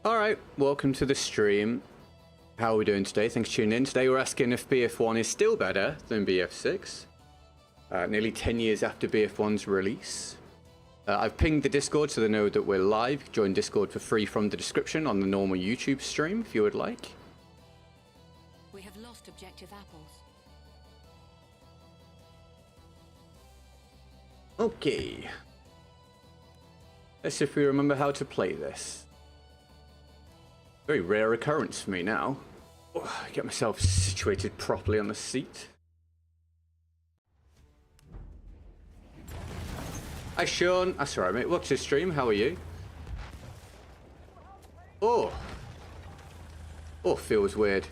Alright, welcome to the stream. How are we doing today? Thanks for tuning in. Today we're asking if BF1 is still better than BF6. Nearly 10 years after BF1's release. I've pinged the Discord so they know that we're live. Join Discord for free from the description on the normal YouTube stream if you would like. We have lost objective apples. Okay. Let's see if we remember how to play this. Very rare occurrence for me now. Oh, get myself situated properly on the seat. Hi Sean, that's alright mate, watch this stream, how are you? Oh, feels weird.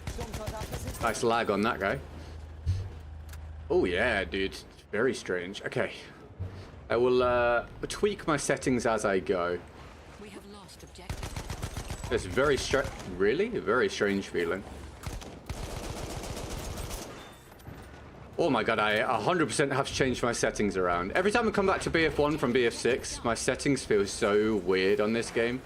Nice lag on that guy. Oh yeah dude, it's very strange. Okay, I will tweak my settings as I go. We have lost objective. It's very really? A very strange feeling. Oh my god, I 100% have to change my settings around. Every time I come back to BF1 from BF6, my settings feel so weird on this game.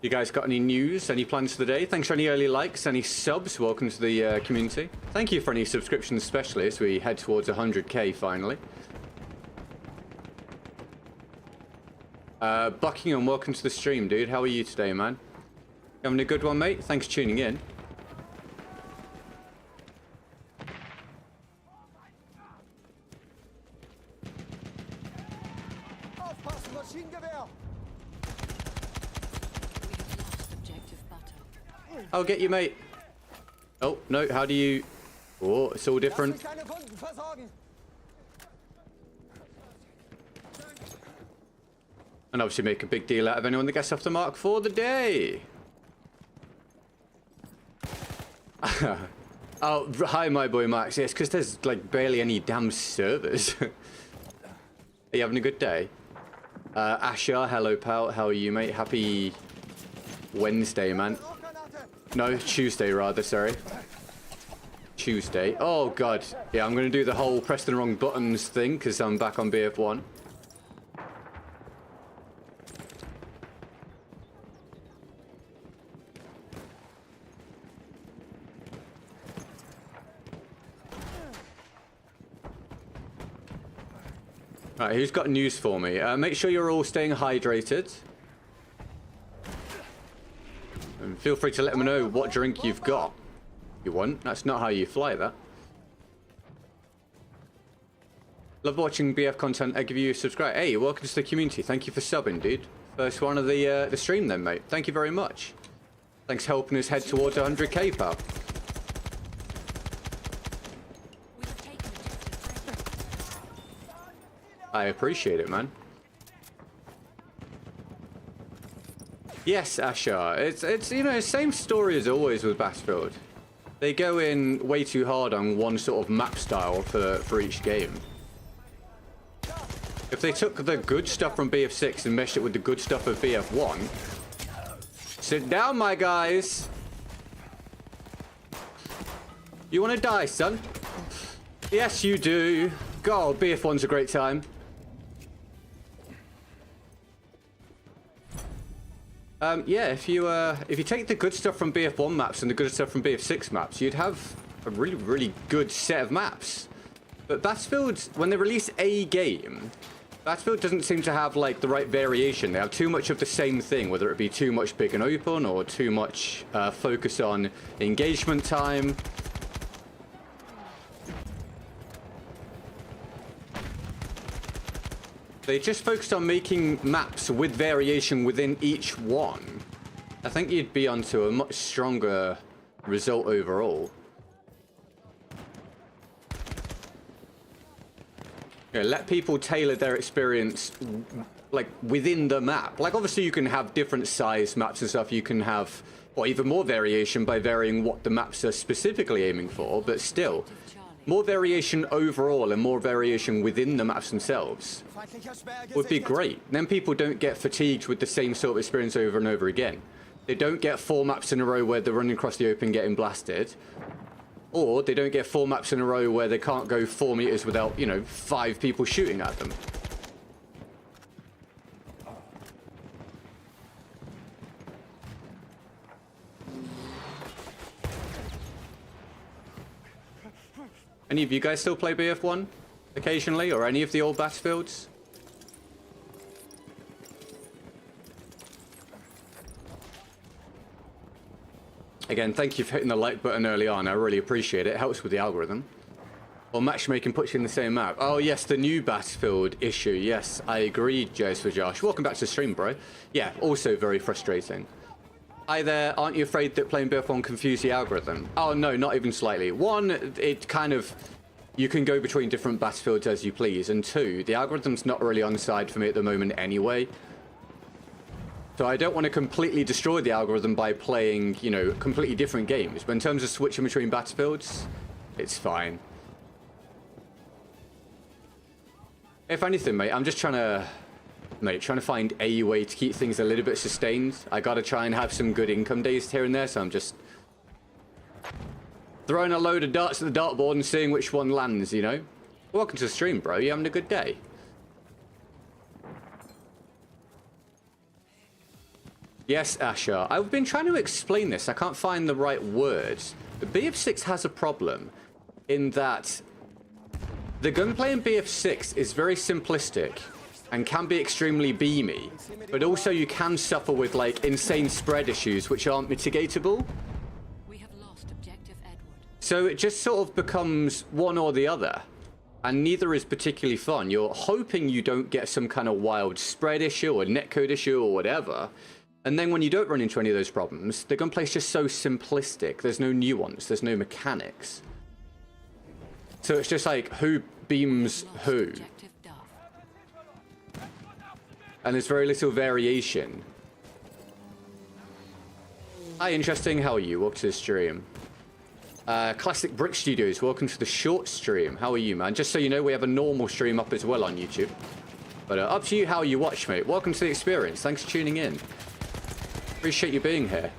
You guys got any news, any plans for the day? Thanks for any early likes, any subs. Welcome to the community. Thank you for any subscriptions, especially as we head towards 100k finally. Buckingham, welcome to the stream, dude. How are you today, man? You having a good one, mate? Thanks for tuning in. I'll get you, mate. Oh, no, how do you... Oh, it's all different. And obviously make a big deal out of anyone that gets off the mark for the day. Oh, hi, my boy Max. Yes, because there's, like, barely any damn servers. Are you having a good day? Asher, hello, pal. How are you, mate? Happy Wednesday, man. No, Tuesday rather, sorry. Tuesday. Oh god. Yeah, I'm gonna do the whole press the wrong buttons thing because I'm back on BF1. Alright, who's got news for me? Make sure you're all staying hydrated. And feel free to let me know what drink you've got. You want? That's not how you fly that. Love watching BF content. I give you a subscribe. Hey, welcome to the community. Thank you for subbing, dude. First one of the stream then, mate. Thank you very much. Thanks for helping us head towards 100k, pal. I appreciate it, man. Yes, Asher. It's you know, same story as always with Battlefield. They go in way too hard on one sort of map style for each game. If they took the good stuff from BF6 and meshed it with the good stuff of BF1... Sit down, my guys! You want to die, son? Yes, you do. God, BF1's a great time. Yeah, if you take the good stuff from BF1 maps and the good stuff from BF6 maps, you'd have a really, really good set of maps. But Battlefield, when they release a game, Battlefield doesn't seem to have, like, the right variation. They have too much of the same thing, whether it be too much big and open or too much focus on engagement time. They just focused on making maps with variation within each one. I think you'd be onto a much stronger result overall. Yeah, let people tailor their experience, like, within the map. Like, obviously you can have different size maps and stuff. You can have, or even more variation by varying what the maps are specifically aiming for, but still. More variation overall and more variation within the maps themselves would be great. Then people don't get fatigued with the same sort of experience over and over again. They don't get 4 maps in a row where they're running across the open getting blasted. Or they don't get 4 maps in a row where they can't go 4 meters without, you know, 5 people shooting at them. Any of you guys still play BF1 occasionally, or any of the old Battlefields? Again, thank you for hitting the like button early on. I really appreciate it. It helps with the algorithm. Or matchmaking puts you in the same map. Oh, yes, the new Battlefield issue. Yes, I agree, Joes for Josh. Welcome back to the stream, bro. Yeah, also very frustrating. Hi there. Aren't you afraid that playing BF1 confuse the algorithm? Oh, no, not even slightly. One, it kind of... You can go between different Battlefields as you please. And two, the algorithm's not really on side for me at the moment anyway. So I don't want to completely destroy the algorithm by playing, you know, completely different games. But in terms of switching between Battlefields, it's fine. If anything, mate, I'm just trying to find a way to keep things a little bit sustained. I gotta try and have some good income days here and there, so I'm just throwing a load of darts at the dartboard and seeing which one lands, you know? Welcome to the stream, bro. You having a good day? Yes, Asher. I've been trying to explain this. I can't find the right words. The BF6 has a problem in that the gunplay in BF6 is very simplistic and can be extremely beamy, but also you can suffer with like insane spread issues which aren't mitigatable. We have lost objective Edward. So it just sort of becomes one or the other, and neither is particularly fun. You're hoping you don't get some kind of wild spread issue or netcode issue or whatever. And then when you don't run into any of those problems, the gunplay is just so simplistic. There's no nuance, there's no mechanics. So it's just like, who beams who? And there's very little variation. Hi, interesting. How are you? Welcome to the stream. Classic Brick Studios, welcome to the short stream. How are you, man? Just so you know, we have a normal stream up as well on YouTube. But up to you how you watch, mate. Welcome to the experience. Thanks for tuning in. Appreciate you being here.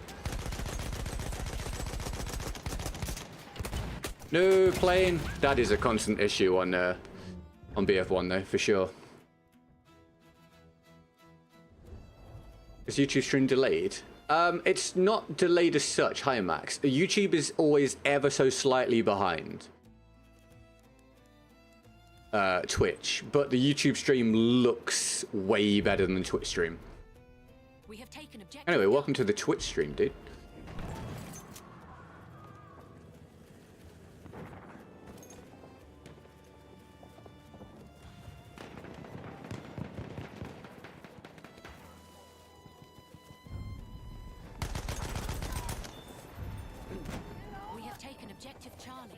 No plane. That is a constant issue on BF1 though, for sure. Is YouTube stream delayed? It's not delayed as such. Hi, Max. YouTube is always ever so slightly behind Twitch, but the YouTube stream looks way better than the Twitch stream. We have taken objective. Anyway, welcome to the Twitch stream, dude. We have taken objective Charlie.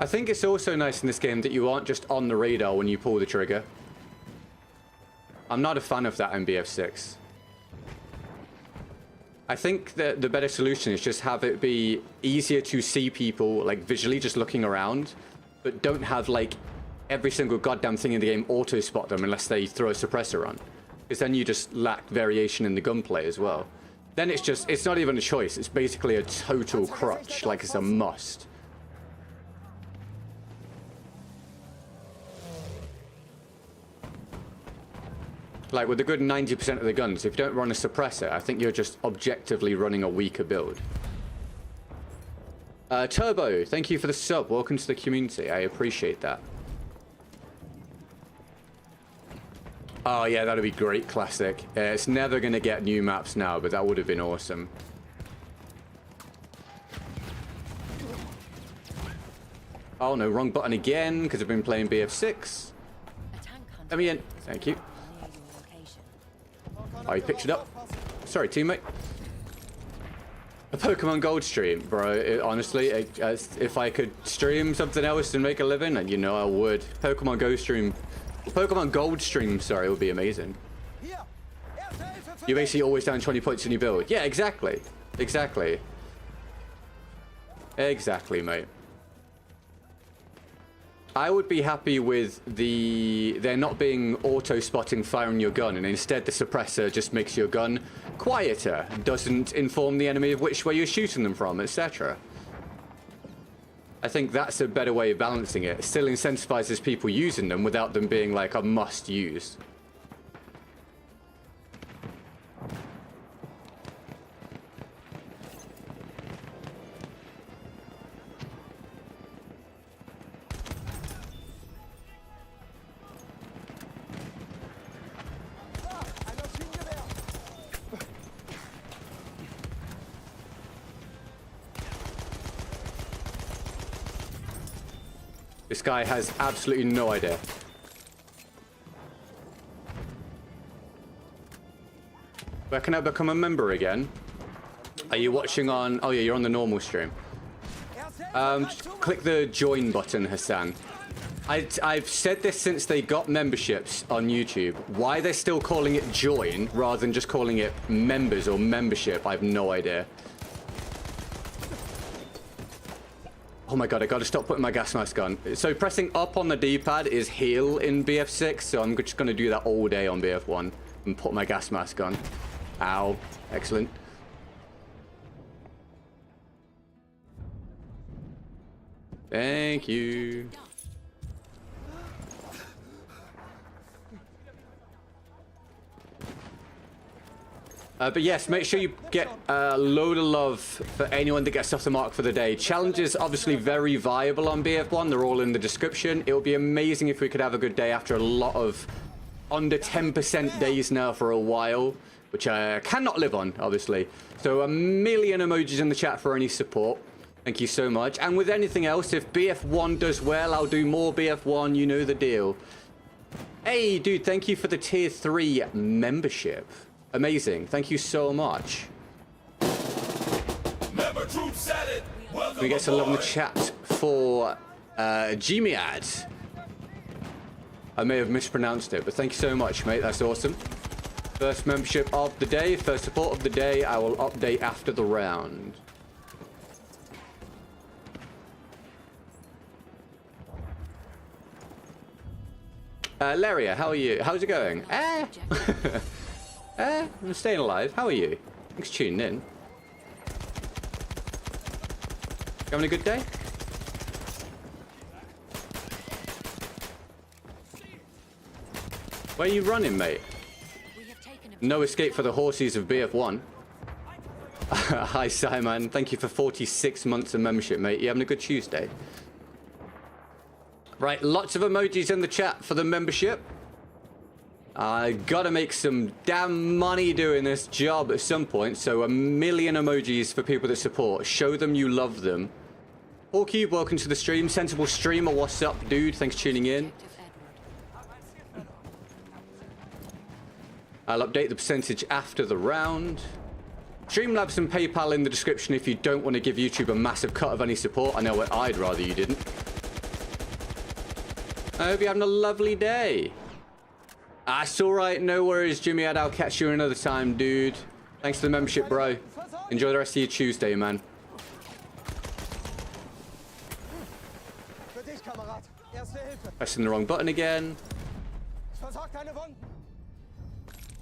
I think it's also nice in this game that you aren't just on the radar when you pull the trigger. I'm not a fan of that in BF6. I think that the better solution is just have it be easier to see people, like, visually just looking around, but don't have, like, every single goddamn thing in the game auto-spot them unless they throw a suppressor on. Because then you just lack variation in the gunplay as well. Then it's just, it's not even a choice, it's basically a total crutch, like it's a must. Like, with a good 90% of the guns, if you don't run a suppressor, I think you're just objectively running a weaker build. Turbo, thank you for the sub. Welcome to the community. I appreciate that. Oh, yeah, that'd be great, Classic. It's never going to get new maps now, but that would have been awesome. Oh, no, wrong button again, because I've been playing BF6. Let me in. Thank you. Oh, you picked it up. Sorry, teammate. A Pokemon Gold stream, bro. Honestly, if I could stream something else and make a living, and you know I would. Pokemon Gold stream, sorry, would be amazing. You're basically always down 20 points in your build. Yeah, exactly. Exactly. Exactly, mate. I would be happy with there not being auto-spotting firing your gun, and instead the suppressor just makes your gun quieter, doesn't inform the enemy of which way you're shooting them from, etc. I think that's a better way of balancing it. It still incentivizes people using them without them being like a must-use. This guy has absolutely no idea. Where can I become a member again? Are you watching on... Oh yeah, you're on the normal stream. Just click the join button, Hassan. I've said this since they got memberships on YouTube. Why they're still calling it join rather than just calling it members or membership, I have no idea. Oh my god, I gotta stop putting my gas mask on. So pressing up on the D-pad is heal in BF6, so I'm just gonna do that all day on BF1 and put my gas mask on. Ow. Excellent. Thank you. But yes, make sure you get a load of love for anyone that gets off the mark for the day. Challenges obviously very viable on BF1. They're all in the description. It would be amazing if we could have a good day after a lot of under 10% days now for a while, which I cannot live on, obviously. So 1 million emojis in the chat for any support. Thank you so much. And with anything else, if BF1 does well, I'll do more BF1. You know the deal. Hey, dude, thank you for the tier 3 membership. Amazing. Thank you so much. Member troops at it. Welcome. We get some love in the chat for Gmiad. I may have mispronounced it, but thank you so much, mate. That's awesome. First membership of the day, first support of the day. I will update after the round. Laria, how are you? How's it going? I'm staying alive. How are you? Thanks for tuning in. You having a good day? Where are you running, mate? No escape for the horses of BF1. Hi, Simon. Thank you for 46 months of membership, mate. You having a good Tuesday? Right, lots of emojis in the chat for the membership. I gotta make some damn money doing this job at some point, so 1 million emojis for people that support. Show them you love them. Allcube, welcome to the stream. Sensible Streamer, what's up, dude? Thanks for tuning in. I'll update the percentage after the round. Streamlabs and PayPal in the description if you don't want to give YouTube a massive cut of any support. I know I'd rather you didn't. I hope you're having a lovely day. That's alright, no worries, Jimmy. I'll catch you another time, dude. Thanks for the membership, bro. Enjoy the rest of your Tuesday, man. Pressing the wrong button again.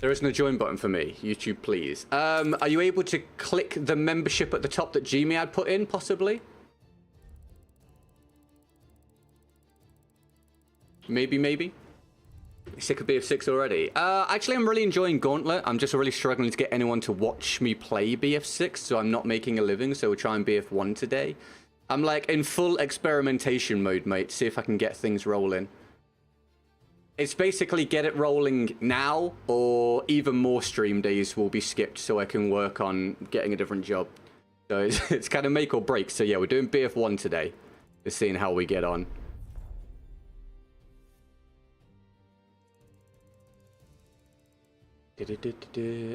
There isn't a join button for me. YouTube, please. Are you able to click the membership at the top that Jimmy had put in, possibly? Maybe. Sick of BF6 already. Actually, I'm really enjoying Gauntlet. I'm just really struggling to get anyone to watch me play BF6, so I'm not making a living, so we're trying BF1 today. I'm like in full experimentation mode, mate, see if I can get things rolling. It's basically get it rolling now, or even more stream days will be skipped so I can work on getting a different job. So it's kind of make or break. So yeah, we're doing BF1 today. Just seeing how we get on.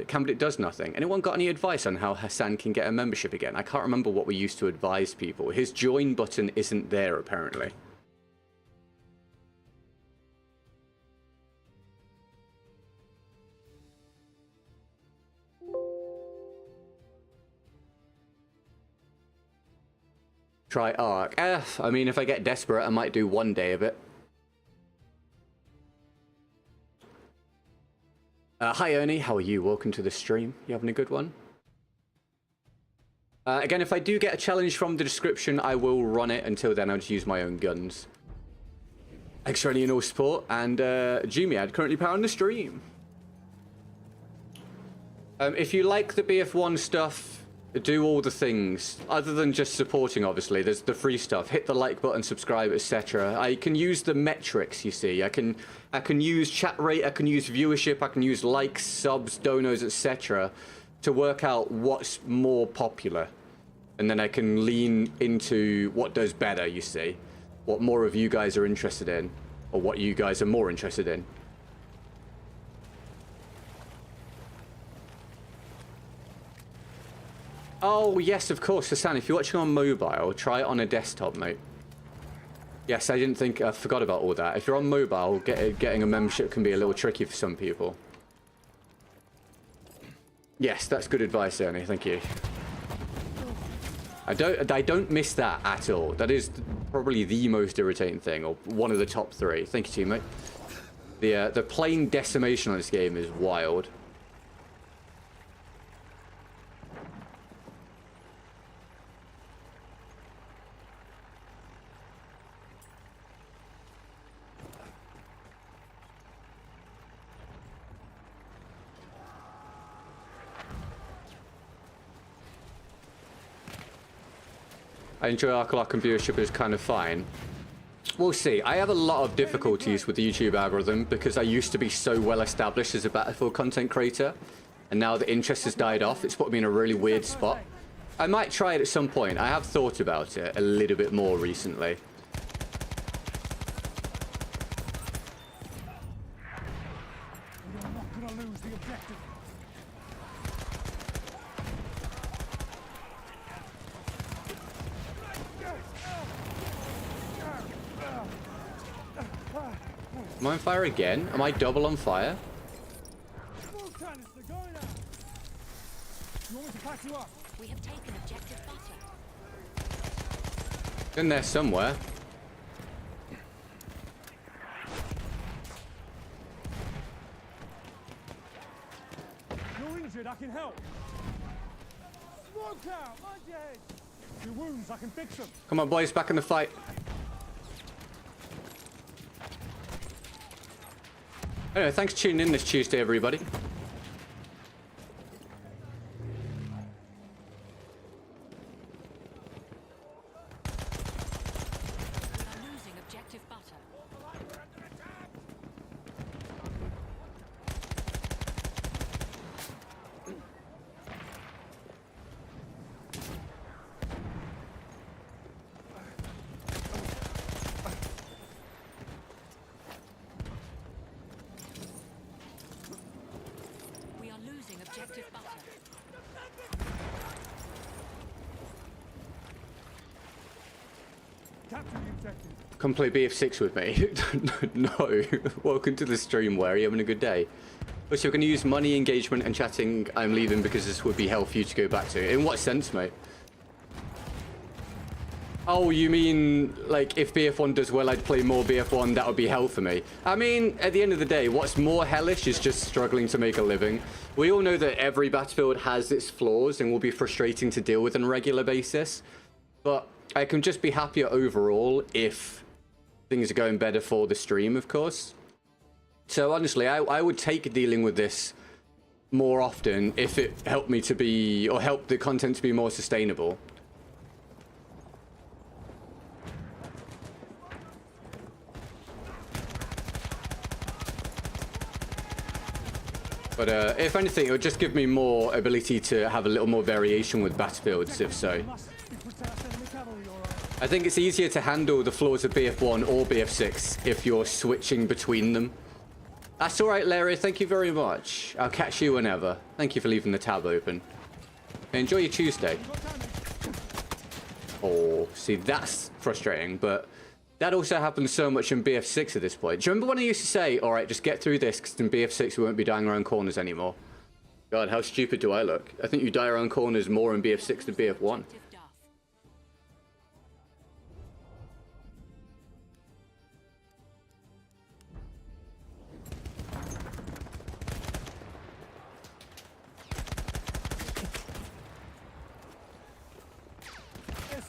Campbell, it does nothing. Anyone got any advice on how Hassan can get a membership again? I can't remember what we used to advise people. His join button isn't there, apparently. Try Arc. I mean, if I get desperate, I might do 1 day of it. Hi, Ernie. How are you? Welcome to the stream. You having a good one? Again, if I do get a challenge from the description, I will run it. Until then, I'll just use my own guns. Thanks for any and all support. And Jumiad currently powering the stream. If you like the BF1 stuff, do all the things. Other than just supporting, obviously. There's the free stuff. Hit the like button, subscribe, etc. I can use the metrics, you see. I can use chat rate, I can use viewership, I can use likes, subs, donos, etc. to work out what's more popular. And then I can lean into what does better, you see. What more of you guys are interested in. Or what you guys are more interested in. Oh, yes, of course, Hassan. If you're watching on mobile, try it on a desktop, mate. Yes, I didn't think... I forgot about all that. If you're on mobile, getting a membership can be a little tricky for some people. Yes, that's good advice, Ernie. Thank you. I don't miss that at all. That is probably the most irritating thing, or one of the top 3. Thank you, teammate. The plain decimation on this game is wild. I enjoy Arcalock and viewership is kind of fine. We'll see. I have a lot of difficulties with the YouTube algorithm because I used to be so well established as a Battlefield content creator. And now the interest has died off. It's put me in a really weird spot. I might try it at some point. I have thought about it a little bit more recently. Am I on fire again? Am I double on fire? We have taken objective butter. In there somewhere. You're injured, I can help. Smoke out, mind your head. Your wounds, I can fix them. Come on, boys, back in the fight. Anyway, thanks for tuning in this Tuesday, everybody. Losing objective butter. We are losing objective butter. Capture the objective. Come play BF6 with me. No. Welcome to the stream, where are you having a good day? Also, we're going to use money, engagement, and chatting. I'm leaving because this would be hell for you to go back to. In what sense, mate? Oh, you mean, like, if BF1 does well, I'd play more BF1, that would be hell for me. I mean, at the end of the day, what's more hellish is just struggling to make a living. We all know that every Battlefield has its flaws and will be frustrating to deal with on a regular basis. But I can just be happier overall if things are going better for the stream, of course. So honestly, I would take dealing with this more often if it helped me to be, or helped the content to be more sustainable. But if anything, it would just give me more ability to have a little more variation with Battlefields, if so. I think it's easier to handle the flaws of BF1 or BF6 if you're switching between them. That's alright, Larry. Thank you very much. I'll catch you whenever. Thank you for leaving the tab open. Enjoy your Tuesday. Oh, see, that's frustrating, but that also happens so much in BF6 at this point. Do you remember when I used to say, alright, just get through this, because in BF6 we won't be dying around corners anymore? God, how stupid do I look? I think you die around corners more in BF6 than BF1.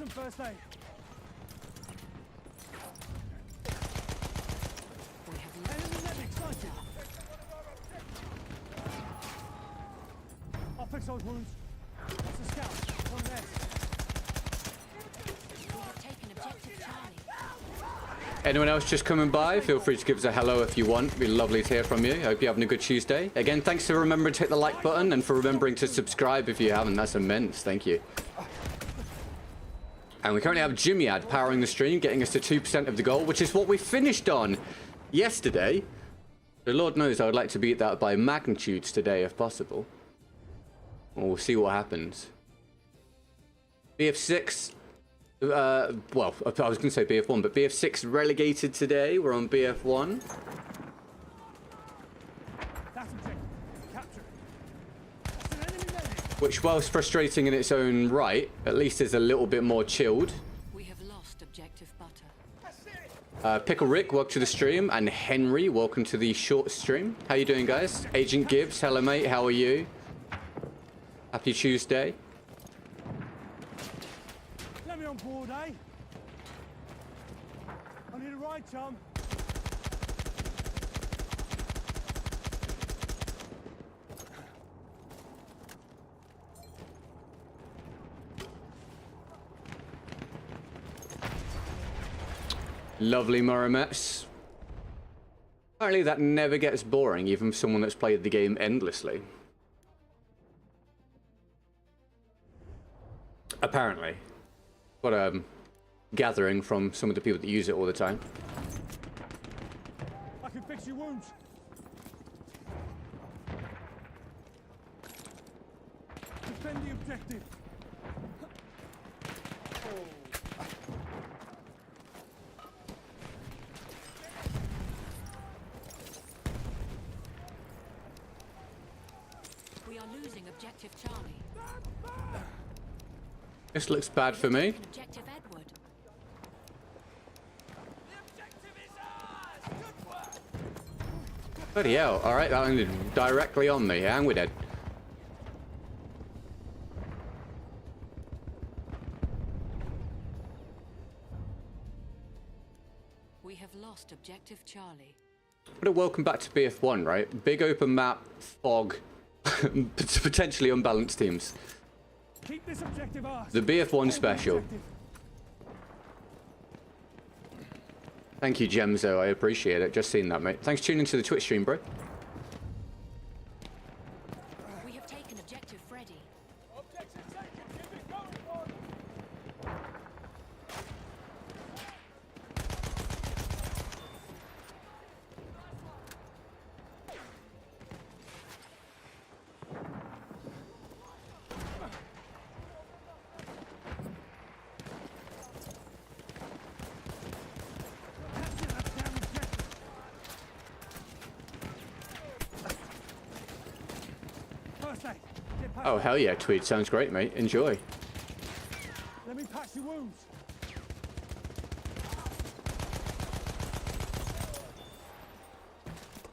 some first aid. We have Enemy medic sighted. I'll fix those wounds. That's a scout. On there. we have taken objective Charlie. Anyone else just coming by, feel free to give us a hello if you want. It'd be lovely to hear from you. Hope you're having a good Tuesday. Again, thanks for remembering to hit the like button and for remembering to subscribe if you haven't. That's immense. Thank you. And we currently have Jimmy-Ad powering the stream, getting us to 2% of the goal, which is what we finished on yesterday. So Lord knows I would like to beat that by magnitudes today if possible. We'll see what happens. BF6... well, I was going to say BF1, but BF6 relegated today. We're on BF1. That's objective. Capture it. That's an enemy medic. Which, whilst frustrating in its own right, at least is a little bit more chilled. We have lost objective butter. Pickle Rick, welcome to the stream. And Henry, welcome to the short stream. How you doing, guys? Agent Gibbs, hello, mate. How are you? Happy Tuesday. Let me on board, eh? I need a ride, chum. Lovely Muramettes. Apparently that never gets boring, even for someone that's played the game endlessly. Apparently. What gathering from some of the people that use it all the time. I can fix your wounds. Defend the objective. We are losing objective Charlie. This looks bad for me. Objective Edward. Bloody hell. Alright, that landed directly on me, and we're dead. We have lost objective Charlie. But a welcome back to BF1, right? Big open map, fog, potentially unbalanced teams. Keep this objective ours. The BF1 Hold the special. objective. Thank you, Gemzo. I appreciate it. Just seen that, mate. Thanks for tuning into the Twitch stream, bro. We have taken objective Freddy. Objective taken. Keep it going, boy. Capture that damn objective. First aid. Get past. Oh, hell yeah, Tweed. Sounds great, mate. Enjoy. Let me patch your wounds.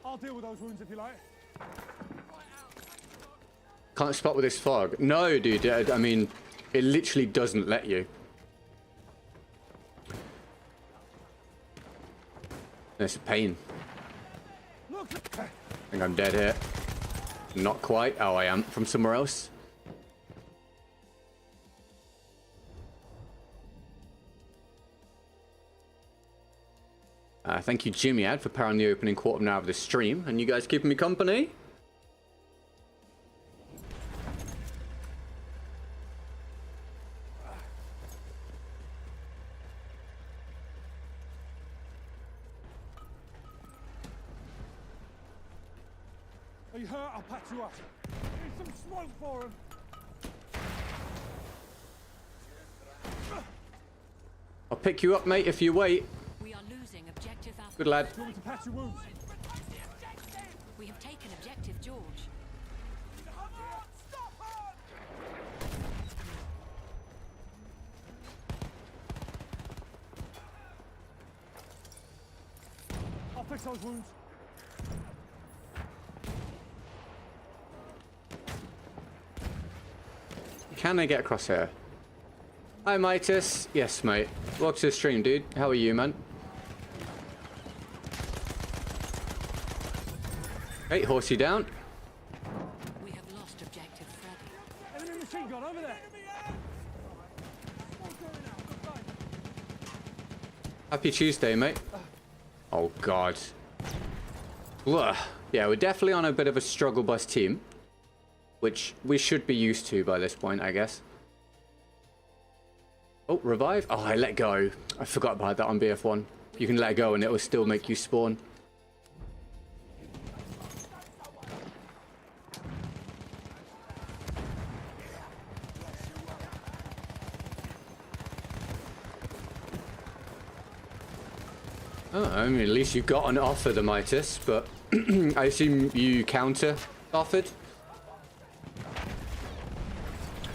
I'll deal with those wounds if you like. Can't spot with this fog. No, dude. I mean, it literally doesn't let you. It's a pain. Look. I think I'm dead here. Not quite. Oh, I am. From somewhere else. Thank you, Jimmy-Ad, for powering the opening quarter of an hour of the stream. And you guys keeping me company? Are you hurt? I'll patch you up. Need some smoke for him. I'll pick you up, mate, if you wait. We are losing objective Alpha. Good lad. Do you want me to patch your wounds? We have taken objective George. I'll fix those wounds. Can I get across here? Hi, Mitus. Yes, mate. Welcome to the stream, dude. How are you, man? Hey, horsey down. We have lost objective Freddy. Enemy machine gun over there. Happy Tuesday, mate. Oh, God. Ugh. Yeah, we're definitely on a bit of a struggle bus team, which we should be used to by this point, I guess. Oh, revive. Oh, I let go. I forgot about that on BF1. You can let go and it will still make you spawn. Oh, I mean, at least you got an offer, the Mitus, but I assume you counter-offered?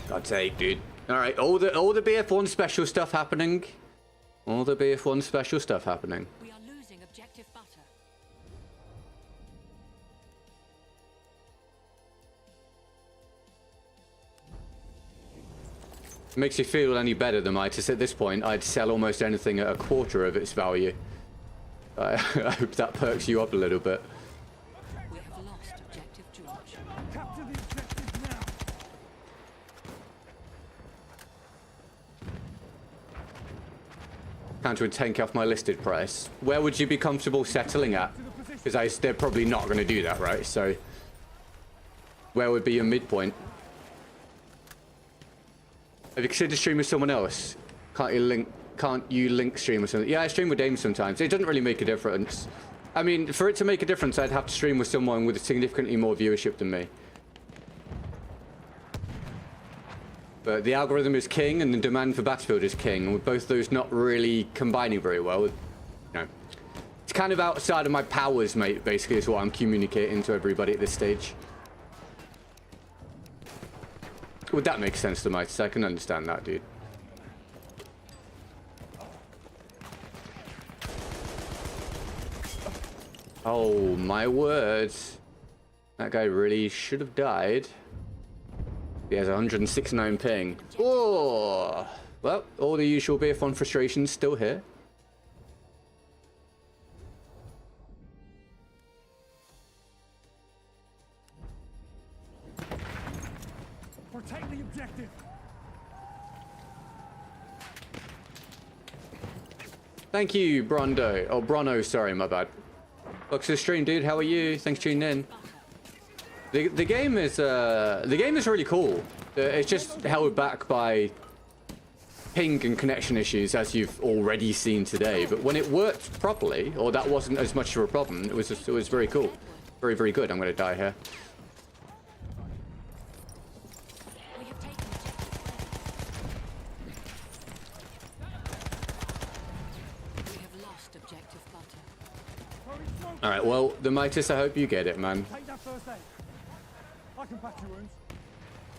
God's sake, dude. Alright, all the BF1 special stuff happening. All the BF1 special stuff happening. We are losing objective butter. Makes you feel any better, the Mitus. At this point, I'd sell almost anything at a quarter of its value. I hope that perks you up a little bit. We have lost objective George. Capture the objective now. Counter and 10k off my listed price. Where would you be comfortable settling at? Because they're probably not going to do that, right? So, where would be your midpoint? Have you considered streaming with someone else? Can't you link stream with something? Yeah, I stream with Dame sometimes. It doesn't really make a difference. I mean, for it to make a difference, I'd have to stream with someone with significantly more viewership than me. But the algorithm is king and the demand for Battlefield is king. And with both those not really combining very well, you know. It's kind of outside of my powers, mate, basically, is what I'm communicating to everybody at this stage. Would that make sense to Mites? I can understand that, dude. Oh, my words. That guy really should have died. He has 169 ping. Oh! Well, all the usual BF1 frustrations still here. Protect the objective. Thank you, Brondo. Oh, Brono, sorry, my bad. Welcome to the stream, dude. How are you? Thanks for tuning in. The game is really cool. It's just held back by ping and connection issues, as you've already seen today. But when it worked properly, or that wasn't as much of a problem, it was very cool, very, very good. I'm gonna die here. We have taken objective. We have lost objective butter. All right. Well, the Mitis, I hope you get it, man. Take that first aid. I can patch your wounds.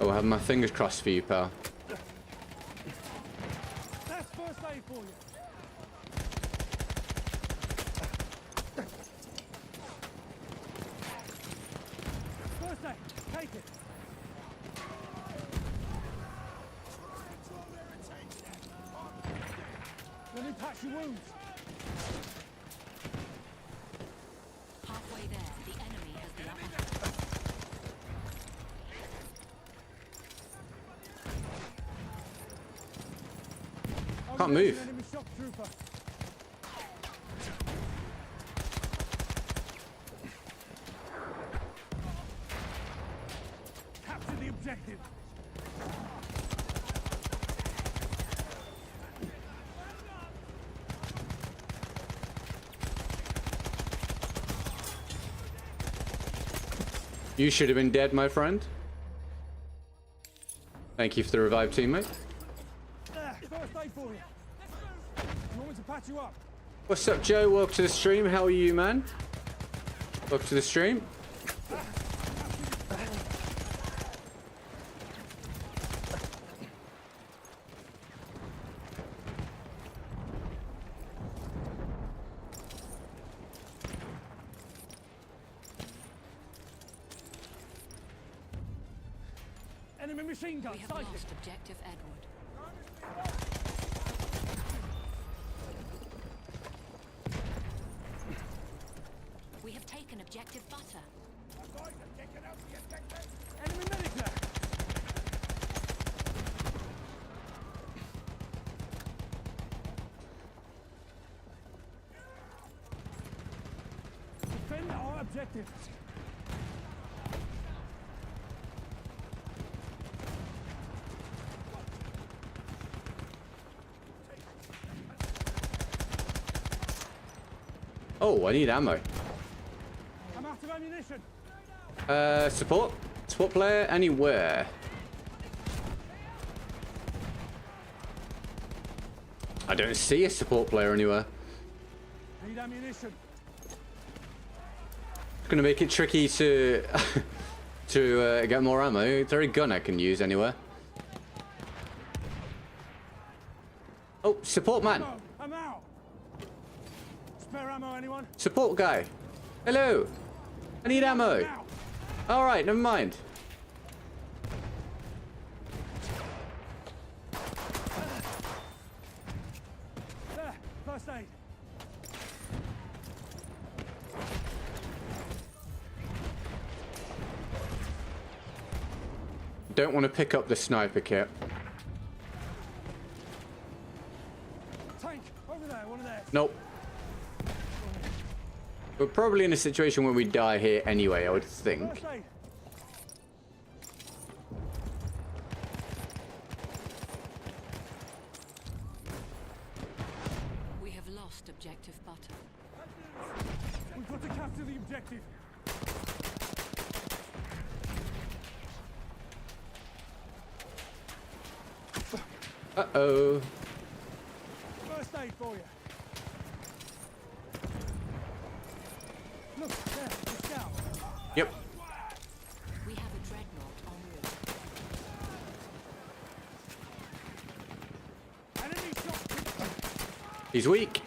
Oh, I have my fingers crossed for you, pal. That's first aid for you. First aid. Take it. Let me patch your wounds. Halfway there, the enemy has the upper hand. Can't move. Enemy shock trooper. Capture the objective. You should have been dead, my friend. Thank you for the revive, teammate. First aid for you. You want me to patch you up? What's up, Joe? Welcome to the stream. How are you, man? Welcome to the stream. Enemy machine gun We have sighted. lost objective Edward. Got objective. Oh, I need ammo. I'm out of ammunition. Support? Support player anywhere. I don't see a support player anywhere. Need ammunition. It's gonna make it tricky to to get more ammo. Is there a gun I can use anywhere? Oh, support man. Ammo. I'm out. Spare ammo, anyone? Support guy. Hello. I need ammo. Now. All right, never mind. There. First aid. Don't want to pick up the sniper kit. Tank. Over there. One of theirs. Nope. We're probably in a situation where we die here anyway, I would think. First aid. We have lost objective butter. We've got to capture the objective. Uh-oh. First aid for you. Look, there, the scout. Yep. We have a dreadnought en route. Enemy shot. He's weak.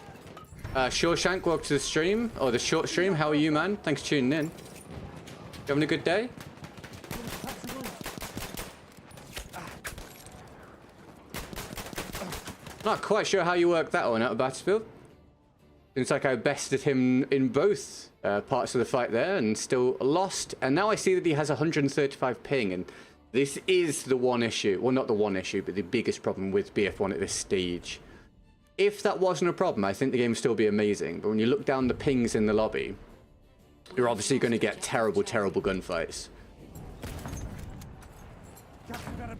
Shawshank, welcome to the stream, or the short stream. How are you, man? Thanks for tuning in. You having a good day? Patch the wound. Not quite sure how you worked that one out of Battlefield. Seems like I bested him in both parts of the fight there and still lost. And now I see that he has 135 ping, and this is the one issue. Well, not the one issue, but the biggest problem with BF1 at this stage. If that wasn't a problem, I think the game would still be amazing. But when you look down the pings in the lobby, you're obviously going to get terrible, terrible gunfights. Captain better.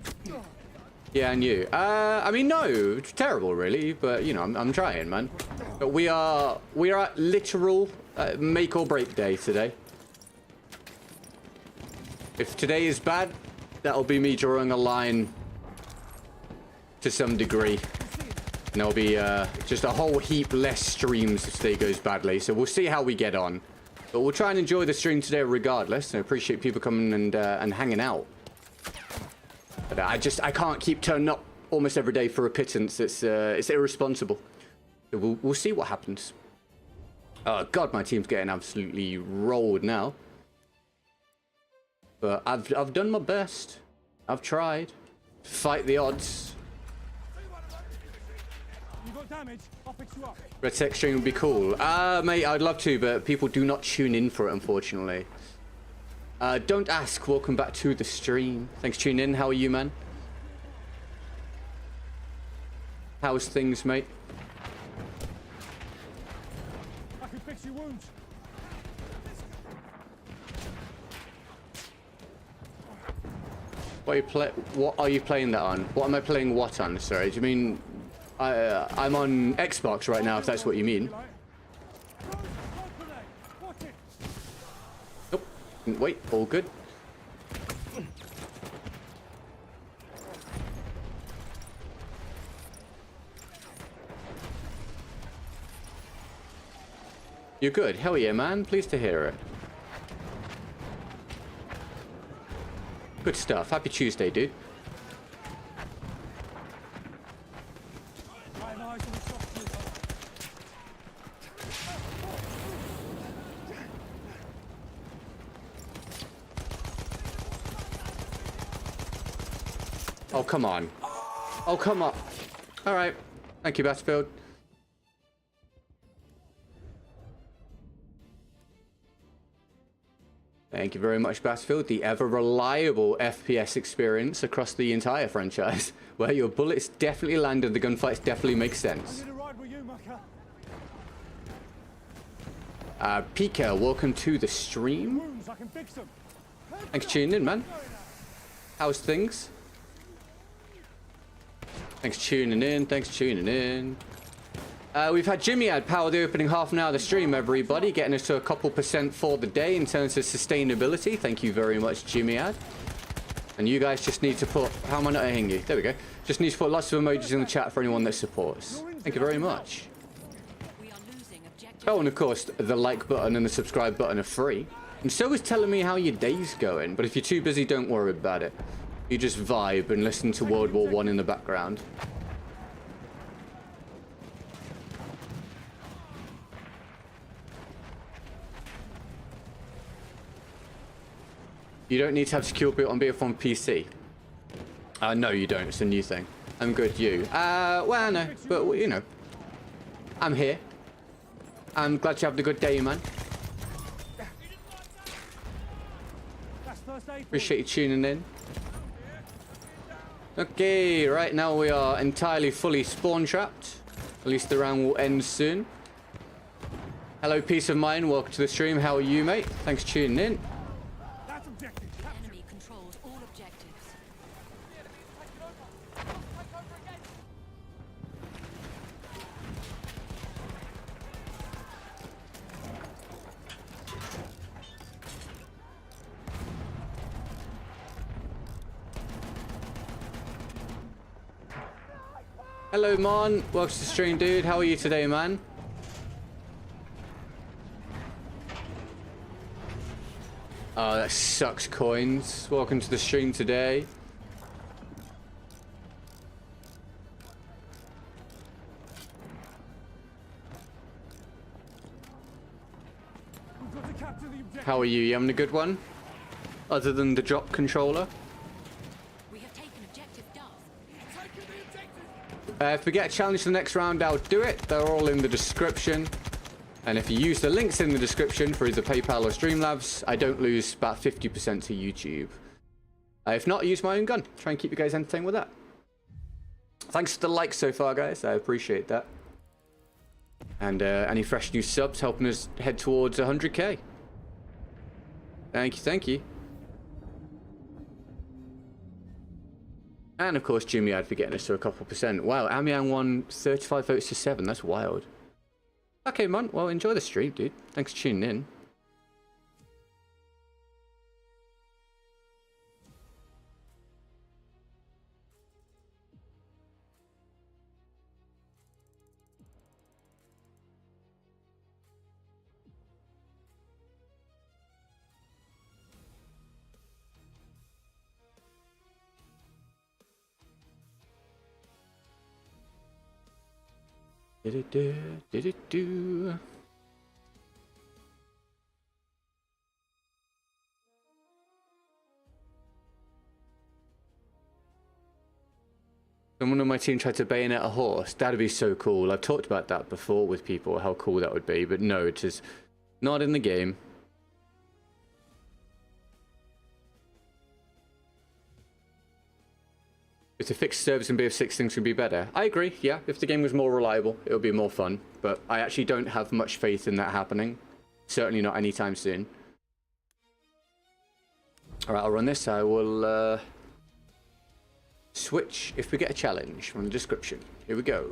Yeah, and you. I mean, no, it's terrible, really. But you know, I'm trying, man. But we are at literal make or break day today. If today is bad, that'll be me drawing a line to some degree. And there'll be just a whole heap less streams if today goes badly. So we'll see how we get on. But we'll try and enjoy the stream today regardless. I appreciate people coming and hanging out. But I can't keep turning up almost every day for a pittance. It's irresponsible. So we'll see what happens. Oh God, my team's getting absolutely rolled now. But I've done my best. I've tried. Fight the odds. You got damage? I'll fix you up. Red Tech stream would be cool. Mate, I'd love to, but people do not tune in for it, unfortunately. Don't ask. Welcome back to the stream. Thanks for tuning in. How are you, man? How's things, mate? I can fix your wounds. What are you playing that on? What am I playing what on? Sorry, do you mean I'm on Xbox right now, if that's what you mean? Nope. Wait, all good. You're good. Hell yeah, man. Pleased to hear it. Good stuff. Happy Tuesday, dude. Oh, come on. Oh, come on. All right. Thank you, Battlefield. Thank you very much, Battlefield. The ever-reliable FPS experience across the entire franchise, where your bullets definitely land and the gunfights definitely make sense. I'm gonna ride with you, mucker. Pika, welcome to the stream. Wounds, I can fix them. Thanks for tuning in, man. How's things? Thanks for tuning in. Thanks for tuning in. We've had Jimmy add power the opening half an hour of the stream, everybody, getting us to a couple % for the day in terms of sustainability. Thank you very much, Jimmy ad. And you guys just need to put... How am I not hitting you? There we go. Just need to put lots of emojis in the chat for anyone that supports. Thank you very much. Oh, and of course, the like button and the subscribe button are free. And so is telling me how your day's going. But if you're too busy, don't worry about it. You just vibe and listen to World War I in the background. You don't need to have secure boot on BF1 PC. No, you don't. It's a new thing. I'm good. You? Well, no, but you know, I'm here. I'm glad you having a good day, man. Appreciate you tuning in. Okay, right now we are entirely fully spawn trapped. At least the round will end soon. Hello, Peace of Mind. Welcome to the stream. How are you, mate? Thanks for tuning in. Enemy controls all objectives. Hello, Mon. Welcome to the stream, dude. How are you today, man? Oh, that sucks, coins. Welcome to the stream today. How are you? You having a good one? Other than the drop controller? We have taken objective Duff. If we get a challenge for the next round, I'll do it. They're all in the description. And if you use the links in the description for either PayPal or Streamlabs, I don't lose about 50% to YouTube. If not, use my own gun. Try and keep you guys entertained with that. Thanks for the likes so far, guys. I appreciate that. And any fresh new subs helping us head towards 100k. Thank you, thank you. And of course, Jimmy ad for getting us to a couple %. Wow, Amiang won 35 votes to 7. That's wild. Okay, man. Well, enjoy the stream, dude. Thanks for tuning in. Did-it-do. Someone on my team tried to bayonet a horse. That'd be so cool. I've talked about that before with people, how cool that would be, but no, it is not in the game. If the fixed service in BF6 things would be better. I agree, yeah. If the game was more reliable, it would be more fun. But I actually don't have much faith in that happening. Certainly not anytime soon. Alright, I'll run this. I will switch if we get a challenge from the description. Here we go.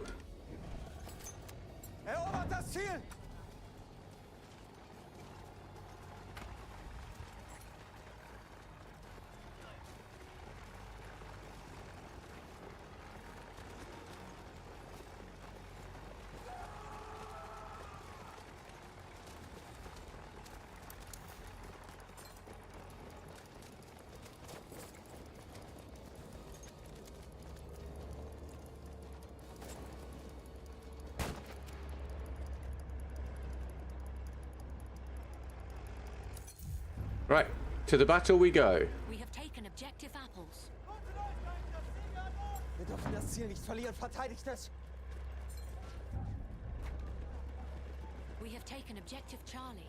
Right, to the battle we go. We have taken objective apples. Wir dürfen das Ziel nicht verlieren. Verteidigt es. We have taken objective Charlie.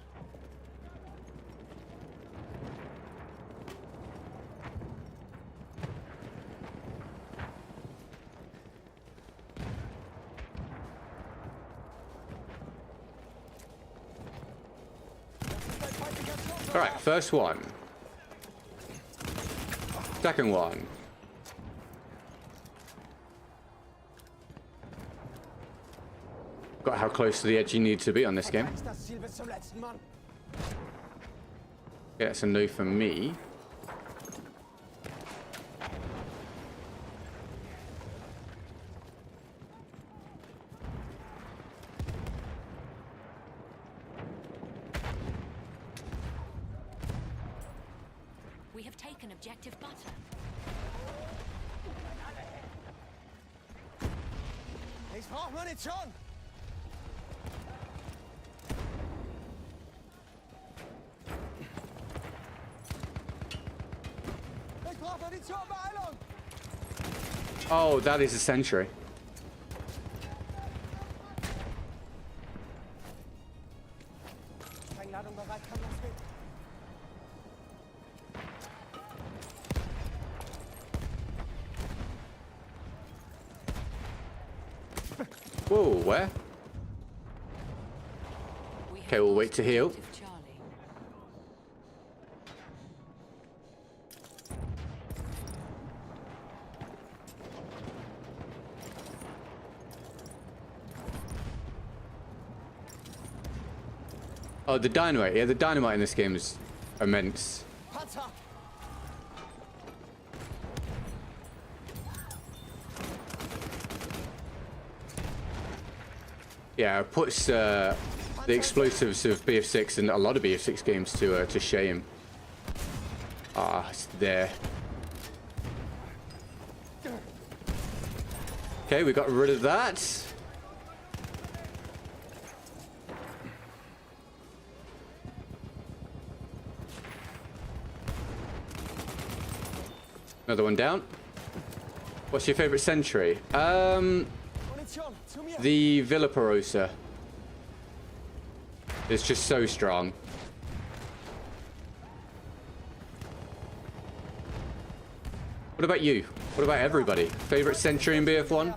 Alright, first one. Second one. Got how close to the edge you need to be on this game. Das Ziel bis zum letzten Mann. Yeah, it's a no for me. We have taken objective butter. Ich brauche Munition. Ich brauche Munition, Beeilung. Oh, that is a sentry. Sprengladung bereit, kann losgehen. Whoa, where? We have Okay, we'll wait lost to heal. objective Charlie. Oh, the dynamite. Yeah, the dynamite in this game is immense. Panzer. Yeah, it puts the explosives of BF6 and a lot of BF6 games to shame. Ah, it's there. Okay, we got rid of that. Another one down. What's your favorite sentry? Munition, zu mir. The Villaparosa. It's just so strong. What about you? What about everybody? Favorite sentry in BF1?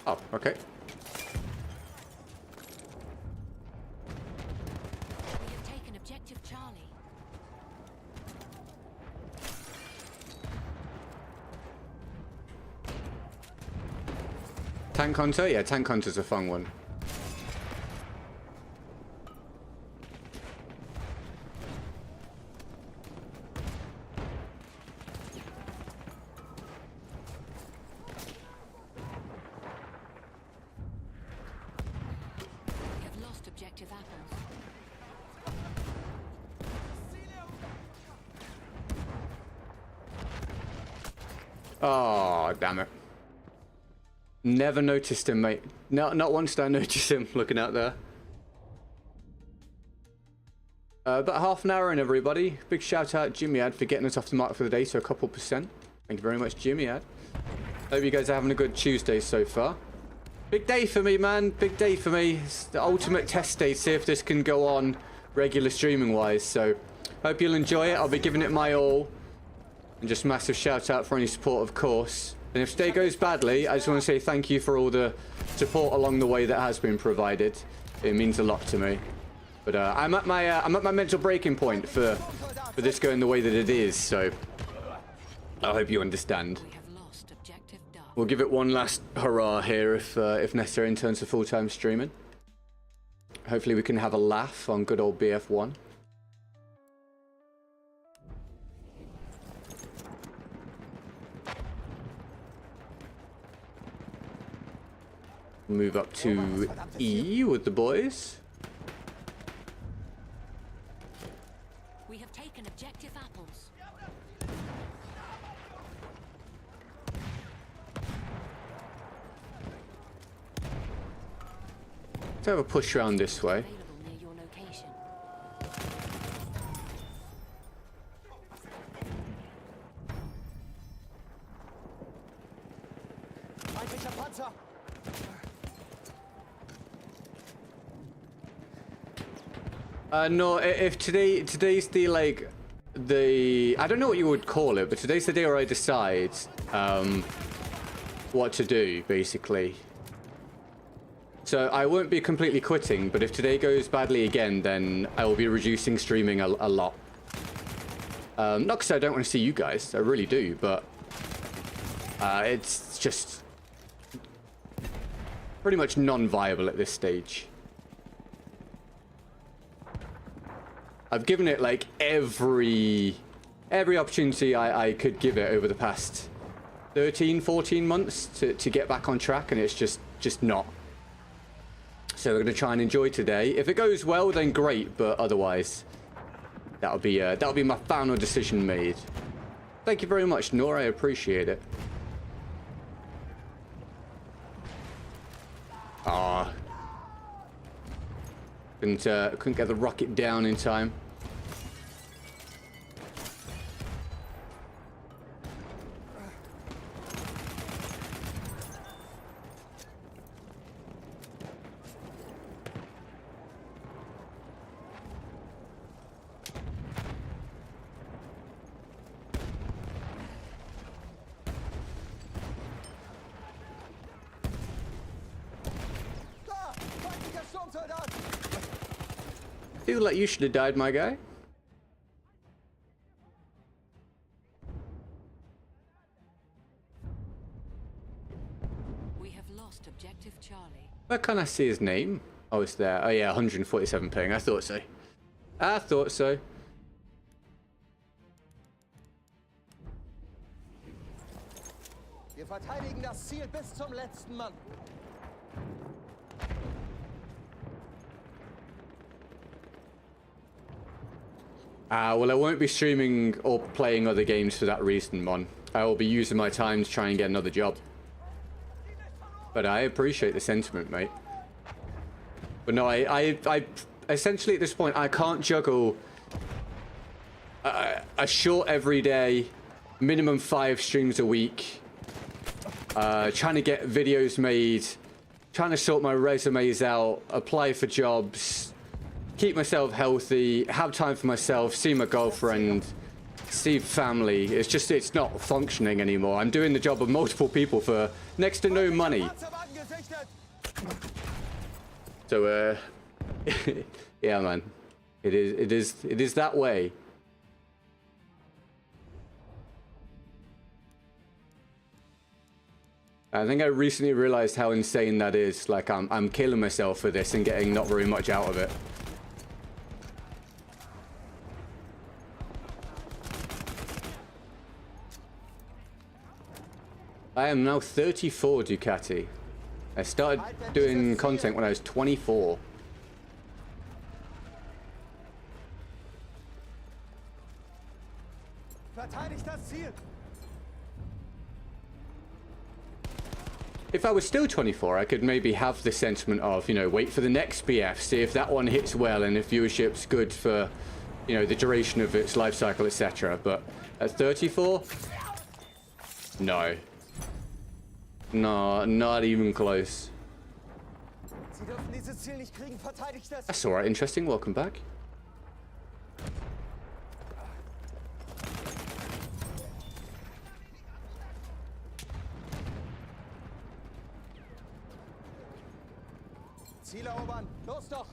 Oh, okay. We have taken objective Charlie. Tank Hunter? Yeah, Tank Hunter's a fun one. We have lost objective apples. Oh, damn it. Never noticed him, mate. No, not once did I notice him looking out there. About half an hour in, everybody. Big shout out Jimmy Ad for getting us off the mark for the day, so a couple percent. Thank you very much, Jimmy Ad. Hope you guys are having a good Tuesday so far. Big day for me, man. Big day for me. It's the ultimate test day, see if this can go on regular streaming wise. So, hope you'll enjoy it. I'll be giving it my all. And just massive shout out for any support, of course. And if today goes badly, I just want to say thank you for all the support along the way that has been provided. It means a lot to me. But I'm at my mental breaking point for this going the way that it is. So I hope you understand. We have lost objective Dark. We'll give it one last hurrah here if necessary in terms of full-time streaming. Hopefully we can have a laugh on good old BF1. Move up to E with the boys. We have taken objective apples. Let's have a push around this way. Available near your location. Feindlicher Panzer. No, if today's the I don't know what you would call it, but today's the day where I decide what to do, basically. So I won't be completely quitting, but if today goes badly again, then I will be reducing streaming a lot. Not because I don't want to see you guys, I really do, but it's just pretty much non-viable at this stage. I've given it like every opportunity I could give it over the past 13, 14 months to get back on track, and it's just not. So we're going to try and enjoy today. If it goes well, then great, but otherwise, that'll be my final decision made. Thank you very much, Nora. I appreciate it. Ah, couldn't get the rocket down in time. Feel like you should have died, my guy. We have lost objective Charlie. Where can I see his name? Oh, it's there. Oh yeah, 147 ping. I thought so. I thought so. Wir verteidigen das Ziel bis zum letzten Mann. Well, I won't be streaming or playing other games for that reason, Mon. I will be using my time to try and get another job. But I appreciate the sentiment, mate. But no, I essentially at this point, I can't juggle a short every day, minimum 5 streams a week, trying to get videos made, trying to sort my resumes out, apply for jobs, keep myself healthy, have time for myself, see my girlfriend, see family. It's not functioning anymore. I'm doing the job of multiple people for next to no money. So, yeah, man. It is that way. I think I recently realized how insane that is. Like, I'm killing myself for this and getting not very much out of it. I am now 34, Ducati. I started doing content when I was 24. Verteidigt das Ziel. If I was still 24, I could maybe have the sentiment of, you know, wait for the next BF, see if that one hits well and if viewership's good for, you know, the duration of its life cycle, etc. But at 34, no. No, not even close. Sie dürfen dieses Ziel nicht kriegen. Verteidigt das. That's alright, interesting. Welcome back. Ziel erobern. Los doch.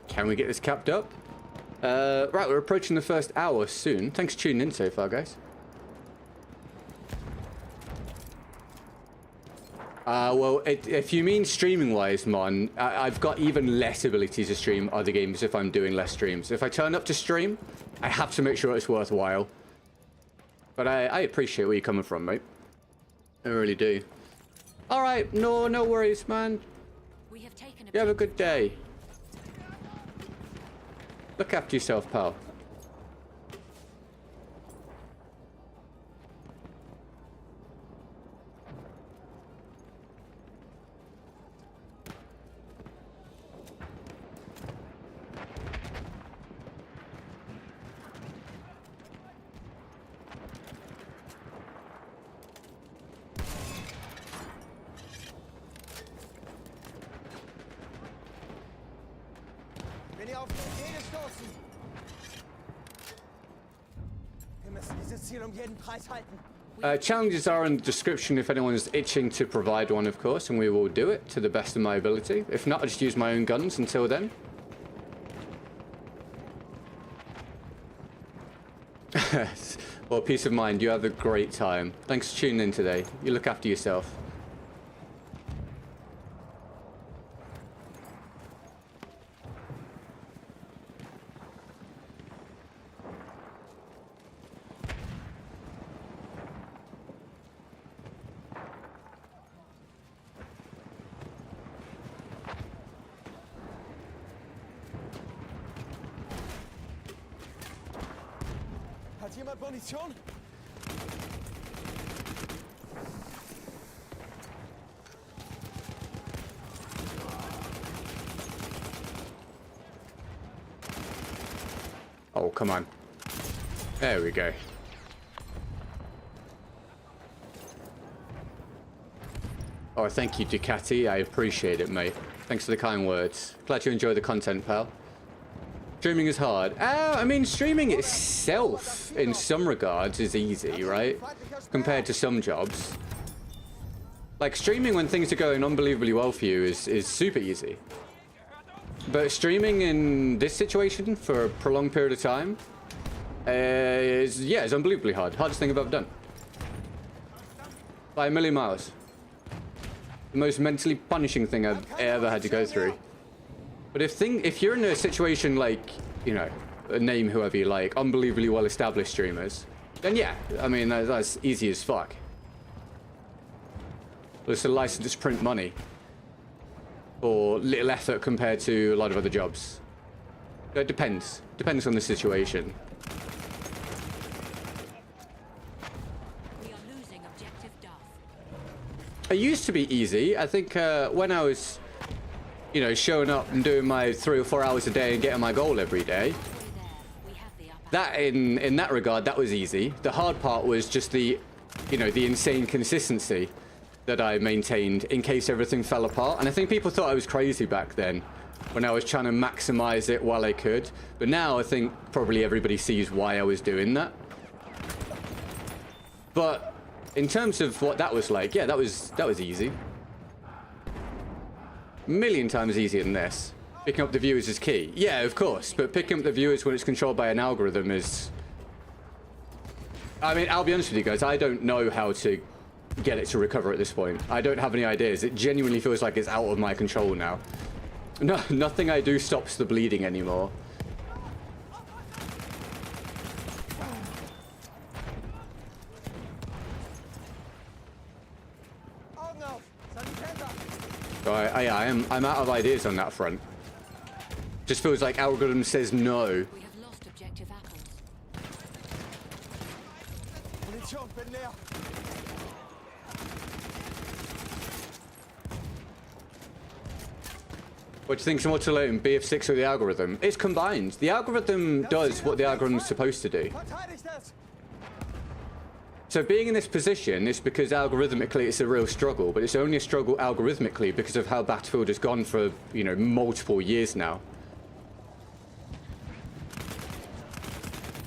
Can we get this capped up? Right, we're approaching the first hour soon. Thanks for tuning in so far, guys. Well, if you mean streaming-wise, Mon, I've got even less ability to stream other games if I'm doing less streams. If I turn up to stream, I have to make sure it's worthwhile. But I appreciate where you're coming from, mate. I really do. All right, no worries, man. We have taken You have a good day. Look after yourself, pal. dir auf die Idee gestoßen. Wir müssen dieses Ziel jeden Preis halten. Challenges are in the description if anyone's itching to provide one, of course, and we will do it to the best of my ability. If not, I'll just use my own guns until then. Well, peace of mind. You have a great time. Thanks for tuning in today. You look after yourself. Hat jemand Munition? Oh, come on. There we go. Oh, thank you, Ducati. I appreciate it, mate. Thanks for the kind words. Glad you enjoy the content, pal. Streaming is hard. I mean, streaming itself, in some regards, is easy, right? Compared to some jobs. Like, streaming when things are going unbelievably well for you is super easy. But streaming in this situation for a prolonged period of time is, yeah, it's unbelievably hard. Hardest thing I've ever done. By a million miles. The most mentally punishing thing I've ever had to go through. But if you're in a situation like, you know, name whoever you like, unbelievably well-established streamers, then yeah, I mean, that's easy as fuck. It's a license to print money for little effort compared to a lot of other jobs. It depends. Depends on the situation. We are losing objective Duff. It used to be easy. I think when I was, you know, showing up and doing my 3 or 4 hours a day and getting my goal every day, We have the upper that in that regard, that was easy. The hard part was just the, you know, the insane consistency that I maintained in case everything fell apart. And I think people thought I was crazy back then when I was trying to maximize it while I could. But now I think probably everybody sees why I was doing that. But in terms of what that was like, yeah, that was easy. A million times easier than this. Picking up the viewers is key. Yeah, of course, but picking up the viewers when it's controlled by an algorithm is... I mean, I'll be honest with you guys, I don't know how to get it to recover at this point. I don't have any ideas. It genuinely feels like it's out of my control now. No, nothing I do stops the bleeding anymore. Augen auf! Sanitäter! So I'm out of ideas on that front. Just feels like algorithm says no. We have lost objective apples. Munition, bin leer! What do you think's more to learn, BF6 or the algorithm? It's combined. The algorithm does what the algorithm's supposed to do. Verteidigt es! So being in this position is because algorithmically it's a real struggle, but it's only a struggle algorithmically because of how Battlefield has gone for, you know, multiple years now.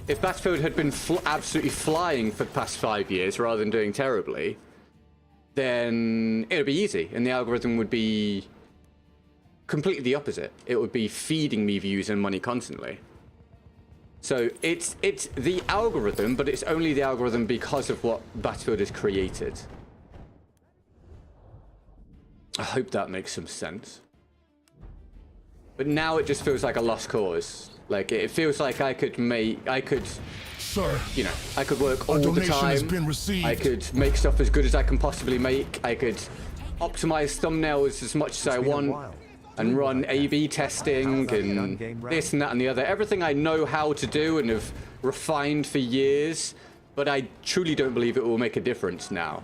If Battlefield had been absolutely flying for the past 5 years rather than doing terribly, then it would be easy, and the algorithm would be completely the opposite. It would be feeding me views and money constantly. So it's the algorithm, but it's only the algorithm because of what Battlefield has created. I hope that makes some sense. But now it just feels like a lost cause. Like, it feels like I could, Sir, you know, I could work all the donation has time. been received. I could make stuff as good as I can possibly make. I could optimize thumbnails as much as I want. And run A/B testing and this and that and the other. Everything I know how to do and have refined for years, but I truly don't believe it will make a difference now.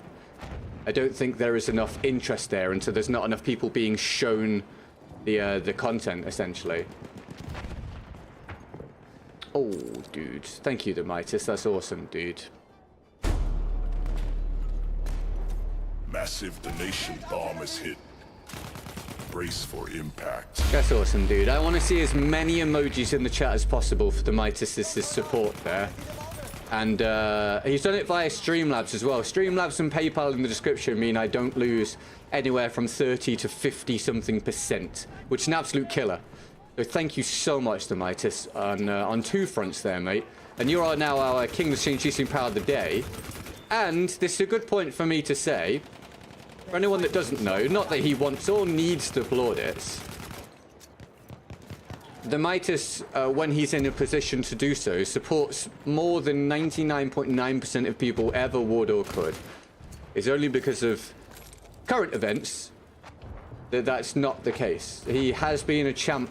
I don't think there is enough interest there, and so there's not enough people being shown the content, essentially. Oh, dude. Thank you, Demitis. That's awesome, dude. Massive donation bomb is hit. Brace for impact. That's awesome, dude. I want to see as many emojis in the chat as possible for the Mightis' support there. And he's done it via Streamlabs as well. Streamlabs and PayPal in the description mean I don't lose anywhere from 30 to 50 something %, which is an absolute killer. So thank you so much, the Mightis, on two fronts there, mate. And you are now our King of Introducing Power of the Day. And this is a good point for me to say, for anyone that doesn't know, not that he wants or needs the plaudits, the Mightis, when he's in a position to do so, supports more than 99.9% of people ever would or could. It's only because of current events that that's not the case. He has been a champ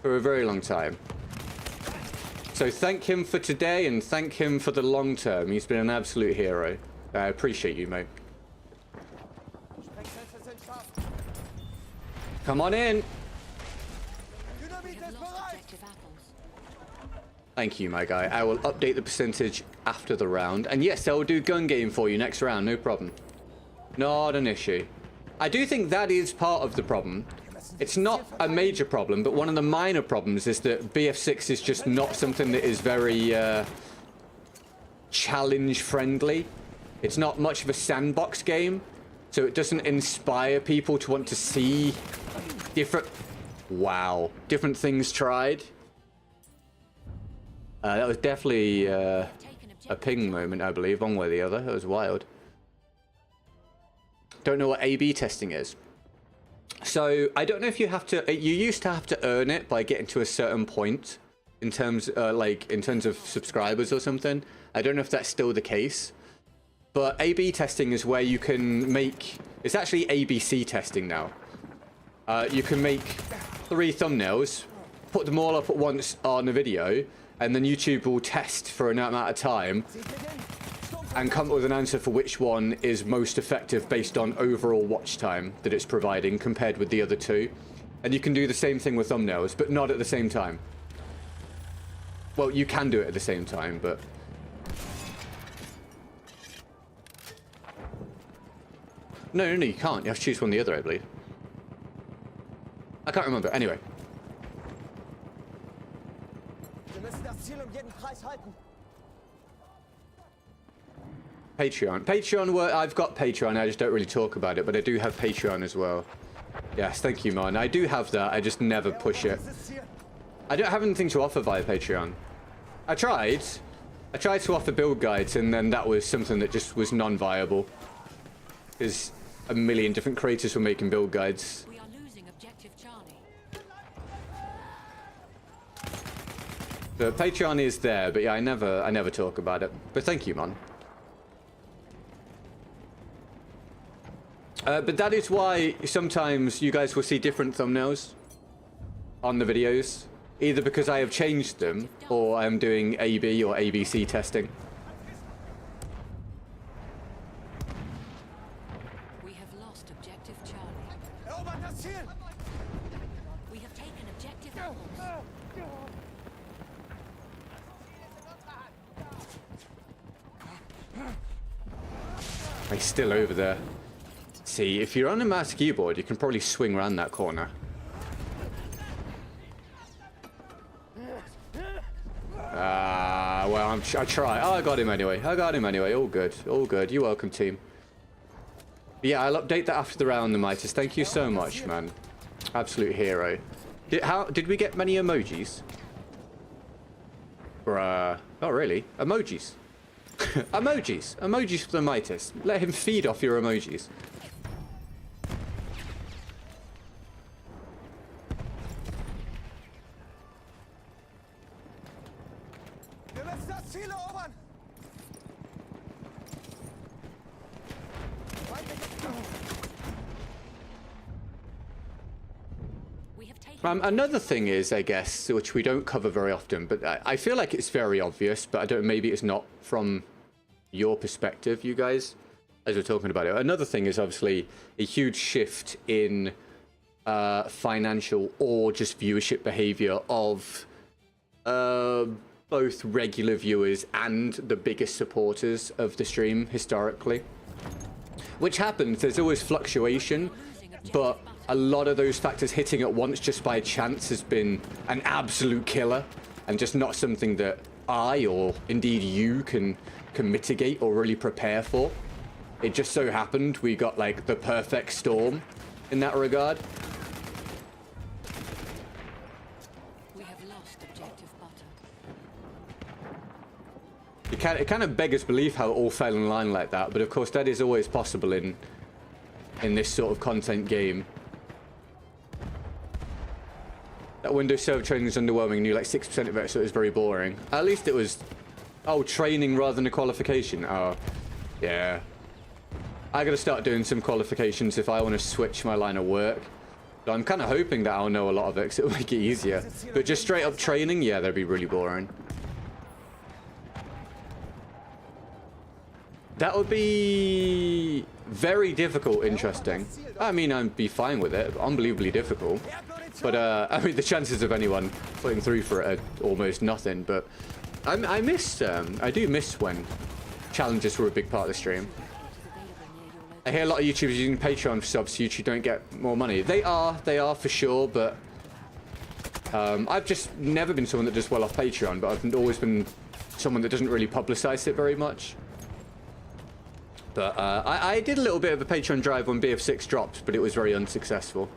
for a very long time. So thank him for today and thank him for the long term. He's been an absolute hero. I appreciate you, mate. Come on in. Thank you, my guy. I will update the percentage after the round. And yes, I will do gun game for you next round. No problem. Not an issue. I do think that is part of the problem. It's not a major problem, but one of the minor problems is that BF6 is just not something that is very challenge friendly. It's not much of a sandbox game, so it doesn't inspire people to want to see different things tried. That was definitely a ping moment, I believe, one way or the other. That was wild. Don't know what A/B testing is. So I don't know if you have to. You used to have to earn it by getting to a certain point in terms, in terms of subscribers or something. I don't know if that's still the case. But A/B testing is where you can make. It's actually ABC testing now. You can make 3 thumbnails, put them all up at once on a video, and then YouTube will test for an amount of time and come up with an answer for which one is most effective based on overall watch time that it's providing compared with the other 2. And you can do the same thing with thumbnails, but not at the same time. Well, you can do it at the same time, but... No, you can't. You have to choose one or the other, I believe. I can't remember. Anyway. Patreon, I've got Patreon, I just don't really talk about it, but I do have Patreon as well. Yes, thank you, man. I do have that, I just never push it. I don't have anything to offer via Patreon. I tried to offer build guides, and then that was something that just was non-viable. Because a million different creators were making build guides. We are losing objective Charlie. The Patreon is there, but yeah, I never talk about it. But thank you, man. But that is why sometimes you guys will see different thumbnails on the videos. Either because I have changed them, or I'm doing AB or ABC testing. We have lost objective Charlie. We have taken objective apples. He's still over there. See, if you're on a mouse keyboard, you can probably swing around that corner. Well, I try. Oh, I got him anyway. All good. All good. You're welcome, team. But yeah, I'll update that after the round, the Mightis. Thank you so much, man. Absolute hero. Did we get many emojis? Bruh. Oh, really? Emojis. Emojis for the Mightis. Let him feed off your emojis. Another thing is, I guess, which we don't cover very often, but I feel like it's very obvious, but I don't. Maybe it's not from your perspective, you guys, as we're talking about it. Another thing is obviously a huge shift in financial or just viewership behavior of both regular viewers and the biggest supporters of the stream historically. Which happens, there's always fluctuation. but a lot of those factors hitting at once just by chance has been an absolute killer, and just not something that I, or indeed you, can mitigate or really prepare for. It just so happened we got like the perfect storm in that regard. We have lost objective butter. It kind of beggars belief how it all fell in line like that, but of course that is always possible in this sort of content game. That Windows Server training is underwhelming. Knew like 6% of it, so it was very boring. At least it was, oh, training rather than a qualification. Oh, yeah. I gotta start doing some qualifications if I want to switch my line of work. So I'm kind of hoping that I'll know a lot of it, because it'll make it easier. But just straight up training, yeah, that'd be really boring. That would be very difficult, interesting. I mean, I'd be fine with it. Unbelievably difficult. But, I mean, the chances of anyone putting through for it are almost nothing. But I do miss when challenges were a big part of the stream. I hear a lot of YouTubers using Patreon for subs so YouTube don't get more money. They are for sure, but I've just never been someone that does well off Patreon, but I've always been someone that doesn't really publicize it very much. But I did a little bit of a Patreon drive when BF6 dropped, but it was very unsuccessful.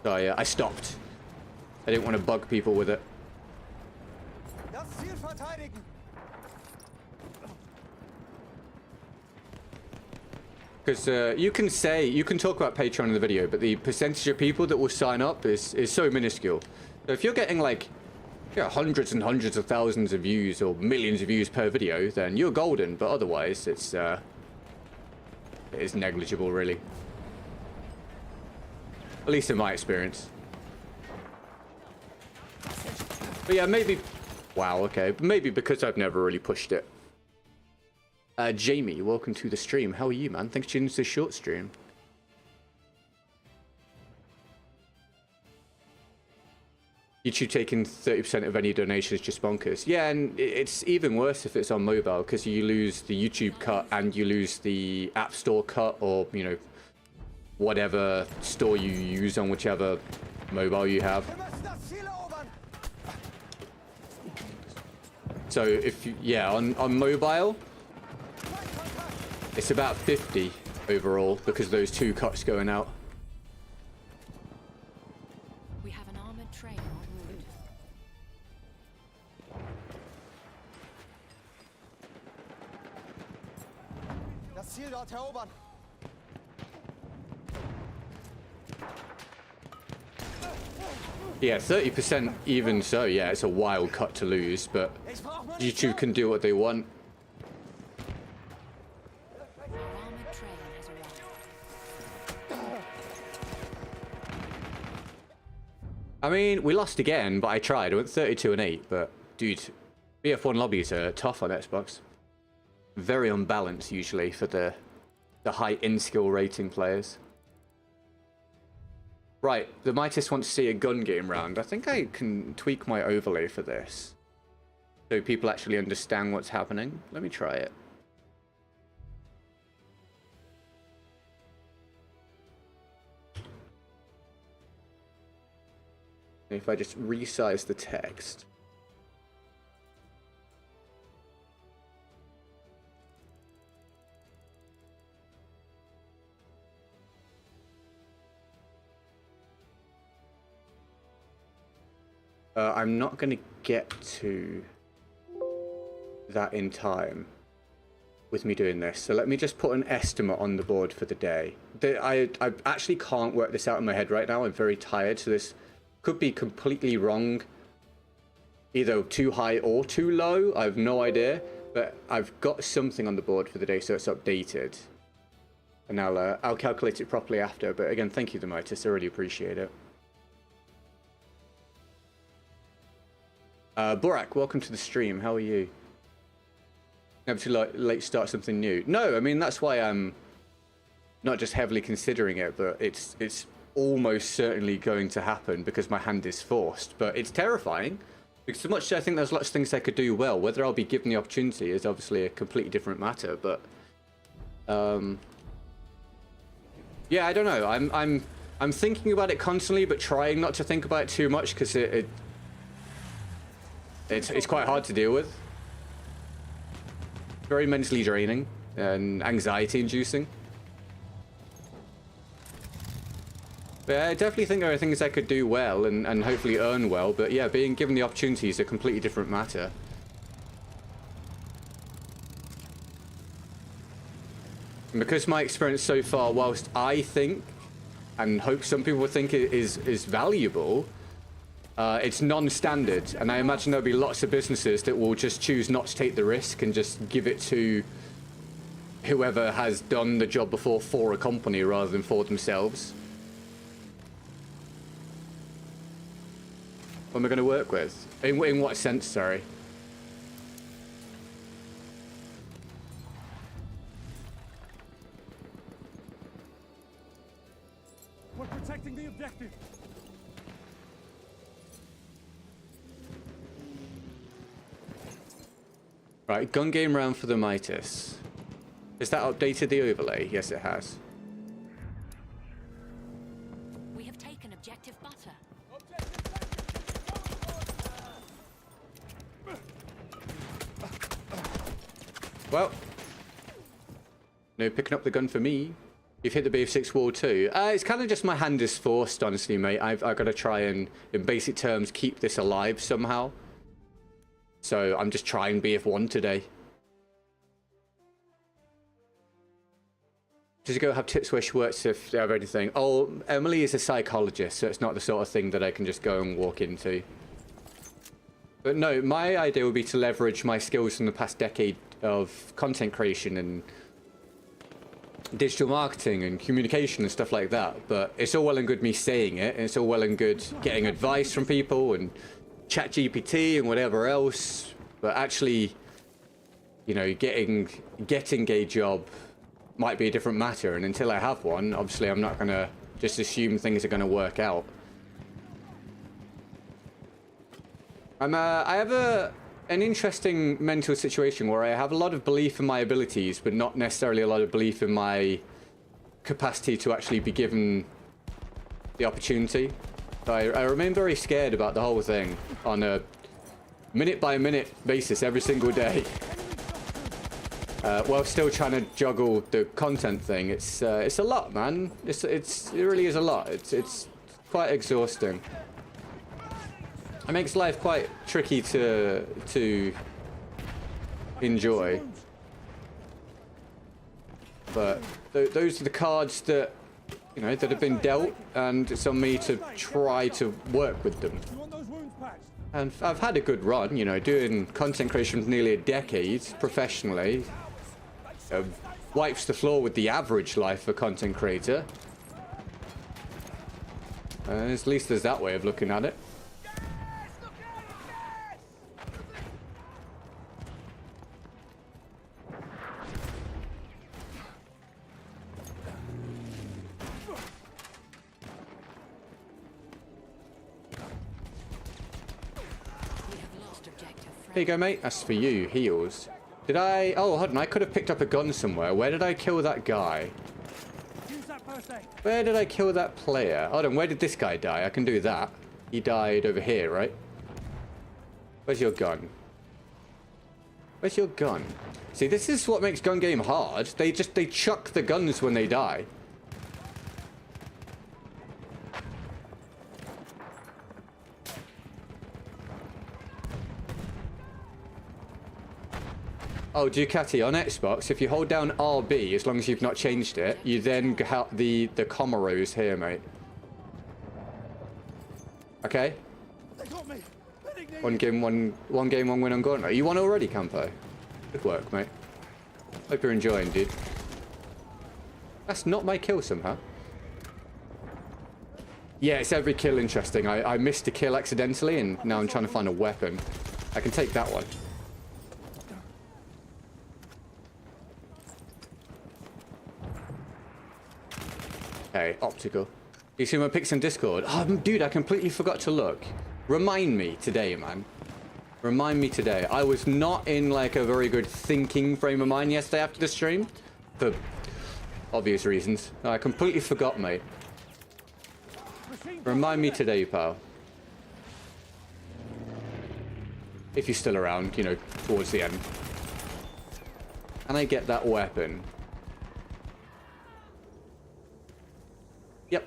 So I stopped. I didn't want to bug people with it. Because you can talk about Patreon in the video, but the percentage of people that will sign up is so minuscule. So if you're getting like hundreds and hundreds of thousands of views or millions of views per video, then you're golden. But otherwise, it is negligible, really. At least in my experience. But yeah, maybe... Wow, okay. Maybe because I've never really pushed it. Jamie, welcome to the stream. How are you, man? Thanks for tuning into this short stream. YouTube taking 30% of any donations, just bonkers. Yeah, and it's even worse if it's on mobile, because you lose the YouTube cut and you lose the App Store cut, or, you know, whatever store you use on whichever mobile you have. So if you, yeah, on mobile, it's about 50 overall because those two cuts going out. We have an armored train en route. Das Ziel dort erobern. Yeah, 30% even so, yeah, it's a wild cut to lose, but YouTube can do what they want. Our armored train has arrived. I mean, we lost again, but I tried. I went 32-8, but dude, BF1 lobbies are tough on Xbox. Very unbalanced usually for the high in-skill rating players. Right, the Mightiest wants to see a gun game round. I think I can tweak my overlay for this, so people actually understand what's happening. Let me try it. If I just resize the text. I'm not going to get to that in time with me doing this. So let me just put an estimate on the board for the day. I actually can't work this out in my head right now. I'm very tired, so this could be completely wrong. Either too high or too low. I have no idea. But I've got something on the board for the day, so it's updated. And I'll calculate it properly after. But again, thank you, the Mightiest. I really appreciate it. Borak, welcome to the stream. How are you? Never too late to start something new. No, I mean, that's why I'm not just heavily considering it, but it's almost certainly going to happen because my hand is forced. But it's terrifying because so much I think there's lots of things I could do well. Whether I'll be given the opportunity is obviously a completely different matter. But yeah, I don't know. I'm I'm thinking about it constantly, but trying not to think about it too much because it's quite hard to deal with. Very mentally draining and anxiety inducing. But yeah, I definitely think there are things I could do well and hopefully earn well, but yeah, being given the opportunity is a completely different matter. And because my experience so far, whilst I think and hope some people think it is valuable, it's non-standard, and I imagine there'll be lots of businesses that will just choose not to take the risk and just give it to whoever has done the job before for a company rather than for themselves. What am I going to work with? In what sense, sorry? We're protecting the objective. Right, gun game round for the Midas. Has that updated the overlay? Yes, it has. We have taken objective butter. Well, no picking up the gun for me. You've hit the BF6 wall too. It's kind of just my hand is forced, honestly, mate. I've got to try and, in basic terms, keep this alive somehow. So I'm just trying BF1 today. Does it go have tips where she works if they have anything? Oh, Emily is a psychologist, so it's not the sort of thing that I can just go and walk into. But no, my idea would be to leverage my skills from the past decade of content creation and digital marketing and communication and stuff like that. But it's all well and good me saying it, and it's all well and good getting advice from people and ChatGPT and whatever else. But actually, you know, getting a job might be a different matter. And until I have one, obviously I'm not going to just assume things are going to work out. I have an interesting mental situation where I have a lot of belief in my abilities, but not necessarily a lot of belief in my capacity to actually be given the opportunity. So I remain very scared about the whole thing on a minute-by-minute basis every single day. While still trying to juggle the content thing. It's a lot, man. It really is a lot. It's quite exhausting. It makes life quite tricky to enjoy. But those are the cards that, you know, that have been dealt, and it's on me to try to work with them. And I've had a good run, you know, doing content creation for nearly a decade professionally. Wipes the floor with the average life of a content creator. At least there's that way of looking at it. Here you go, mate. That's for you. Heals. Did I... Oh, hold on. I could have picked up a gun somewhere. Where did I kill that guy? Where did I kill that player? Hold on. Where did this guy die? I can do that. He died over here, right? Where's your gun? Where's your gun? See, this is what makes gun game hard. They chuck the guns when they die. Oh, Ducati, on Xbox, if you hold down RB, as long as you've not changed it, you then have the Comoros here, mate. Okay? One game, one win on Gauntlet. You won already, Campo. Good work, mate. Hope you're enjoying, dude. That's not my kill somehow. Yeah, it's every kill interesting. I missed a kill accidentally, and now I'm trying to find a weapon. I can take that one. Okay, optical. You see my pics in Discord? Oh, dude, I completely forgot to look. Remind me today, man. Remind me today. I was not in, like, a very good thinking frame of mind yesterday after the stream. For obvious reasons. I completely forgot, mate. Remind me today, pal. If you're still around, you know, towards the end. Can I get that weapon? Yep.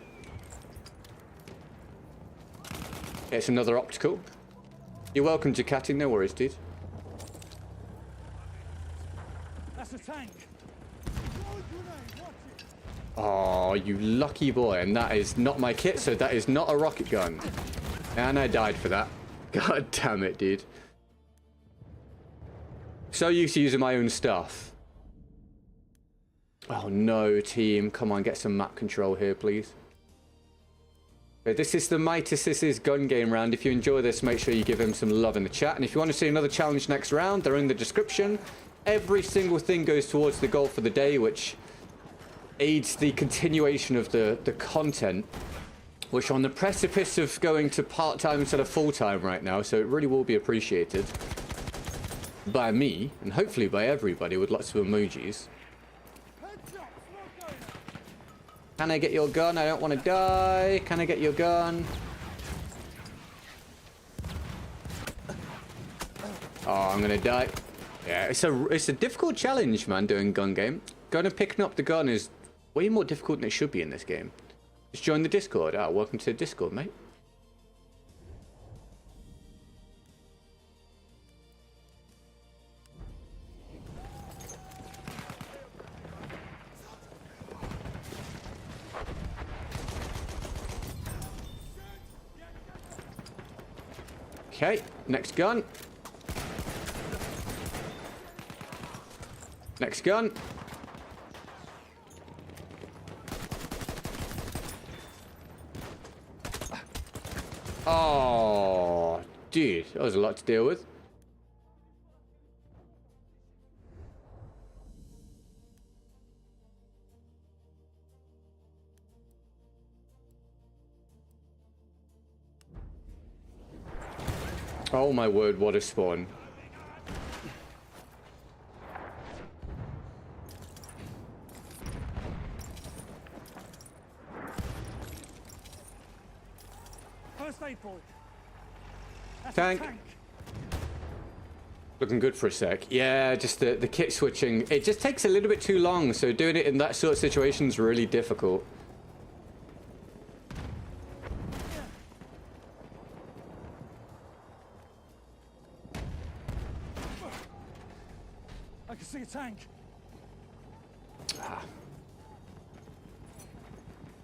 It's another optical. You're welcome, Ducati. No worries, dude. That's a tank. Oh, you lucky boy. And that is not my kit, so that is not a rocket gun. And I died for that. God damn it, dude. So used to using my own stuff. Oh no, team. Come on, get some map control here, please. Okay, this is the Mightis's gun game round. If you enjoy this, make sure you give him some love in the chat. And if you want to see another challenge next round, they're in the description. Every single thing goes towards the goal for the day, which aids the continuation of the content, which are on the precipice of going to part-time instead of full-time right now. So it really will be appreciated by me, and hopefully by everybody with lots of emojis. Can I get your gun? I don't want to die. Can I get your gun? Oh, I'm gonna die. Yeah, it's a difficult challenge, man, doing gun game. Going and picking up the gun is way more difficult than it should be in this game. Just join the Discord. Ah, welcome to the Discord, mate. Okay, next gun. Next gun. Oh, dude, that was a lot to deal with. Oh my word, what a spawn. First aid for it. That's Tank. a tank. Looking good for a sec. Yeah, just the kit switching. It just takes a little bit too long, so doing it in that sort of situation is really difficult. I can see a tank. I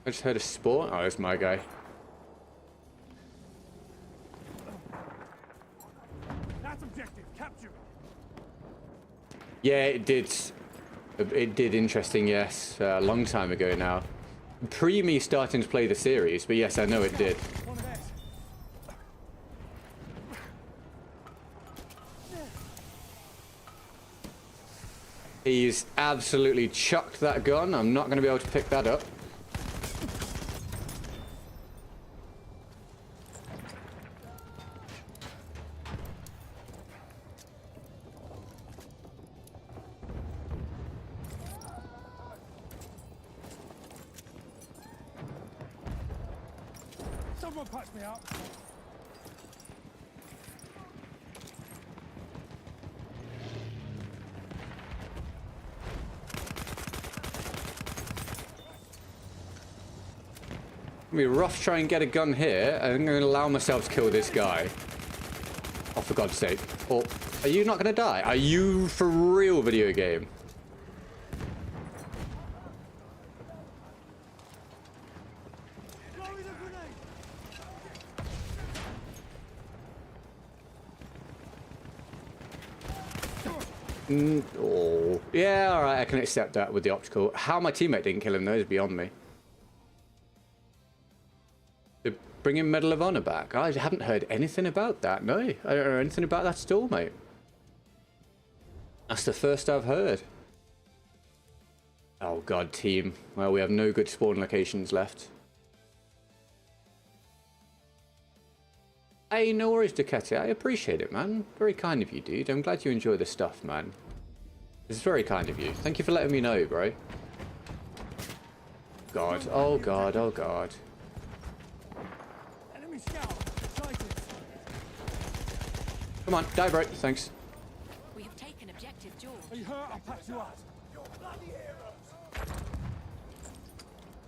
just heard a spawn. Oh, that's my guy. That's objective. Capture it. Yeah, it did. It did interesting, yes. A long time ago now. Pre me starting to play the series, but yes, I know it did. One of theirs. He's absolutely chucked that gun. I'm not going to be able to pick that up. Someone patch me up. It's gonna be rough to try and get a gun here. I'm going to allow myself to kill this guy. Oh, for God's sake. Oh, are you not going to die? Are you for real, video game? Throwing a grenade. Oh. Yeah, alright, I can accept that with the optical. How my teammate didn't kill him, though, is beyond me. They're bringing Medal of Honor back. I haven't heard anything about that, no. I don't know anything about that at all, mate. That's the first I've heard. Oh, God, team. Well, we have no good spawn locations left. Hey, no worries, Ducati. I appreciate it, man. Very kind of you, dude. I'm glad you enjoy the stuff, man. It's very kind of you. Thank you for letting me know, bro. God. Oh, God. Oh, God. scout. Sighted. Come on, die, bro. Thanks. We have taken objective George. Are you hurt? I'll patch you up.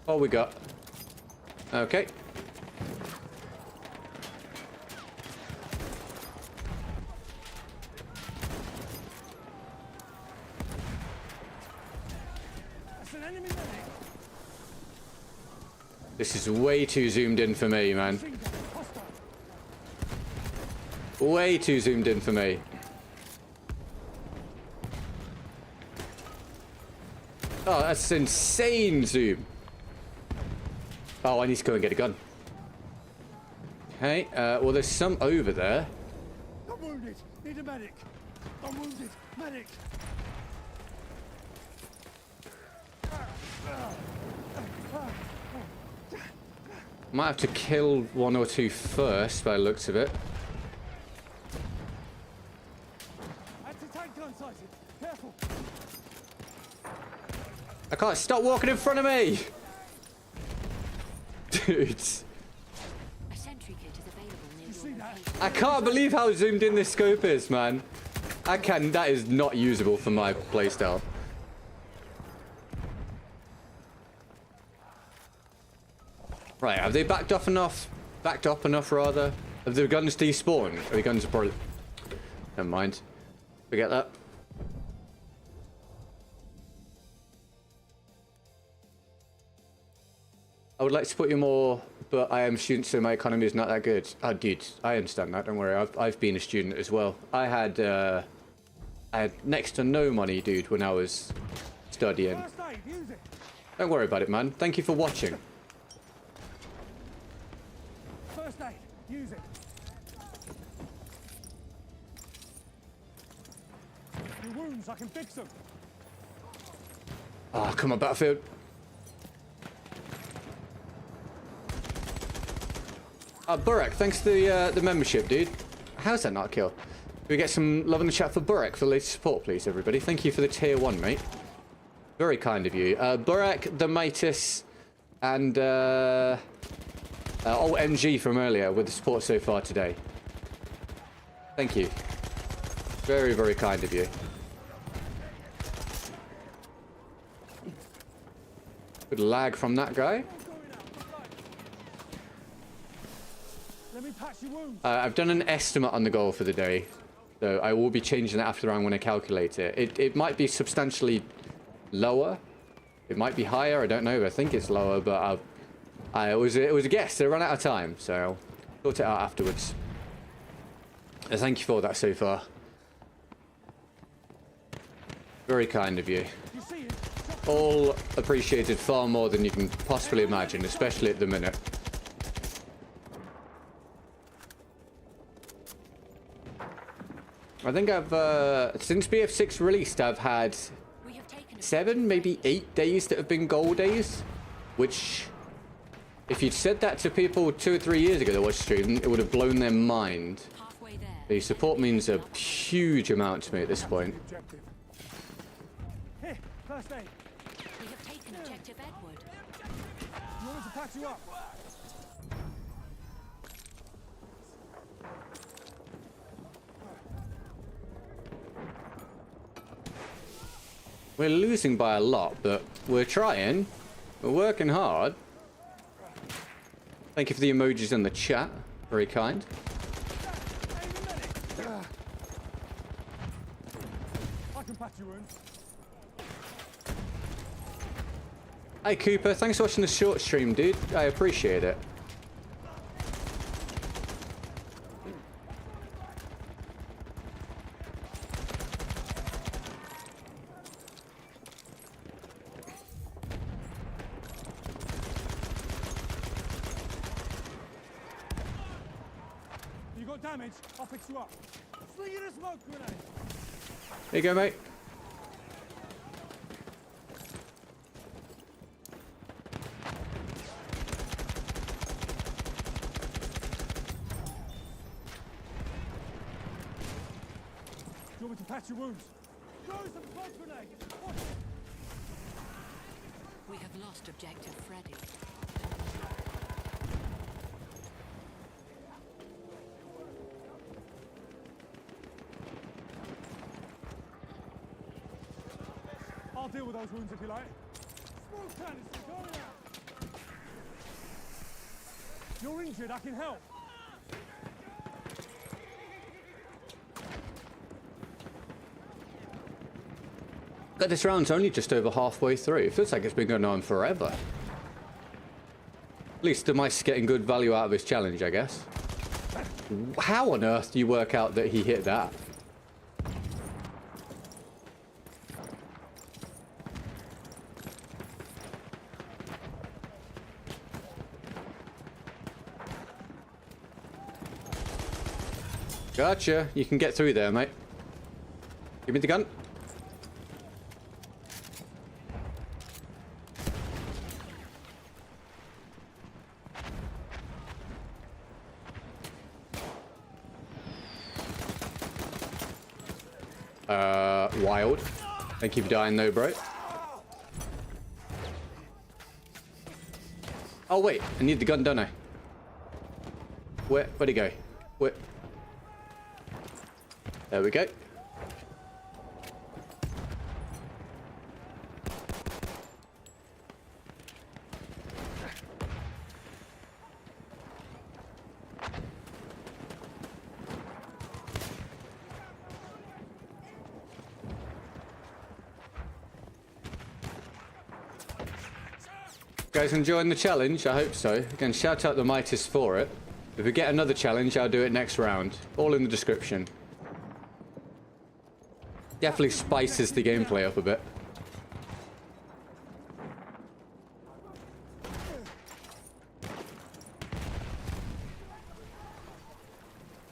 All we got. Okay. That's an enemy medic. This is way too zoomed in for me, man. Hostile. Way too zoomed in for me. Oh, that's insane zoom. Oh, I need to go and get a gun. Okay, well, there's some over there. I'm wounded. Need a medic. I'm wounded. Medic. Might have to kill one or two first, by the looks of it. Anti-tank gun sighted. Careful. I can't stop walking in front of me! Dude. A sentry kit is available near You see your that? location. I can't believe how zoomed in this scope is, man. That is not usable for my playstyle. Right, have they backed up enough, rather? Have the guns despawned? Are the guns probably... Never mind. Forget that. I would like to support you more, but I am a student, so my economy is not that good. Oh, dude, I understand that. Don't worry. I've been a student as well. I had next to no money, dude, when I was studying. First aid. Use it. Don't worry about it, man. Thank you for watching. First aid. Use it. Your wounds. I can fix them. Oh, come on, Battlefield. Burek, thanks for the membership, dude. How's that not a kill? Can we get some love in the chat for Burek for the latest support, please, everybody? Thank you for the tier 1, mate. Very kind of you. Burek, the Mitis, and MG from earlier with the support so far today. Thank you. Very, very kind of you. Good lag from that guy. Let me patch your wounds. I've done an estimate on the goal for the day, so I will be changing it after the round when I calculate it. It might be substantially lower. It might be higher. I don't know. I think it's lower, but it was a guess. They ran out of time, so I'll sort it out afterwards. Thank you for that so far. Very kind of you. You see it? All appreciated far more than you can possibly imagine, especially at the minute. I think I've, since BF6 released, I've had We have taken 7, maybe 8 days that have been goal days, which, if you'd said that to people 2 or 3 years ago that watched stream, it would have blown their mind. halfway there. The support means a huge amount to me at this point. Objective. Here. First aid. We have taken objective Edward. You want me to patch you up? We're losing by a lot, but we're trying. We're working hard. Thank you for the emojis in the chat. Very kind. I can patch your wounds. Hi Cooper, thanks for watching the short stream, dude. I appreciate it. You got damage? I'll fix you up. Sling in a smoke grenade. There you go, mate. Do you want me to patch your wounds? Throw some smoke grenade. Watch it. We have lost objective Freddy. deal with those wounds if you like. Smoke canister going out. You're injured, I can help. But this round's only just over halfway through. It feels like it's been going on forever. At least the mice getting good value out of his challenge, I guess. How on earth do you work out that he hit that? Gotcha. You can get through there, mate. Give me the gun. Wild. Thank you for dying though, bro. Oh wait, I need the gun, don't I? Where'd it go? Where? There we go. Guys enjoying the challenge? I hope so. Again, shout out the Midas for it. If we get another challenge, I'll do it next round. All in the description. Definitely spices the gameplay up a bit.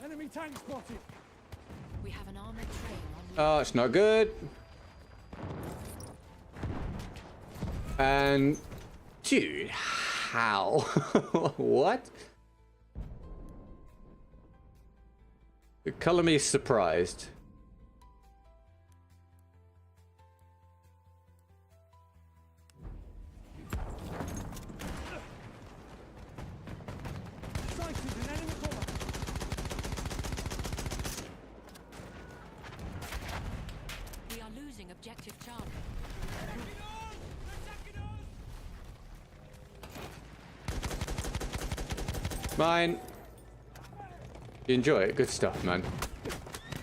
Enemy tank spotted. We have an armored train on. Oh, it's not good. And... dude, how? What? Color me surprised. Sighted an enemy corner. We are losing objective Charlie. Mine. You enjoy it? Good stuff, man.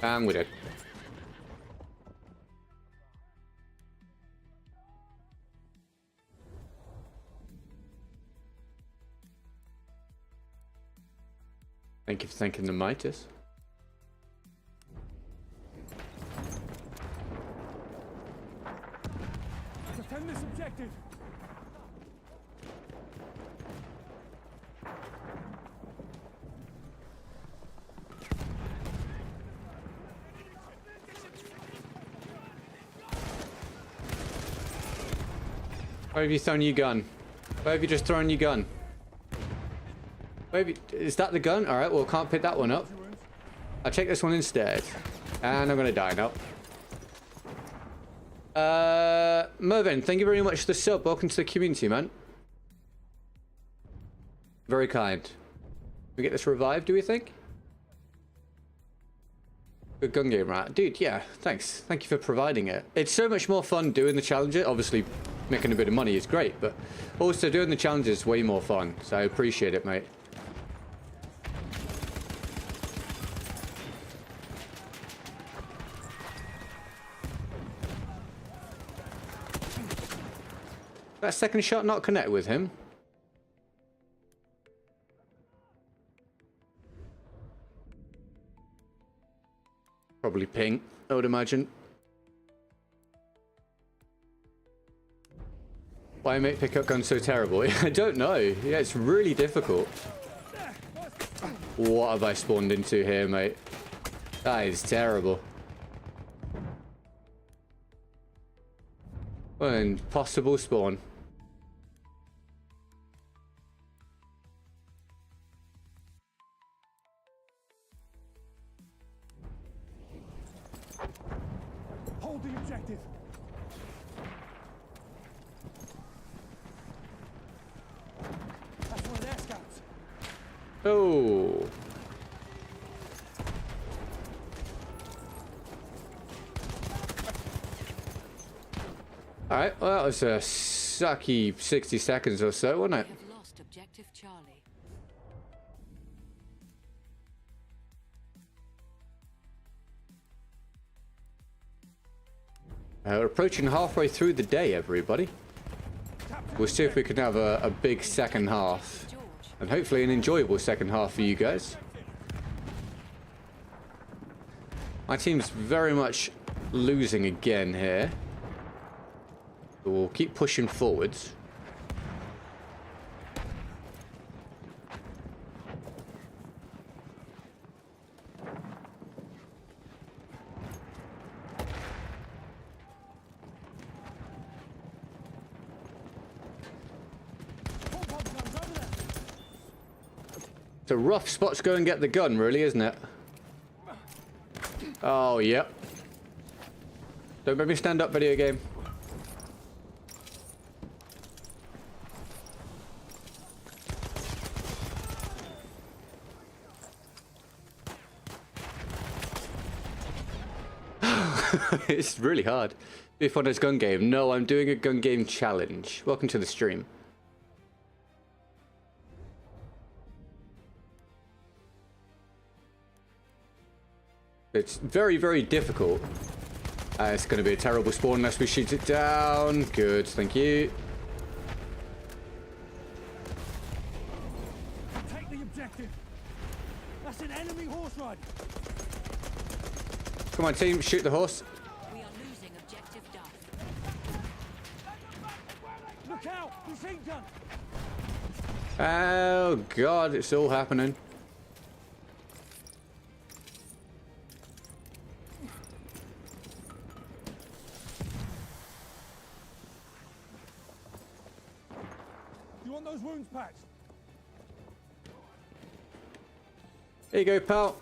And we're dead. Thank you for thanking the Midas. Defend this objective. Where have you thrown your gun? Where have you just thrown your gun? Where have you... is that the gun? Alright, well, can't pick that one up. I'll check this one instead. And I'm gonna die now. Mervin, thank you very much for the sub. Welcome to the community, man. Very kind. We get this revived, do we think? Good gun game, right? Dude, yeah, thanks. Thank you for providing it. It's so much more fun doing the challenges. Obviously, making a bit of money is great, but also doing the challenges is way more fun. So I appreciate it, mate. That second shot not connect with him. Probably ping, I would imagine. Why make pickup guns so terrible? I don't know. Yeah, it's really difficult. What have I spawned into here, mate? That is terrible. What an impossible spawn. Hold the objective. That's one of their scouts. Oh. Alright, well, that was a sucky 60 seconds or so, wasn't it? We have lost objective Charlie. We're approaching halfway through the day, everybody. We'll see if we can have a big second half. And hopefully an enjoyable second half for you guys. My team's very much losing again here. But we'll keep pushing forwards. It's a rough spot to go and get the gun, really, isn't it? Oh, yep. Don't make me stand up, video game. It's really hard. If on this gun game. No, I'm doing a gun game challenge. Welcome to the stream. It's very, very difficult. It's going to be a terrible spawn unless we shoot it down. Good, thank you. Take the objective. That's an enemy horse rider. Come on, team, shoot the horse. We are losing objective Duff. Look out! Machine gun! Oh, God, it's all happening. You want those wounds patched? Here you go, pal.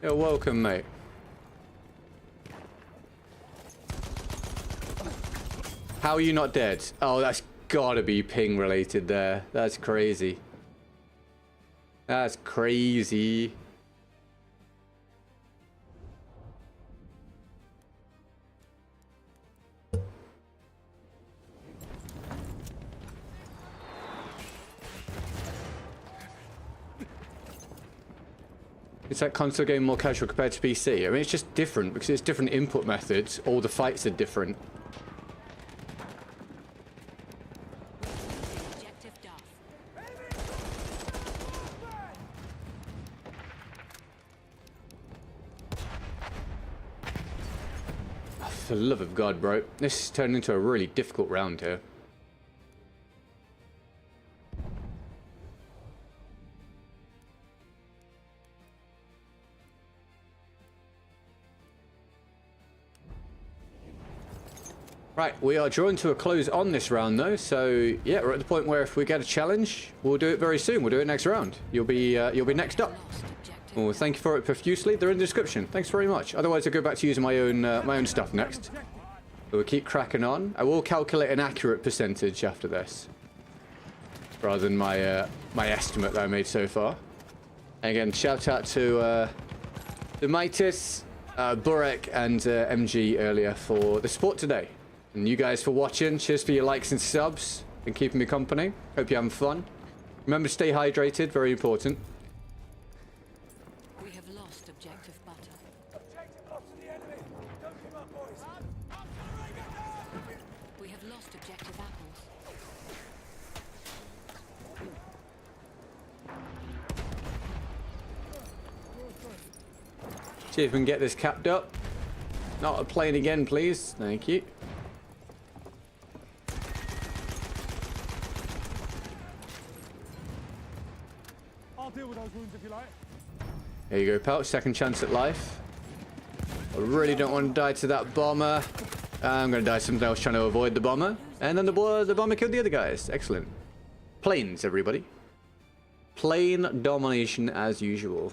You're welcome, mate. How are you not dead? Oh, that's gotta be ping related there. That's crazy. That's crazy. It's like console game more casual compared to PC. I mean, it's just different because it's different input methods. All the fights are different. Objective Duff. Oh, for the love of God, bro. This has turned into a really difficult round here. Right, we are drawing to a close on this round though, so yeah, we're at the point where if we get a challenge, we'll do it very soon. We'll do it next round. You'll be next up. Lost objective. Well, thank you for it profusely. They're in the description. Thanks very much. Otherwise, I'll go back to using my own stuff next. But we'll keep cracking on. I will calculate an accurate percentage after this, rather than my my estimate that I made so far. And again, shout out to the Mitis, Burek, and MG earlier for the support today. And you guys for watching. Cheers for your likes and subs and keeping me company. Hope you're having fun. Remember to stay hydrated, very important. We have lost objective Butter. Objective lost to the enemy. Don't give up, boys. We have lost objective Apples. See if we can get this capped up. Not a plane again, please. Thank you. I'll deal with those wounds if you like. There you go, pal. Second chance at life. I really don't want to die to that bomber. I'm going to die to something else trying to avoid the bomber. And then the bomber killed the other guys. Excellent. Planes, everybody. Plane domination as usual.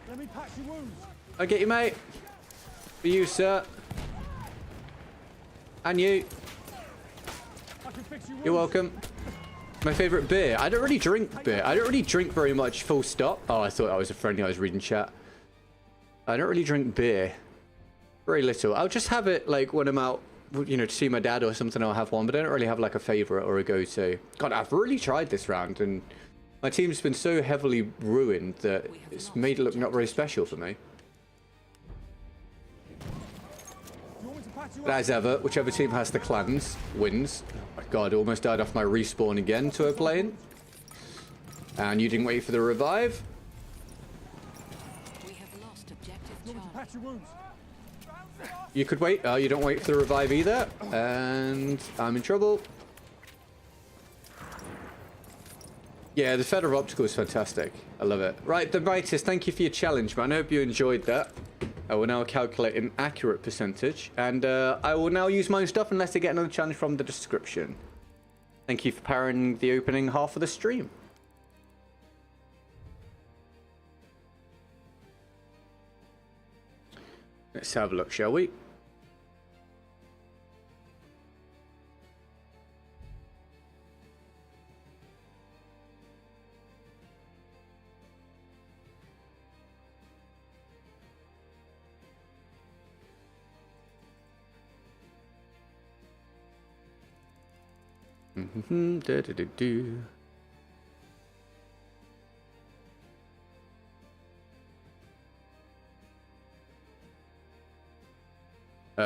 Let me patch your wounds. I'll get you, mate. For you, sir. And you. I can fix your wounds. You're welcome. My favorite beer. I don't really drink beer. I don't really drink very much, full stop. Oh, I thought that was a friendly. I was reading chat. I don't really drink beer. Very little. I'll just have it like when I'm out, you know, to see my dad or something. I'll have one, but I don't really have like a favorite or a go-to. God, I've really tried this round, and my team's been so heavily ruined that it's made it look not very special for me. But as ever, whichever team has the clans wins. Oh my god, I almost died off my respawn again to a plane. And you didn't wait for the revive. We have lost objective Charlie. Patch your wounds. You could wait. Oh, you don't wait for the revive either. And I'm in trouble. Yeah, the Federal Optical is fantastic. I love it. Right, the Vitus, thank you for your challenge, man. I hope you enjoyed that. I will now calculate an accurate percentage. And I will now use my own stuff unless I get another challenge from the description. Thank you for powering the opening half of the stream. Let's have a look, shall we?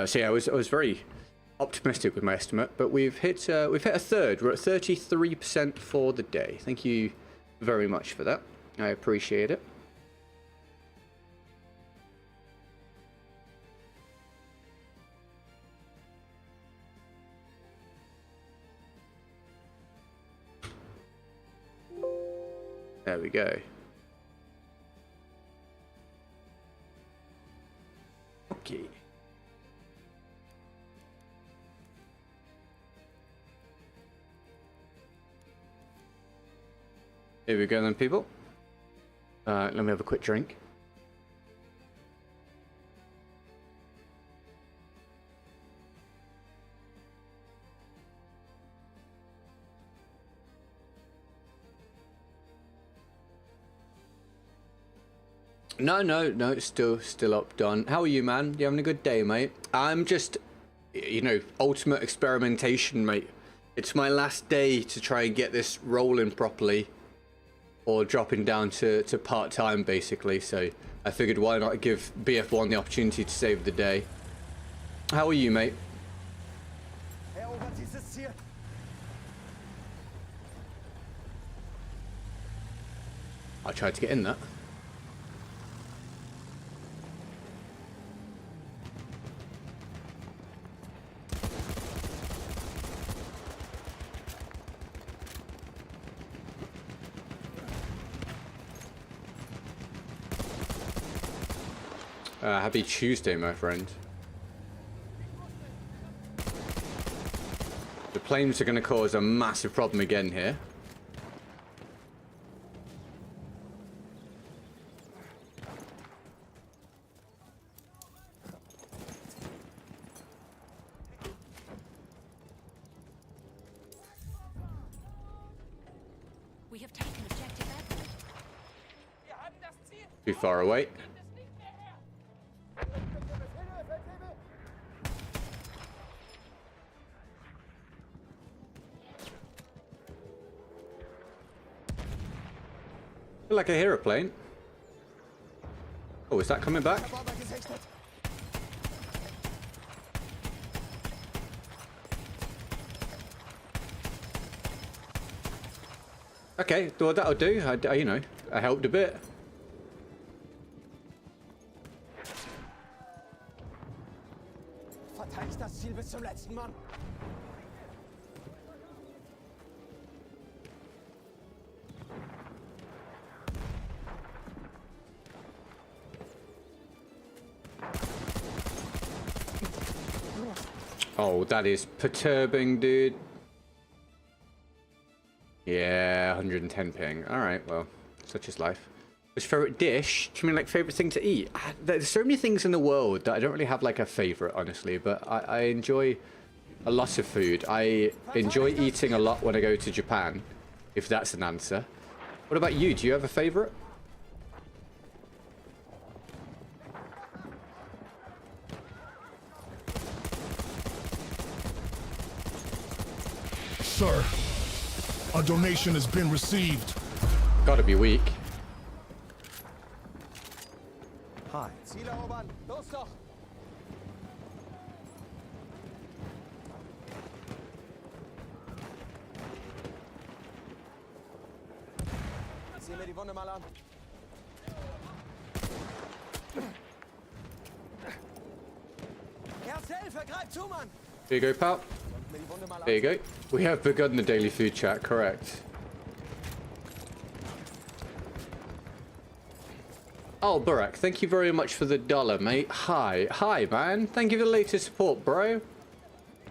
So yeah, I was very optimistic with my estimate, but we've hit a third. We're at 33% for the day. Thank you very much for that. I appreciate it. There we go. Okay. Here we go then, people. Let me have a quick drink. No, still up, done. How are you, man? You having a good day, mate? I'm just, you know, ultimate experimentation, mate. It's my last day to try and get this rolling properly, or dropping down to part-time, basically. So I figured, why not give BF1 the opportunity to save the day. How are you, mate? I tried to get in that. Happy Tuesday, my friend. The planes are going to cause a massive problem again here. We have taken objective Edward. Too far away. I feel like I hear a plane. Oh, is that coming back? Okay, well that'll do. I you know, I helped a bit. Verteidigt das Ziel bis zum letzten Mann. Oh, that is perturbing, dude. Yeah, 110 ping. Alright, well, such is life. Which favorite dish? Do you mean like favorite thing to eat? There's so many things in the world that I don't really have like a favorite, honestly, but I enjoy a lot of food. I enjoy eating a lot when I go to Japan. if that's an answer. What about you? Do you have a favorite? Sir, a donation has been received. Gotta be weak. Hi. Ziel erobern. Los doch. Sieh mir die Wunde mal an. Erste Hilfe, greif zu, Mann. Here you go, pal. Mir die Wunde mal There you go. We have begun the daily food chat, correct. Oh, Burak, thank you very much for the $1, mate. Hi, man. Thank you for the latest support, bro.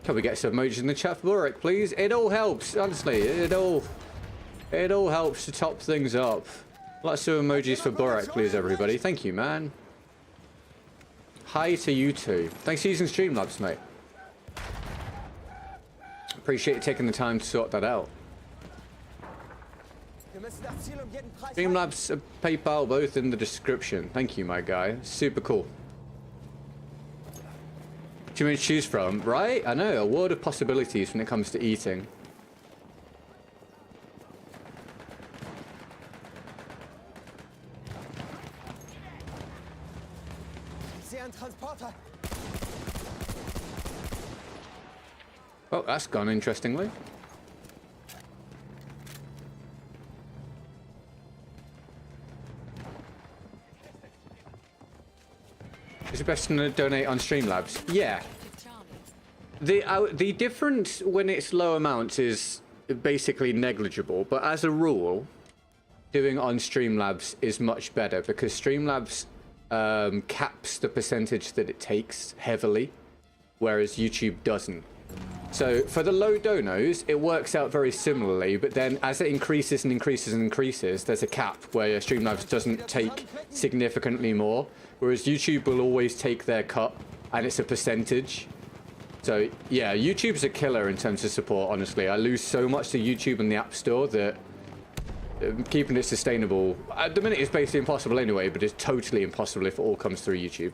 Can we get some emojis in the chat for Burak, please? It all helps, honestly. It all helps to top things up. Lots of emojis for Burak, please, everybody. Thank you, man. Hi to you too. Thanks for using Streamlabs, mate. Appreciate you taking the time to sort that out. Streamlabs, PayPal, both in the description. Thank you, my guy. Super cool. Too many to choose from, right? I know, a world of possibilities when it comes to eating. Oh, that's gone interestingly. Is it best to donate on Streamlabs? Yeah. The difference when it's low amounts is basically negligible, but as a rule, doing on Streamlabs is much better because Streamlabs caps the percentage that it takes heavily, whereas YouTube doesn't. So for the low donos, it works out very similarly, but then as it increases and increases and increases, there's a cap where Streamlabs doesn't take significantly more, whereas YouTube will always take their cut, and it's a percentage. So yeah, YouTube's a killer in terms of support, honestly. I lose so much to YouTube and the App Store that keeping it sustainable, at the minute it's basically impossible anyway, but it's totally impossible if it all comes through YouTube.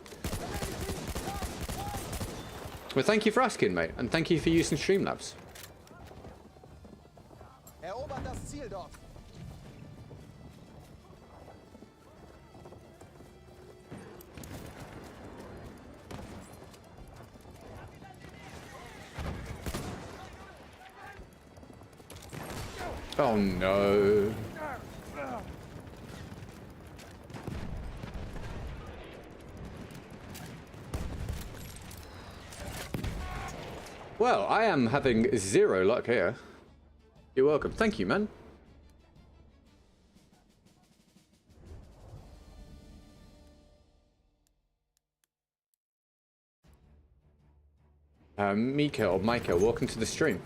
Well, thank you for asking, mate, and thank you for using Streamlabs. Erobert das Ziel dort. Oh no. Well, I am having zero luck here. You're welcome. Thank you, man. Mika or Micah, welcome to the stream.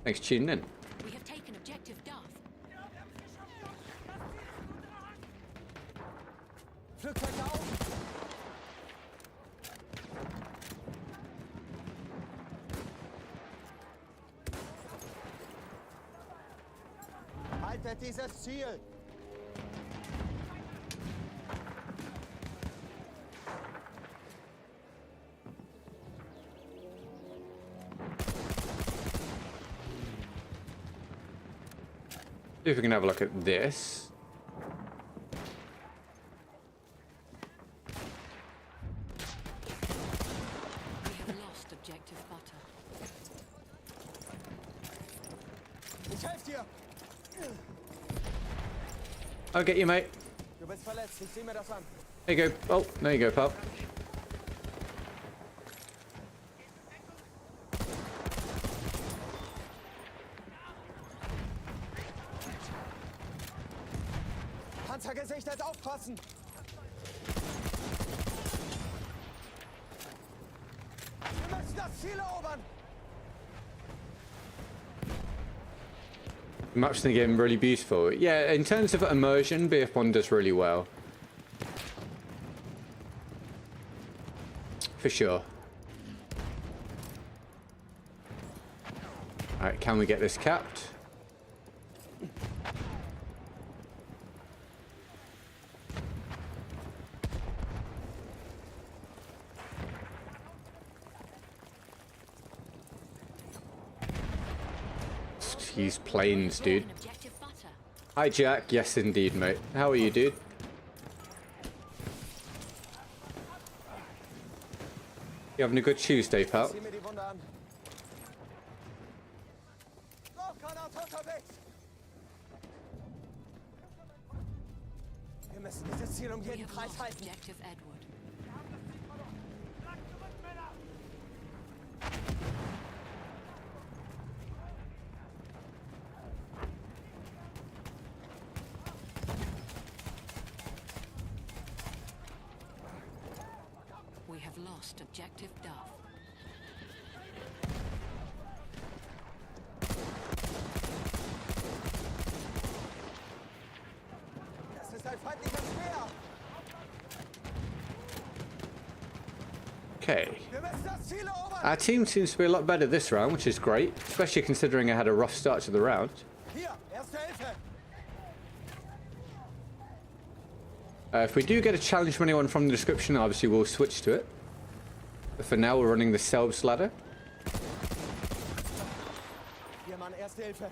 Thanks for tuning in. We have taken objective Duff. Flugzeuge auf! Haltet dieses Ziel! See if we can have a look at this. We have lost objective butter. Ich helfe dir! I'll get you, mate. Du bist verletzt, ich sehe mir das an. There you go. Oh, there you go, pal. Panzergesicht, aufpassen! Wir müssen das Ziel erobern! The maps in the game are really beautiful. Yeah, in terms of immersion, BF1 does really well. For sure. Alright, can we get this capped? these planes, dude. An objective butter. Hi, Jack. Yes, indeed, mate. How are you, dude? You having a good Tuesday, pal? Sieh mir die Wunde an. Granate unterwegs! Wir müssen dieses Ziel um We jeden have Preis lost halten. objective Edward. We have lost objective Duff. Das ist ein feindlicher Speer! Okay. Wir müssen das Ziel erobern! Our team seems to be a lot better this round, which is great, especially considering I had a rough start to the round. Hier, erste Hilfe! If we do get a challenge from anyone from the description, obviously we'll switch to it. But for now, we're running the Selbst ladder. Hier, Mann, erste Hilfe!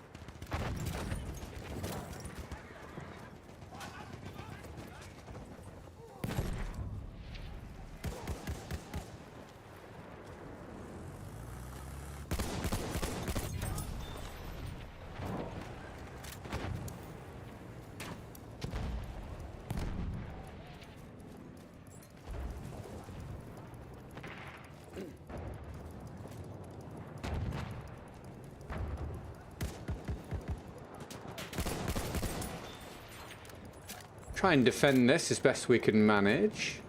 Try and defend this as best we can manage.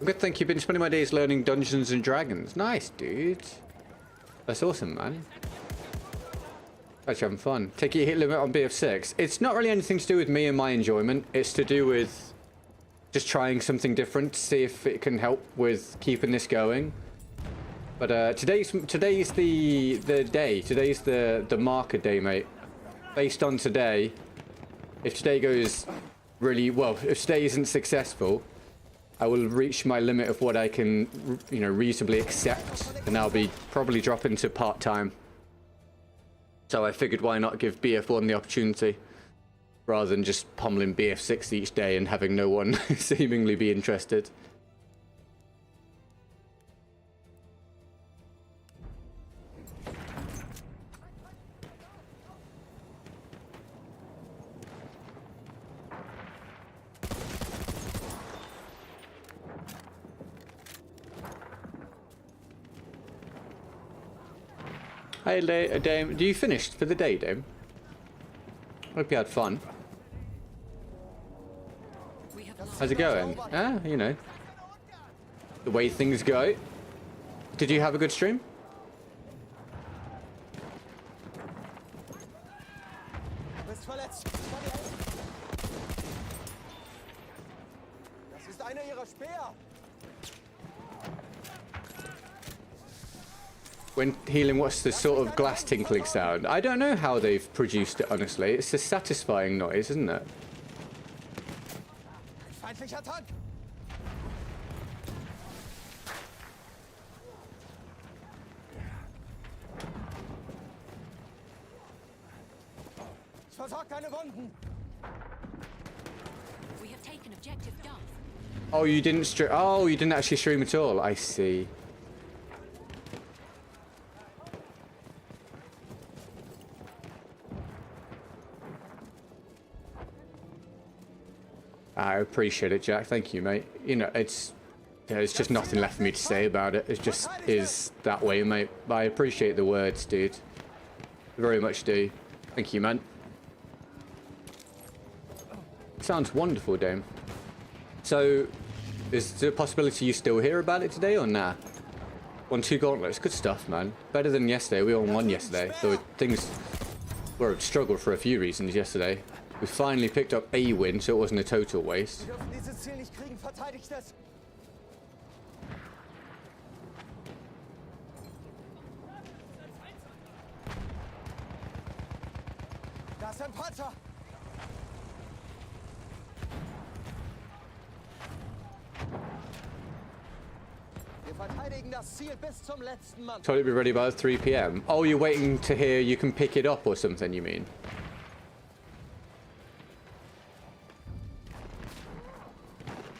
Good, thank you. Been spending my days learning Dungeons and Dragons. Nice, dude. That's awesome, man. Actually having fun. Take your hit limit on BF6. It's not really anything to do with me and my enjoyment. It's to do with just trying something different to see if it can help with keeping this going. But today's the day. Today's the marker day, mate. Based on today, if today goes really well, if today isn't successful, I will reach my limit of what I can, you know, reasonably accept, and I'll be probably dropping to part-time. So I figured, why not give BF1 the opportunity rather than just pummeling BF6 each day and having no one seemingly be interested. Hey, Dame. Do you finished for the day, Dame? Hope you had fun. We have lost How's it going? Ah, you know, the way things go. Did you have a good stream? Du bist verletzt! Das ist einer ihrer Speer! When healing, what's the sort of glass tinkling sound? I don't know how they've produced it, honestly. It's a satisfying noise, isn't it? Feindlicher Tank! Ich versorge deine Wunden! We have taken objective Duff. Oh, you didn't stream. Oh, you didn't actually stream at all. I see. I appreciate it, Jack. Thank you, mate. You know, there's just nothing left for me to say about it. It just is that way, mate. I appreciate the words, dude. Very much do. Thank you, man. Sounds wonderful, Dame. So, is there a possibility you still hear about it today or nah? Won 2 gauntlets. Good stuff, man. Better than yesterday. We all won yesterday. Though things were a struggle for a few reasons yesterday. We finally picked up a win, so it wasn't a total waste. Wir dürfen dieses Ziel nicht kriegen, verteidigt es! Da ist ein Panzer! Wir verteidigen verteidigen das Ziel bis zum letzten Mann. Told it to be ready by 3 p.m. Oh, you're waiting to hear you can pick it up or something, you mean?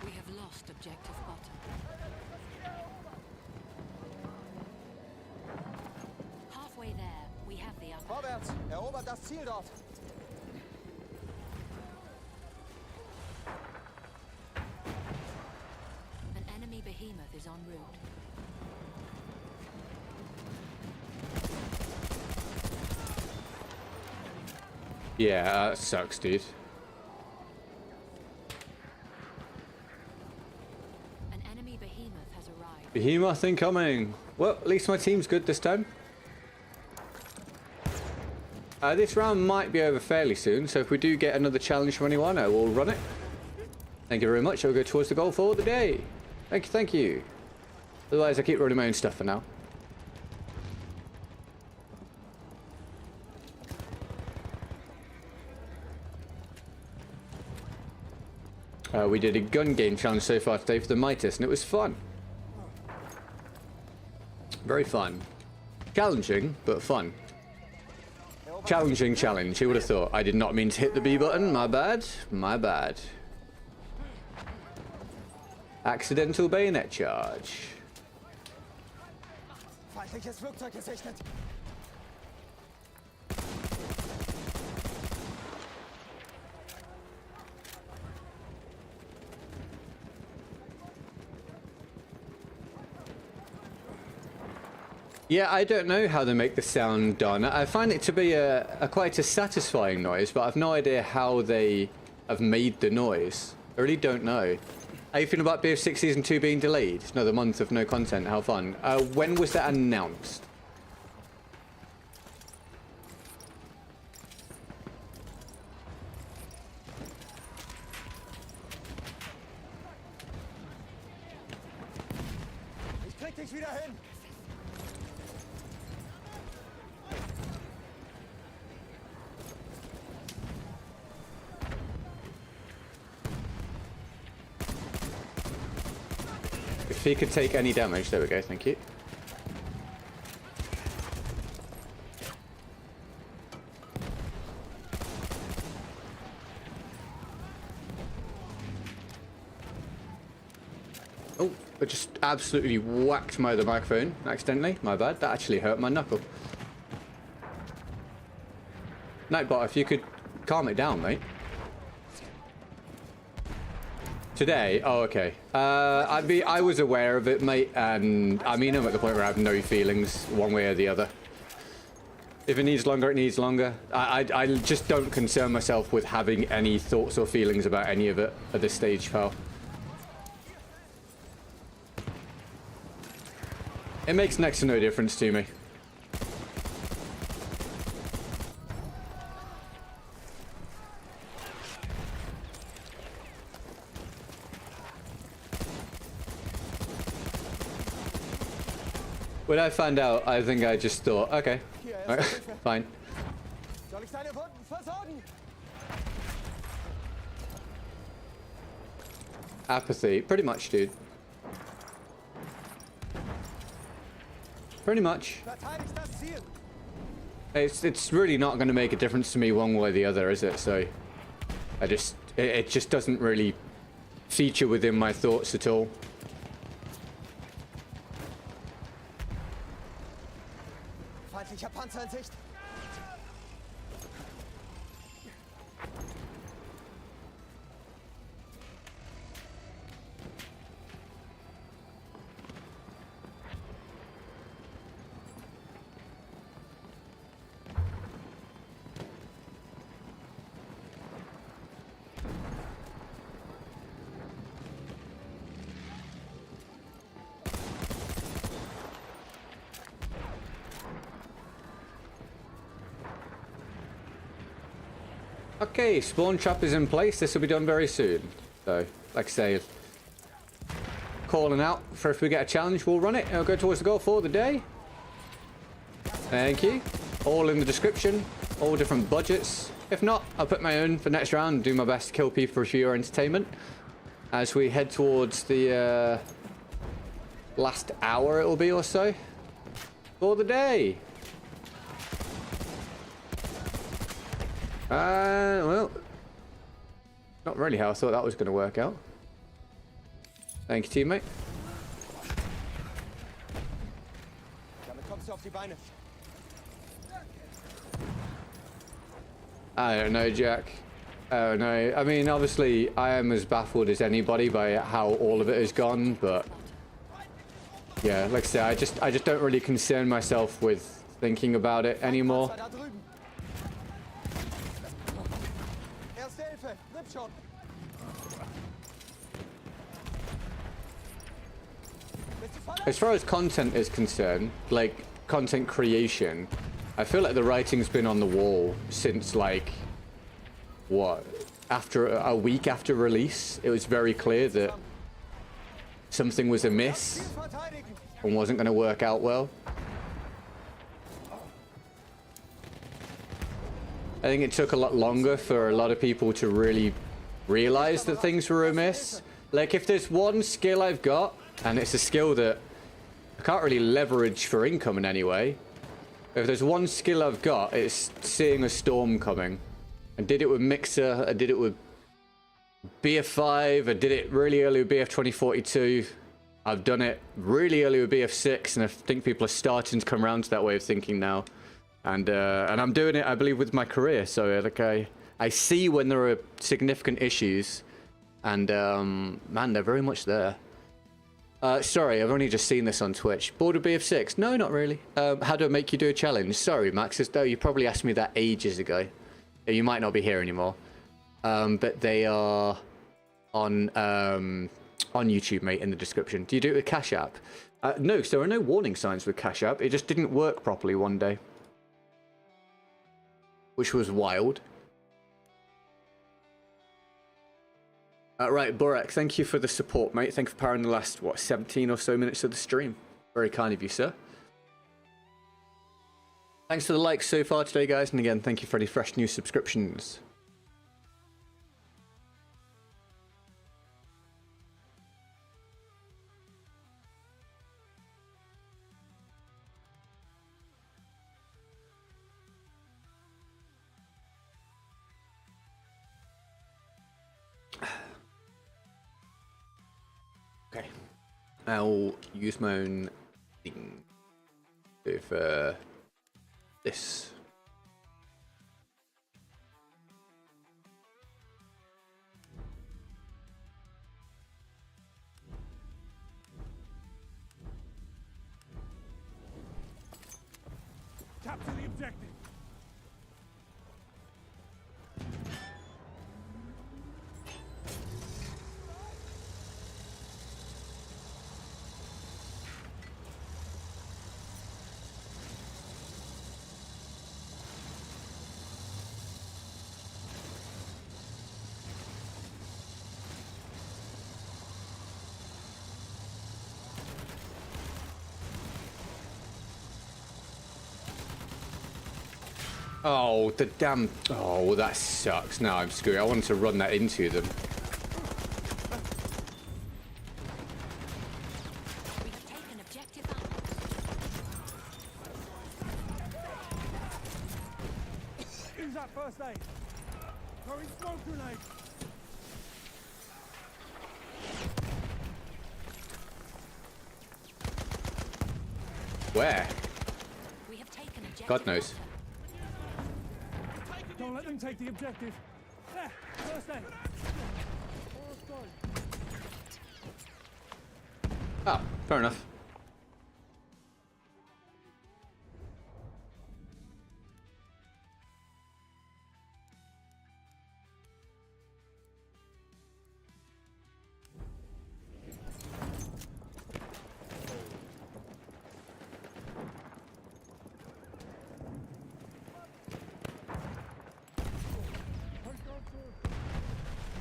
We have lost objective bottom. Halfway there, we have the upper. Vorwärts, erobert das Ziel dort. An enemy behemoth is en route. Yeah, that sucks, dude. An enemy behemoth has arrived. Behemoth incoming. Well, at least my team's good this time. This round might be over fairly soon, so if we do get another challenge from anyone, I will run it. Thank you very much. I'll go towards the goal for the day. Thank you, thank you. Otherwise, I keep running my own stuff for now. We did a gun game challenge so far today for the Midas, and it was fun. Very fun. Challenging, but fun. Challenging challenge. Who would have thought? I did not mean to hit the B button. My bad. My bad. Accidental bayonet charge. Feindliches Flugzeug gesichtet. Yeah, I don't know how they make the sound done. I find it to be a quite a satisfying noise, but I've no idea how they have made the noise. I really don't know. How you feeling about BF6 Season 2 being delayed? Another month of no content. How fun. When was that announced? Ich krieg dich wieder hin. If he could take any damage, there we go, thank you. Oh, I just absolutely whacked my other microphone accidentally. My bad, that actually hurt my knuckle. Nightbot, if you could calm it down, mate. Today? Oh, okay. I was aware of it, mate, and I mean, I'm at the point where I have no feelings one way or the other. If it needs longer, it needs longer. I just don't concern myself with having any thoughts or feelings about any of it at this stage, pal. It makes next to no difference to me. When I found out, I think I just thought, okay, fine. Soll ich deine Wunden versorgen? Apathy, pretty much, dude. Pretty much. Verteidigt das Ziel. It's really not going to make a difference to me one way or the other, is it? So, it just doesn't really feature within my thoughts at all. Feindlicher Panzer in Sicht. Okay, spawn trap is in place. This will be done very soon. So, like I say, calling out for if we get a challenge, we'll run it. I'll go towards the goal for the day. Thank you. All in the description. All different budgets. If not, I'll put my own for next round and do my best to kill people for your entertainment. As we head towards the last hour it'll be or so for the day. Well, not really how I thought that was going to work out. Thank you, teammate. Damit kommst du auf die Beine. I don't know, Jack. I don't know. I mean, obviously, I am as baffled as anybody by how all of it has gone, but yeah, like I say, I just don't really concern myself with thinking about it anymore. Da drüben. Erste Hilfe, Ripshot. As far as content is concerned, like content creation, I feel like the writing's been on the wall since like, what? After a week after release, it was very clear that something was amiss and wasn't going to work out well. I think it took a lot longer for a lot of people to really realize that things were amiss. Like, if there's one skill I've got, and it's a skill that I can't really leverage for income in any way. If there's one skill I've got, it's seeing a storm coming. I did it with Mixer, I did it with BF5, I did it really early with BF 2042. I've done it really early with BF6, and I think people are starting to come around to that way of thinking now. And I'm doing it, I believe, with my career. So like I see when there are significant issues, and man, they're very much there. Sorry, I've only just seen this on Twitch. Bored of BF6? No, not really. How do I make you do a challenge? Sorry, Max, as though you probably asked me that ages ago. You might not be here anymore. But they are on YouTube, mate, in the description. Do you do it with Cash App? No, so there are no warning signs with Cash App. It just didn't work properly one day. Which was wild. Right, Borak, thank you for the support, mate. Thank you for powering the last, what, 17 or so minutes of the stream. Very kind of you, sir. Thanks for the likes so far today, guys. And again, thank you for any fresh new subscriptions. Okay, I'll use my own thing with this. Capture the objective. Oh, the damn... Oh, that sucks. Now I'm screwed. I wanted to run that into them. We have taken objective apples. Use that first aid. Throwing smoke grenade. Where? We have taken objective. God knows. Don't let them take the objective. There, first aid. First aid. Oh, fair enough.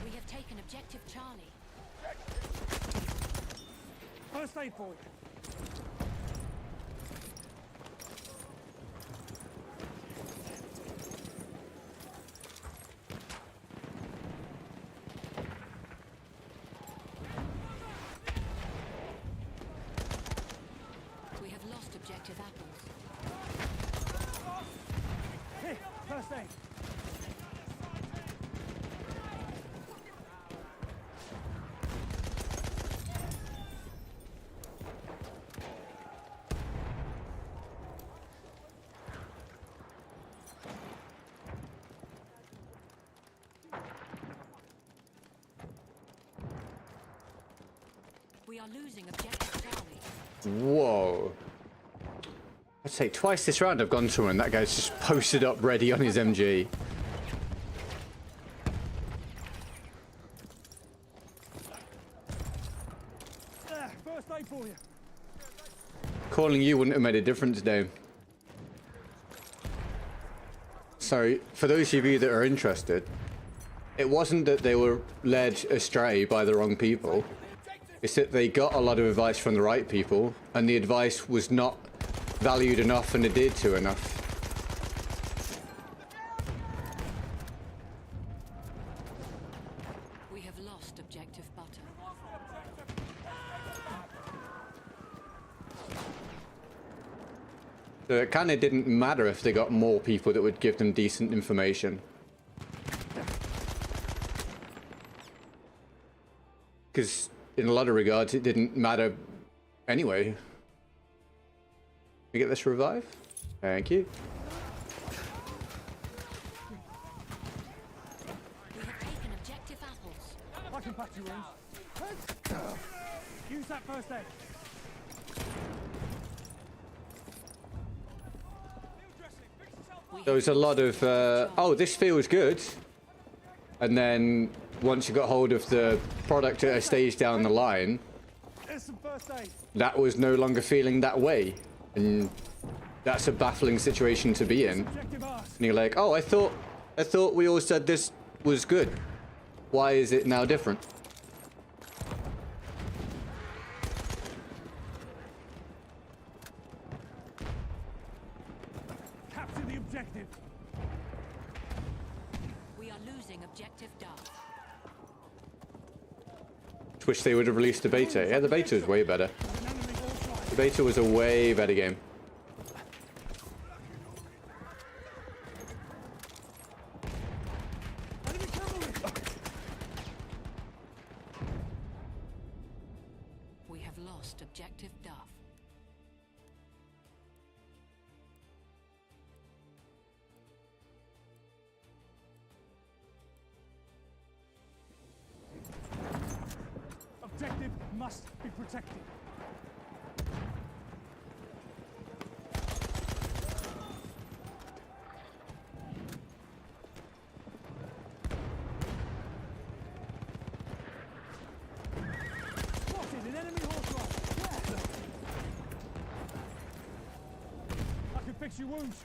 We have taken objective Charlie. First aid for you. objective apples. Here, first aid. We are losing objective Charlie. Whoa. I'd say twice this round I've gone to him and that guy's just posted up ready on his MG. First aid for you. Calling you wouldn't have made a difference, Dave. So, for those of you that are interested, it wasn't that they were led astray by the wrong people. It's that they got a lot of advice from the right people, and the advice was not valued enough and adhered to enough. We have lost objective butter. So it kind of didn't matter if they got more people that would give them decent information. Because in a lot of regards, it didn't matter anyway. We get this revive? Thank you. We have taken objective apples. I can patch your wounds. Use that first aid. There was a lot of, oh, this feels good. And then once you got hold of the product at a stage down the line, There's some first aid. that was no longer feeling that way. And that's a baffling situation to be in. Objective ours. And you're like, oh, I thought we all said this was good. Why is it now different? Capture the objective. We are losing objective Duff. Wish they would have released the beta. Yeah, the beta was way better. An enemy all right. The beta was a way better game. Enemy cavalry. We have lost objective Duff. Objective must be protected. Spotted an enemy horse ride. I can fix your wounds.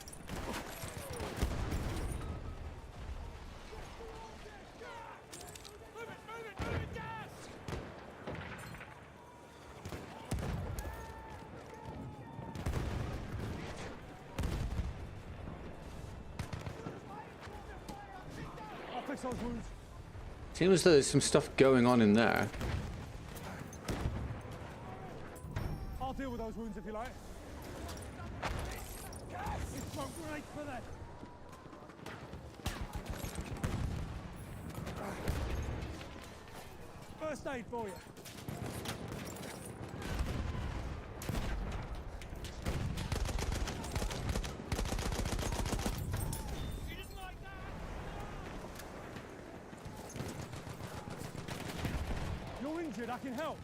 I'll fix those wounds. Seems as though there's some stuff going on in there. I'll deal with those wounds if you like. It's so great for that. First aid for you. You're injured, I can help.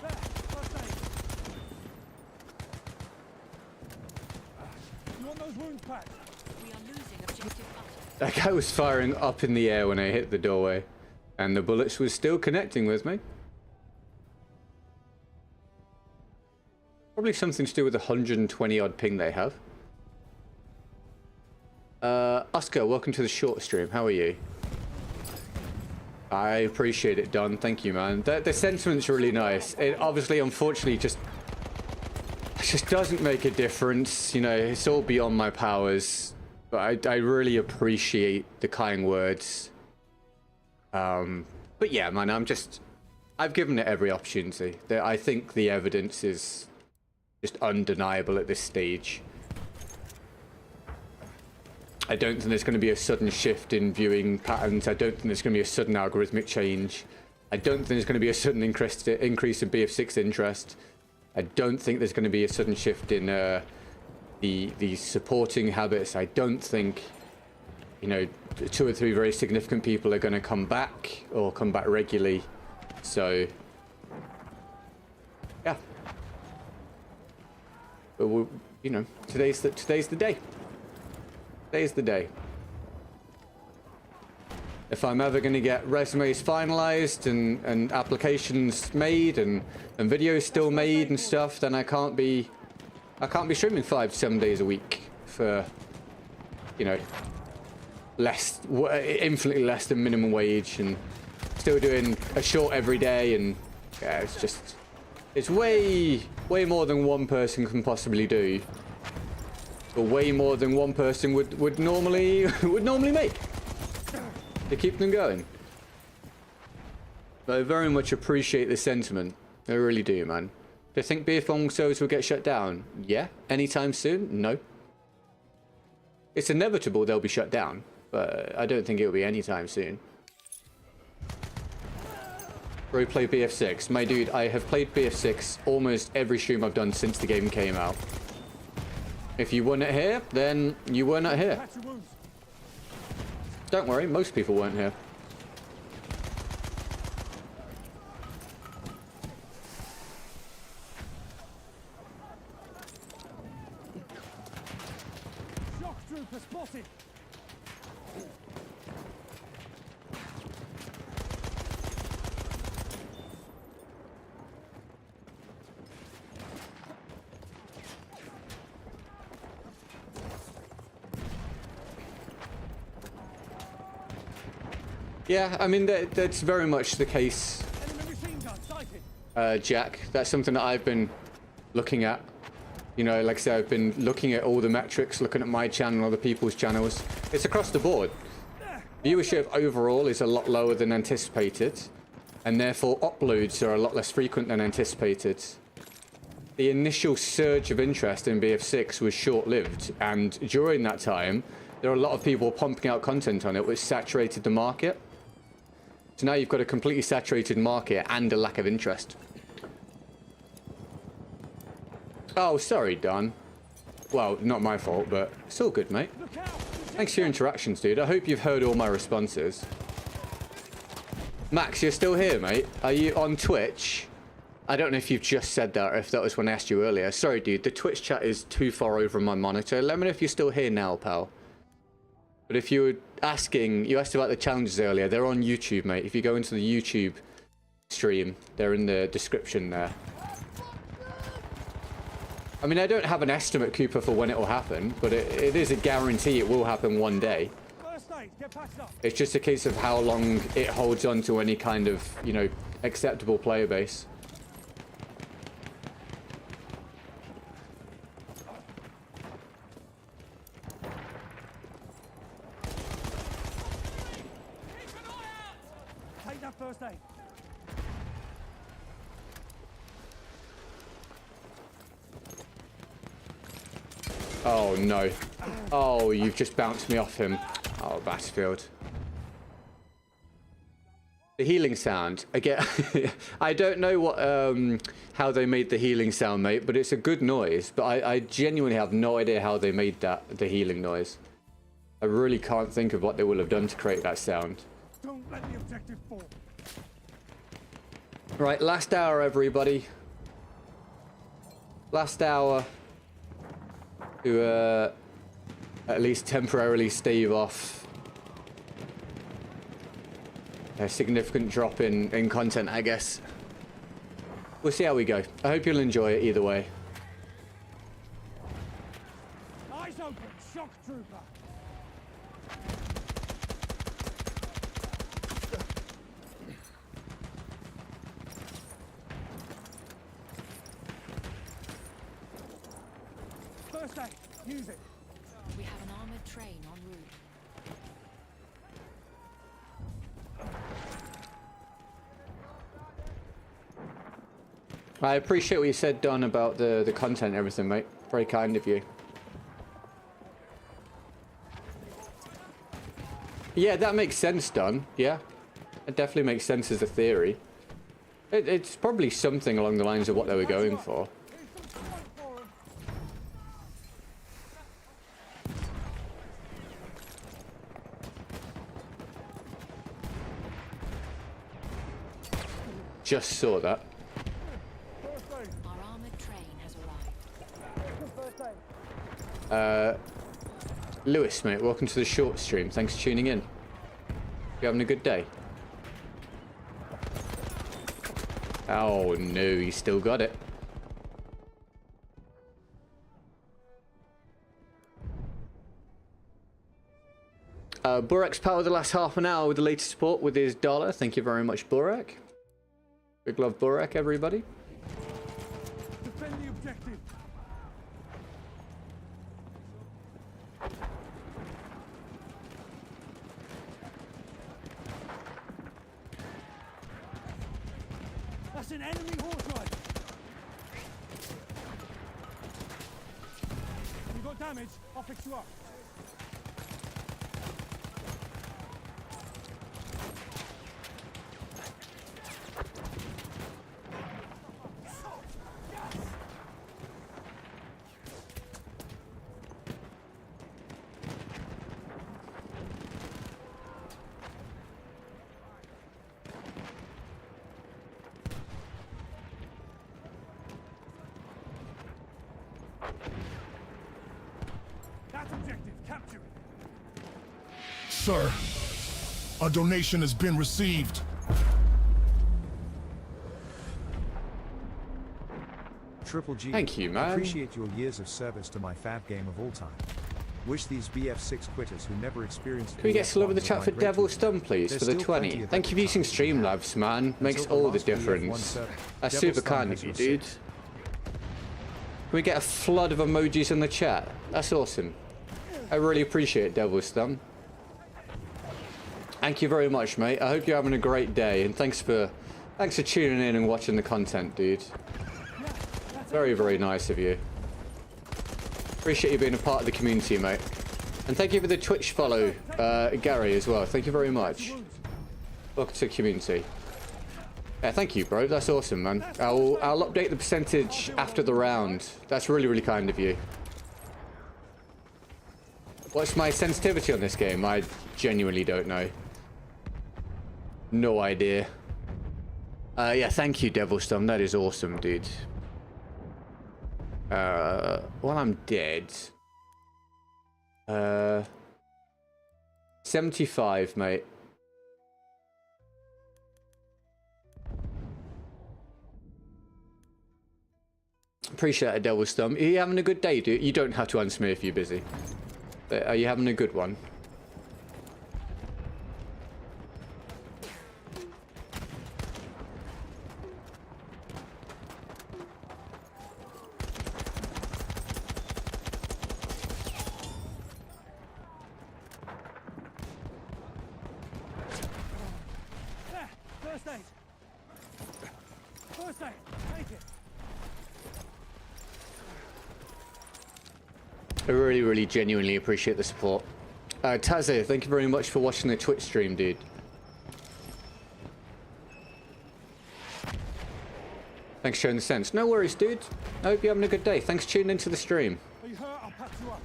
There, first aid. You want those wounds packed? We are losing objective butter. That guy was firing up in the air when I hit the doorway. And the bullets were still connecting with me. Probably something to do with the 120 odd ping they have. Oscar, welcome to the short stream. How are you? I appreciate it, Don. Thank you, man. The sentiment's really nice. It obviously, unfortunately, just doesn't make a difference. You know, it's all beyond my powers. But I really appreciate the kind words. But yeah, man, I've given it every opportunity. I think the evidence is just undeniable at this stage. I don't think there's going to be a sudden shift in viewing patterns. I don't think there's going to be a sudden algorithmic change. I don't think there's going to be a sudden increase in BF6 interest. I don't think there's going to be a sudden shift in the supporting habits. I don't think, you know, 2 or 3 very significant people are going to come back or come back regularly. So, yeah. But we'll, you know, today's the day. Today's the day. If I'm ever going to get resumes finalized and applications made and videos still made and stuff, then I can't be streaming 5 to 7 days a week for, you know, infinitely less than minimum wage, and still doing a short every day. And yeah, it's way more than one person can possibly do, or way more than one person would normally make to keep them going. But I very much appreciate the sentiment. I really do, man. Do you think BF1 servers will get shut down? Yeah. Anytime soon? No. It's inevitable they'll be shut down, but I don't think it'll be anytime soon. Bro, play BF6. My dude, I have played BF6 almost every stream I've done since the game came out. If you weren't here, then you were not here. Don't worry, most people weren't here. Shock trooper spotted. Yeah, I mean, that's very much the case, Jack. That's something that I've been looking at. You know, like I said, I've been looking at all the metrics, looking at my channel, other people's channels. It's across the board. Viewership overall is a lot lower than anticipated, and therefore uploads are a lot less frequent than anticipated. The initial surge of interest in BF6 was short-lived, and during that time, there were a lot of people pumping out content on it, which saturated the market. So now you've got a completely saturated market and a lack of interest. Oh, sorry, Don. Well, not my fault, but it's all good, mate. Thanks for your interactions, dude. I hope you've heard all my responses. Max, you're still here, mate? Are you on Twitch? I don't know if you've just said that or if that was when I asked you earlier. Sorry, dude. The Twitch chat is too far over my monitor. Let me know if you're still here now, pal. But if you were asking, you asked about the challenges earlier, they're on YouTube, mate. If you go into the YouTube stream, they're in the description there. I mean, I don't have an estimate, Cooper, for when it will happen, but it is a guarantee it will happen one day. It's just a case of how long it holds on to any kind of, you know, acceptable player base. First aid. Oh no. Oh, you've just bounced me off him. Oh, Battlefield. The healing sound. Again, I don't know what how they made the healing sound, mate, but it's a good noise. But I genuinely have no idea how they made the healing noise. I really can't think of what they will have done to create that sound. Don't let the objective fall. Right, last hour, everybody. Last hour to at least temporarily stave off a significant drop in content, I guess. We'll see how we go. I hope you'll enjoy it either way. Eyes open, shock trooper. First aid, use it. We have an armored train en route. I appreciate what you said, Don, about the content and everything, mate. Very kind of you. Yeah, that makes sense, Don. Yeah. It definitely makes sense as a theory. It's probably something along the lines of what they were going for. Just saw that. Our armored train has arrived. Lewis, mate, welcome to the short stream. Thanks for tuning in. You having a good day? Oh no, he still got it. Burak's powered the last half an hour with the latest support with his $1. Thank you very much, Burak. Big love, Burak, everybody. Defend the objective. That's an enemy horse rider. You got damage? I'll fix you up. That's objective. Capture it. Sir, a donation has been received. Triple G. Thank you, man. Appreciate your years of service to my fab game of all time. Wish these BF6 quitters who never experienced. Can we get some love in the BF1 chat for would Devil migrate Stun, please, There's for the still 20? plenty of Thank you for using Streamlabs, man. Makes Until the all the last BF1 difference. server, That's Devil super Stun kind has of you, your dude. Can we get a flood of emojis in the chat? That's awesome. I really appreciate it, Devil Stun. Thank you very much, mate. I hope you're having a great day, and thanks for tuning in and watching the content, dude. Very, very nice of you. Appreciate you being a part of the community, mate. And thank you for the Twitch follow, Gary, as well. Thank you very much. Welcome to the community. Yeah, thank you, bro. That's awesome, man. I'll update the percentage after the round. That's really, really kind of you. What's my sensitivity on this game? I genuinely don't know. No idea. Yeah, thank you, Devilstorm. That is awesome, dude. While I'm dead... 75, mate. Appreciate it, Devil's Thumb. Are you having a good day, dude? You don't have to answer me if you're busy. But are you having a good one? There. First aid. First aid. Take it. I really, really genuinely appreciate the support. Taze, thank you very much for watching the Twitch stream, dude. Thanks for showing the sense. No worries, dude. I hope you're having a good day. Thanks for tuning into the stream. Are you hurt? I'll patch you up.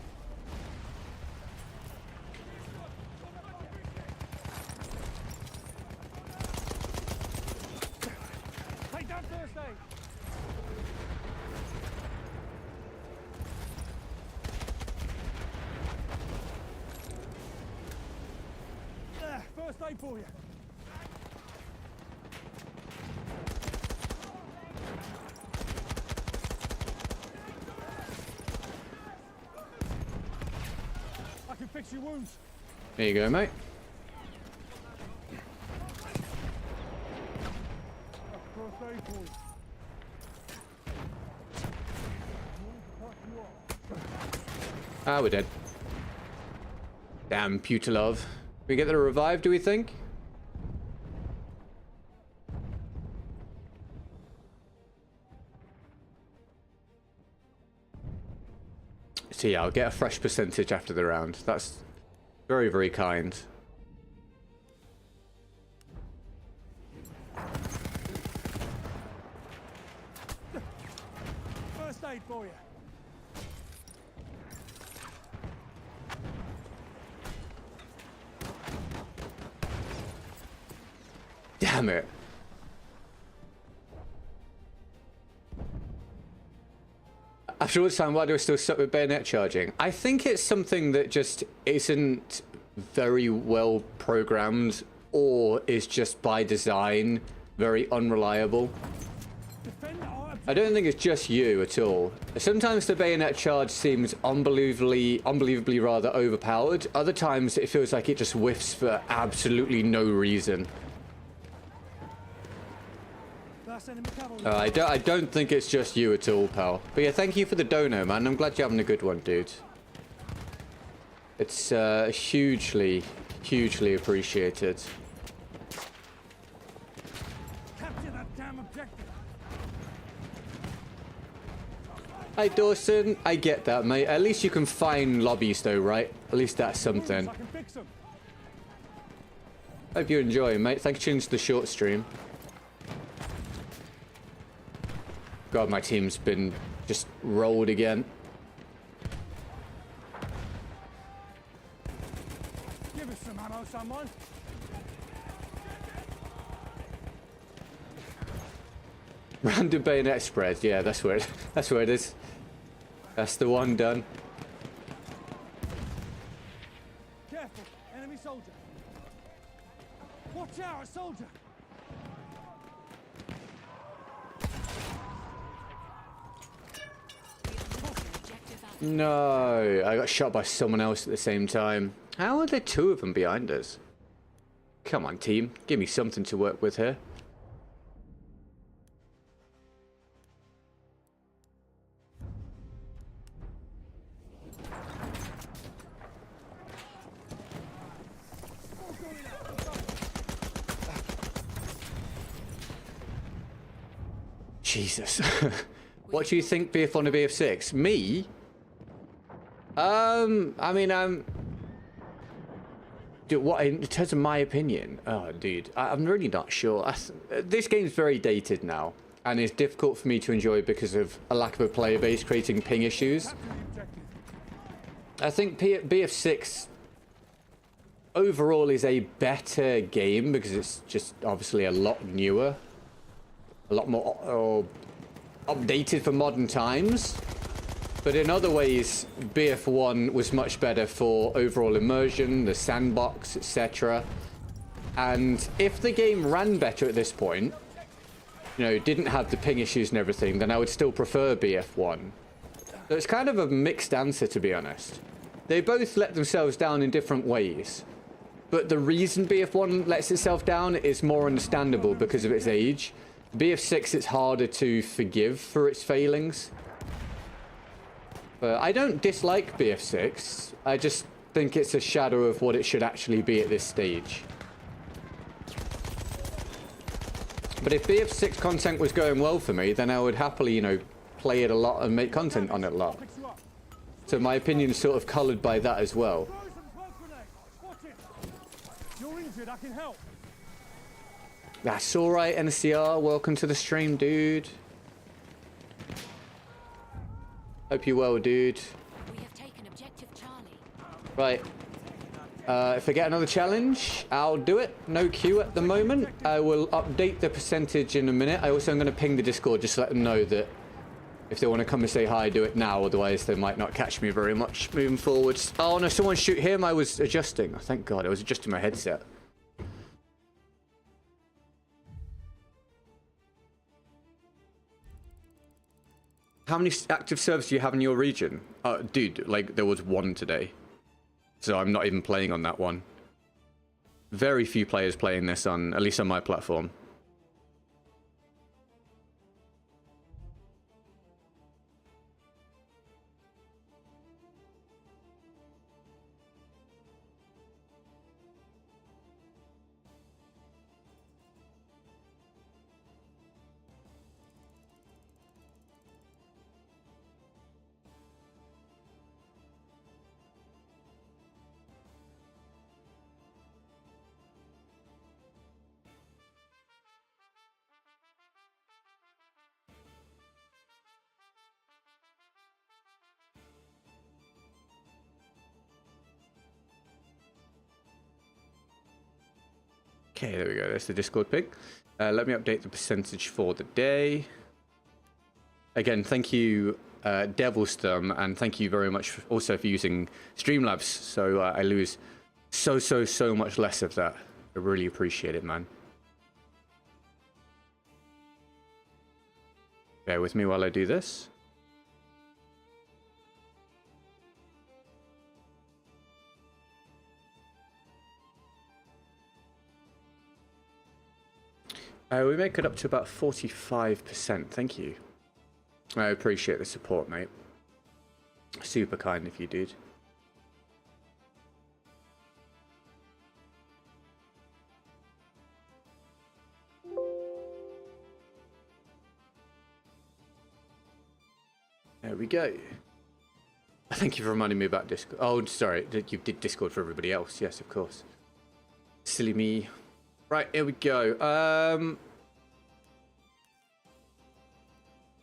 Take down first aid. There. First aid for you. I can fix your wounds. There you go, mate. First aid for you. Ah, we're dead. Damn, Putilov. We get the revive, do we think? So yeah, I'll get a fresh percentage after the round. That's very, very kind. First aid for you. Damn it. After all this time, why do I still stuck with bayonet charging? I think it's something that just isn't very well programmed, or is just by design very unreliable. Defend our I don't think it's just you at all. Sometimes the bayonet charge seems unbelievably rather overpowered. Other times it feels like it just whiffs for absolutely no reason. That's enemy cavalry. I don't think it's just you at all, pal. But yeah, thank you for the dono, man. I'm glad you're having a good one, dude. It's hugely appreciated. Capture that damn objective. Hi, Dawson. I get that, mate. At least you can find lobbies, though, right? At least that's Wounds, something. I can fix them. Hope you enjoy, mate. Thank you for tuning to the short stream. God, my team's been just rolled again. Give us some ammo, someone. Random bayonet spread. Yeah, that's where it is. That's the one done. Careful, enemy soldier. Watch out, a soldier. No, I got shot by someone else at the same time. How are there two of them behind us? Come on, team. Give me something to work with here. Jesus. What do you think, BF1 or BF6? Me? I mean, dude, what in terms of my opinion? Oh, dude, I'm really not sure. This game's very dated now, and it's difficult for me to enjoy because of a lack of a player base creating ping issues. I think BF6 overall is a better game because it's just obviously a lot newer, a lot more updated for modern times. But in other ways, BF1 was much better for overall immersion, the sandbox, etc. And if the game ran better at this point, you know, didn't have the ping issues and everything, then I would still prefer BF1. So it's kind of a mixed answer, to be honest. They both let themselves down in different ways. But the reason BF1 lets itself down is more understandable because of its age. BF6, it's harder to forgive for its failings. I don't dislike BF6, I just think it's a shadow of what it should actually be at this stage. But if BF6 content was going well for me, then I would happily, you know, play it a lot and make content on it a lot. So my opinion is sort of coloured by that as well. Throw some smoke grenades. Watch it. You're injured, I can help. That's alright, NCR. Welcome to the stream, dude. Hope you're well, dude. We have taken objective Charlie. Right. If I get another challenge, I'll do it. No queue at the moment. I will update the percentage in a minute. I also am going to ping the Discord just to let them know that if they want to come and say hi, do it now. Otherwise, they might not catch me very much moving forwards. Oh, no, someone shoot him. I was adjusting. Oh, thank God. I was adjusting my headset. How many active servers do you have in your region? Dude, like, there was one today. So I'm not even playing on that one. Very few players playing this on, at least on my platform. Okay, there we go. That's the Discord ping. Let me update the percentage for the day. Again, thank you, Devilstorm, and thank you very much also for using Streamlabs, so I lose so much less of that. I really appreciate it, man. Bear with me while I do this. We make it up to about 45%. Thank you. I appreciate the support, mate. Super kind of you, dude. There we go. Thank you for reminding me about Discord. Oh, sorry. You did Discord for everybody else. Yes, of course. Silly me. Right, here we go.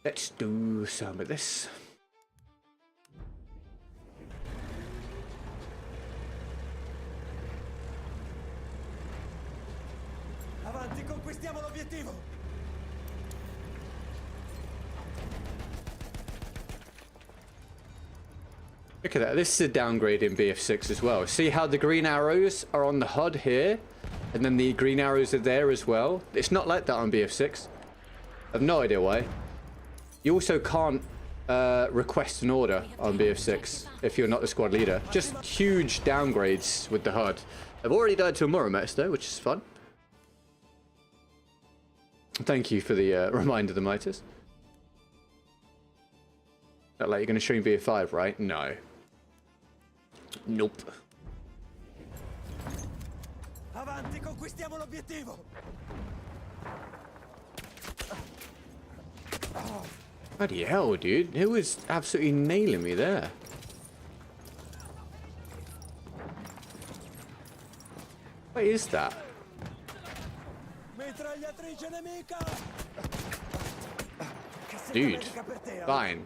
Let's do some of this. Avanti, conquistiamo l'obiettivo. Look at that. This is a downgrade in BF6 as well. See how the green arrows are on the HUD here? And then the green arrows are there as well. It's not like that on BF6. I have no idea why. You also can't request an order on BF6 if you're not the squad leader. Just huge downgrades with the HUD. I've already died to a Moromex though, which is fun. Thank you for the reminder, the Midas. Not like you're going to stream BF5, right? No. Nope. Avanti, conquistiamo l'obiettivo. Bloody hell, dude. He was absolutely nailing me there. What is that? Mitragliatrice nemica. Dude, fine.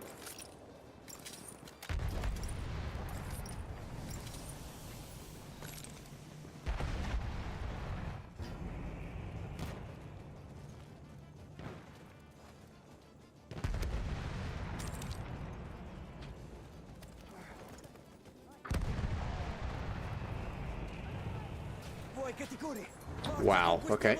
Wow, okay.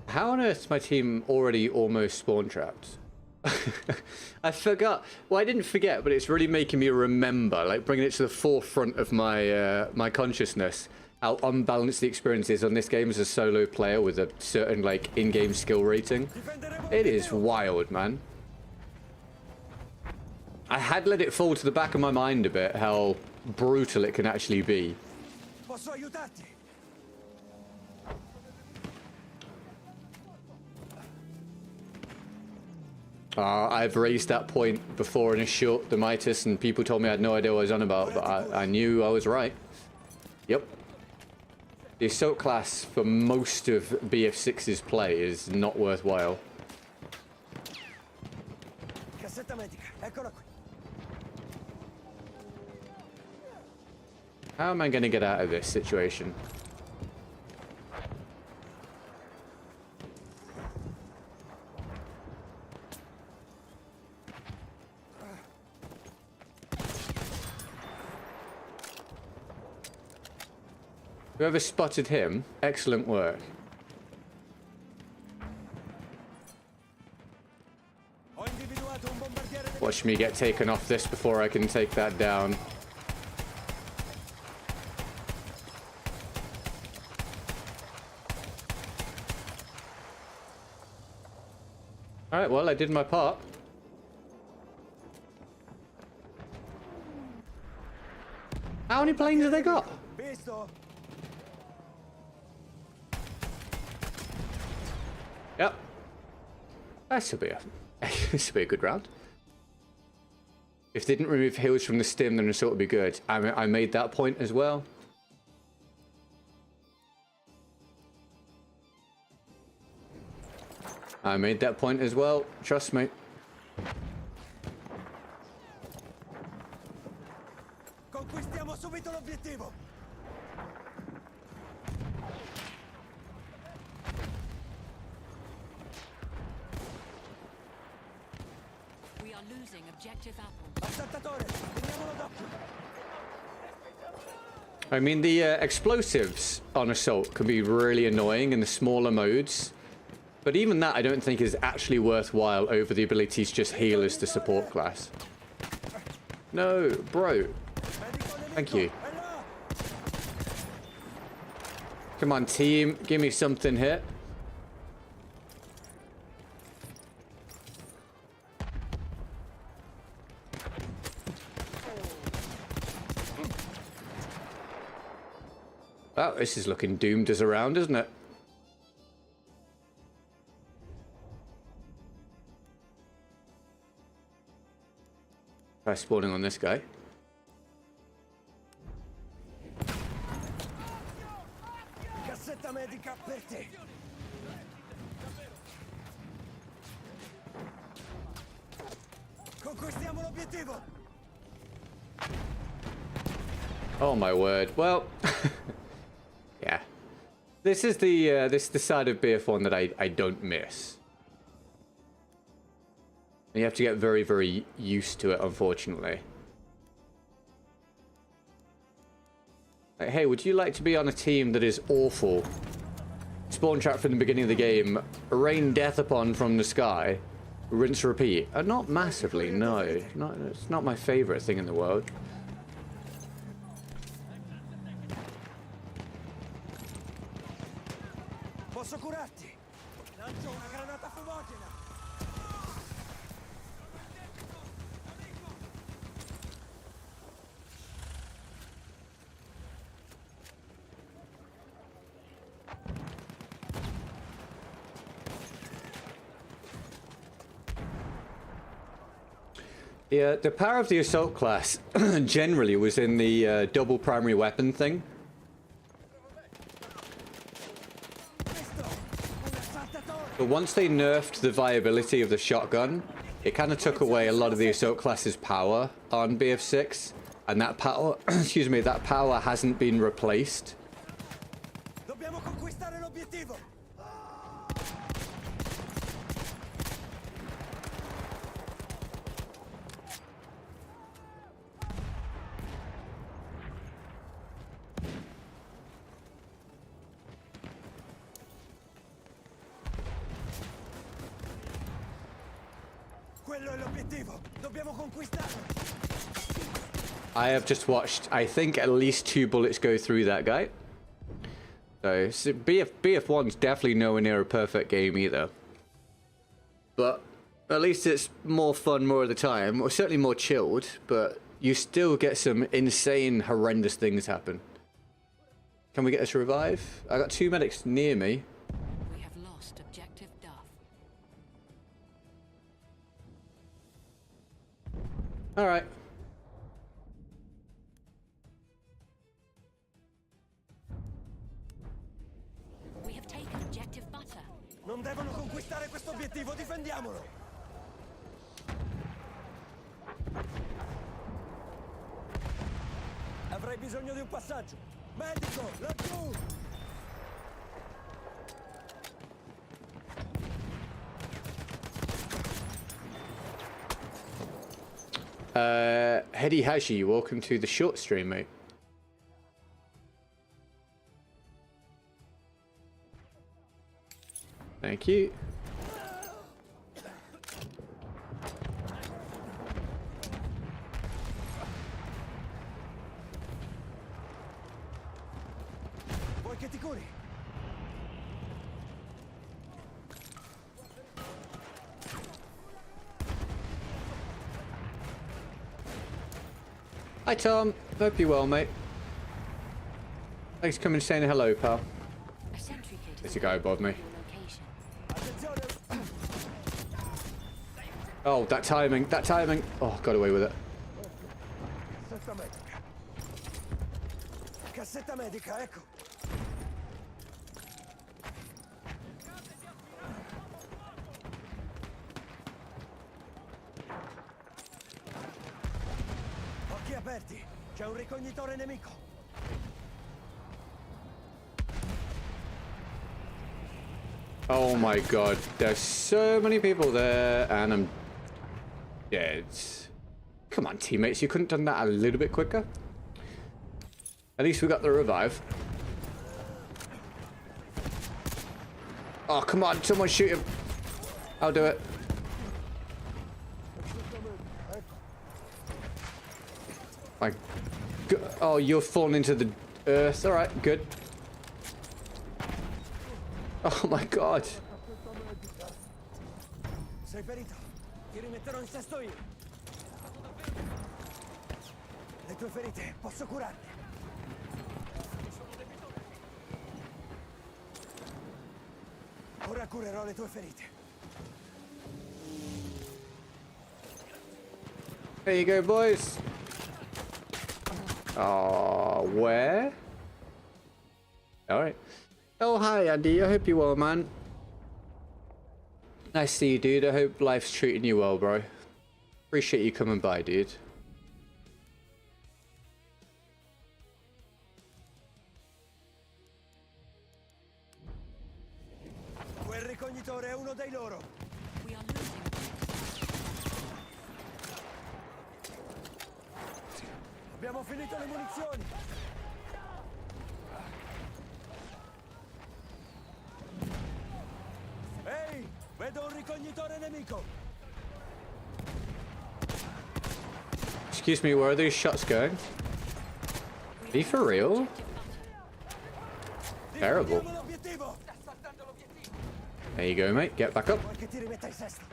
How on earth is my team already almost spawn trapped? I forgot. Well, I didn't forget, but it's really making me remember, like bringing it to the forefront of my my consciousness, how unbalanced the experience is on this game as a solo player with a certain like in-game skill rating. It is wild, man. I had let it fall to the back of my mind a bit how brutal it can actually be. I've raised that point before in a short, the Midas, and people told me I had no idea what I was on about, but I knew I was right. Yep. The assault class for most of BF6's play is not worthwhile. How am I going to get out of this situation? Whoever spotted him, excellent work. Watch me get taken off this before I can take that down. Alright, well, I did my part. How many planes have they got? Yep. This will be a good round. If they didn't remove heals from the stim, then the assault would be good. I made that point as well. I made that point as well. Trust me. losing objective apples. Assaltatore, teniamolo d'occhio. I mean, the explosives on Assault can be really annoying in the smaller modes. But even that I don't think is actually worthwhile over the ability to just heal as the support class. No, bro. Thank you. Come on, team. Give me something here. Oh, this is looking doomed as a round, isn't it? Try spawning on this guy. Cassetta medica per te. Conquistiamo l'obiettivo. Oh my word. Well, yeah. This is the side of BF1 that I don't miss. You have to get very, very used to it, unfortunately. Like, hey, would you like to be on a team that is awful? Spawn trap from the beginning of the game, rain death upon from the sky, rinse repeat. Not massively, no. It's not my favorite thing in the world. Posso curarti? Lancio una granata fumogena. Yeah, the power of the assault class generally was in the double primary weapon thing. But once they nerfed the viability of the shotgun, it kind of took away a lot of the assault class's power on BF6, and that power, excuse me, that power hasn't been replaced. Dobbiamo conquistare l'obiettivo. Quello è l'obiettivo. Dobbiamo conquistarlo. I have just watched, I think, at least 2 bullets go through that guy. So BF1's definitely nowhere near a perfect game either. But at least it's more fun more of the time, or certainly more chilled, but you still get some insane, horrendous things happen. Can we get us a revive? I got 2 medics near me. We have lost objective Duff. Alright. We have taken objective Butter. Non devono conquistare questo obiettivo, difendiamolo. Avrei bisogno di un passaggio. Medico, laggiù! Hedy Hashi, welcome to the short stream, mate. Thank you. Vuoi che ti curi? Hi Tom, hope you're well, mate. Thanks for coming and saying hello, pal. A sentry kit There's a guy above me. your location. Attenzione! Oh, that timing, that timing. Oh, got away with it. Cassetta medica. Cassetta medica, ecco. Occhi aperti. C'è un ricognitore nemico. Oh my god, there's so many people there, and I'm Yeah, it's... Come on, teammates. You couldn't have done that a little bit quicker? At least we got the revive. Oh, come on. Someone shoot him. I'll do it. My God. Oh, you're falling into the earth. All right, good. Oh my God. Sei ferito? Ti rimetterò in sesto io. Le tue ferite, posso curarle. Ora curerò le tue ferite. There you go, boys. Oh, where? All right. Oh, hi, Andy. I hope you're well, man. Nice to see you, dude. I hope life's treating you well, bro. Appreciate you coming by, dude. Quel ricognitore è uno dei loro. We are losing. Abbiamo finito le munizioni. Ehi, vedo un ricognitore nemico. Excuse me, where are these shots going? Be for real? Terrible. Difendiamo l'obiettivo. There you go, mate. Get back up. Vuoi che ti rimetta in sesto?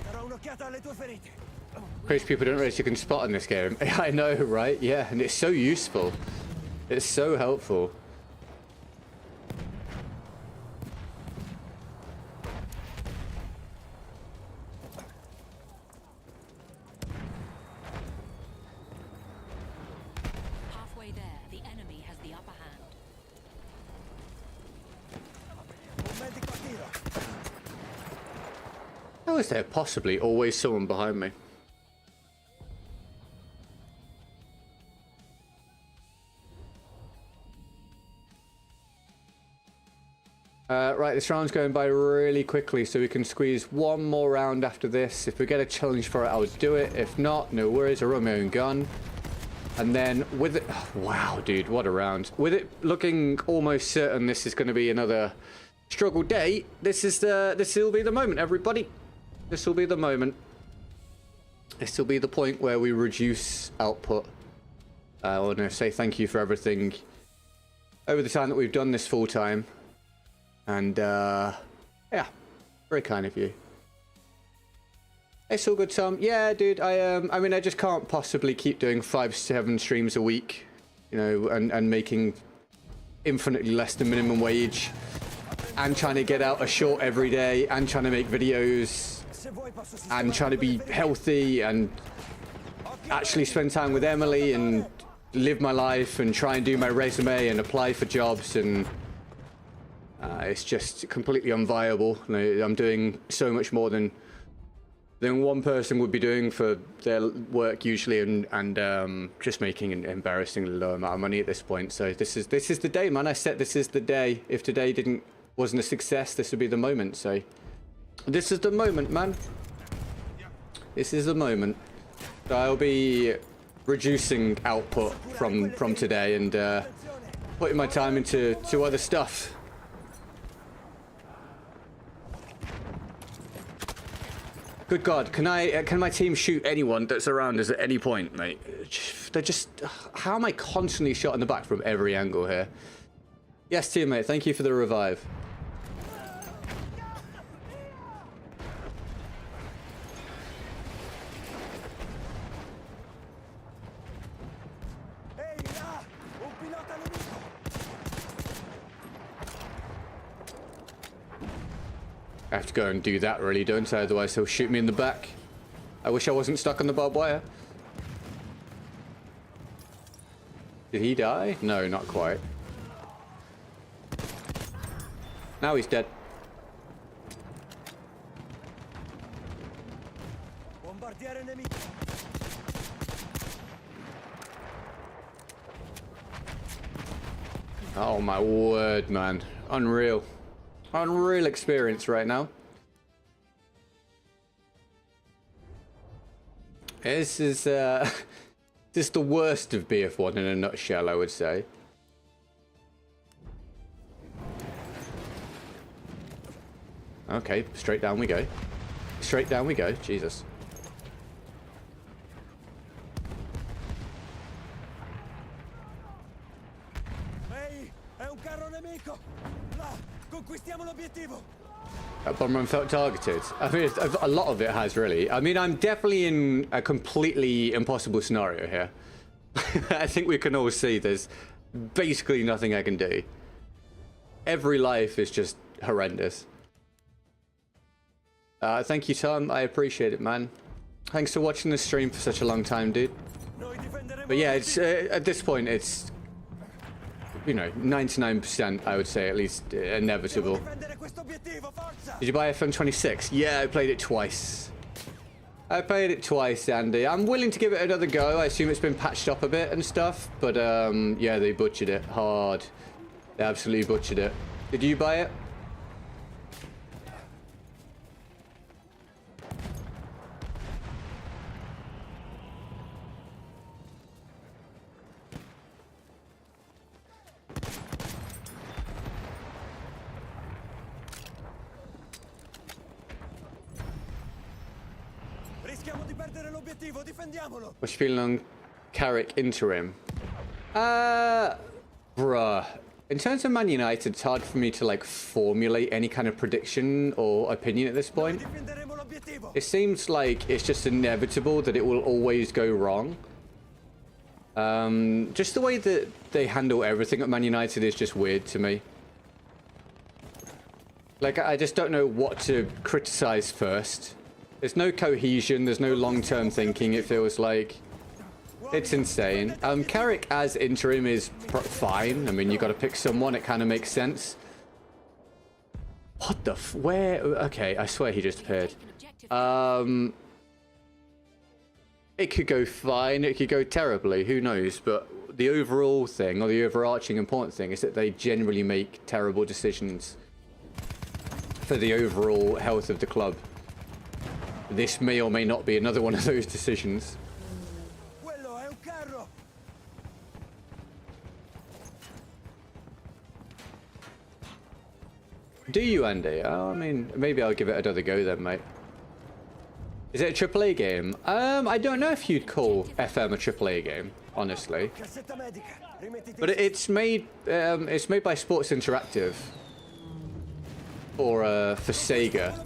Darò un'occhiata alle tue ferite. Crazy people don't realize you can spot in this game. I know, right? Yeah, and it's so useful. It's so helpful. Halfway there, the enemy has the upper hand. Un medico a tiro. How is there possibly always someone behind me? Right, this round's going by really quickly, so we can squeeze one more round after this. If we get a challenge for it, I would do it. If not, no worries, I'll run my own gun. And then with it... Oh, wow, dude, what a round. With it looking almost certain this is going to be another struggle day, this will be the moment, everybody. This will be the moment. This will be the point where we reduce output. I want to say thank you for everything over the time that we've done this full time. And, yeah, very kind of you. It's all good, Tom. Yeah, dude, I mean, I just can't possibly keep doing 5-7 streams a week, you know, and making infinitely less than minimum wage, and trying to get out a short every day, and trying to make videos, and trying to be healthy, and actually spend time with Emily, and live my life, and try and do my resume, and apply for jobs, and... it's just completely unviable. I'm doing so much more than one person would be doing for their work usually, and just making an embarrassingly low amount of money at this point. So this is the day, man. I said this is the day. If today wasn't a success, this would be the moment. So this is the moment, man. This is the moment. So I'll be reducing output from today and putting my time into other stuff. Good God, can my team shoot anyone that's around us at any point, mate? They're just... How am I constantly shot in the back from every angle here? Yes, teammate, thank you for the revive. I have to go and do that, really, don't I? Otherwise he'll shoot me in the back. I wish I wasn't stuck on the barbed wire. Did he die? No, not quite. Now he's dead. Oh my word, man. Unreal. Unreal experience right now. This is this is the worst of BF1 in a nutshell, I would say. Okay, straight down we go. Straight down we go. Jesus. Ehi, è un carro nemico! Là, conquistiamo l'obiettivo! That bomber felt targeted. I mean, a lot of it has, really. I mean, I'm definitely in a completely impossible scenario here. I think we can all see there's basically nothing I can do. Every life is just horrendous. Thank you, Tom. I appreciate it, man. Thanks for watching the stream for such a long time, dude. But yeah, it's at this point, it's, you know, 99%, I would say, at least, inevitable. Did you buy FM26? Yeah, I played it twice. I played it twice, Andy. I'm willing to give it another go. I assume it's been patched up a bit and stuff. But, yeah, they butchered it hard. They absolutely butchered it. Did you buy it? What's your feeling on Carrick interim? Bruh. In terms of Man United, it's hard for me to, like, formulate any kind of prediction or opinion at this point. It seems like it's just inevitable that it will always go wrong. Just the way that they handle everything at Man United is just weird to me. Like, I just don't know what to criticize first. There's no cohesion, there's no long-term thinking, it feels like. It's insane. Carrick as interim is fine. I mean, you got to pick someone, it kind of makes sense. What the where? Okay, I swear he just appeared. It could go fine, it could go terribly, who knows? But the overall thing, or the overarching important thing, is that they generally make terrible decisions for the overall health of the club. This may or may not be another one of those decisions. Do you, Andy? Oh, I mean, maybe I'll give it another go then, mate. Is it a AAA game? I don't know if you'd call FM a AAA game, honestly. But it's made by Sports Interactive, or for Sega.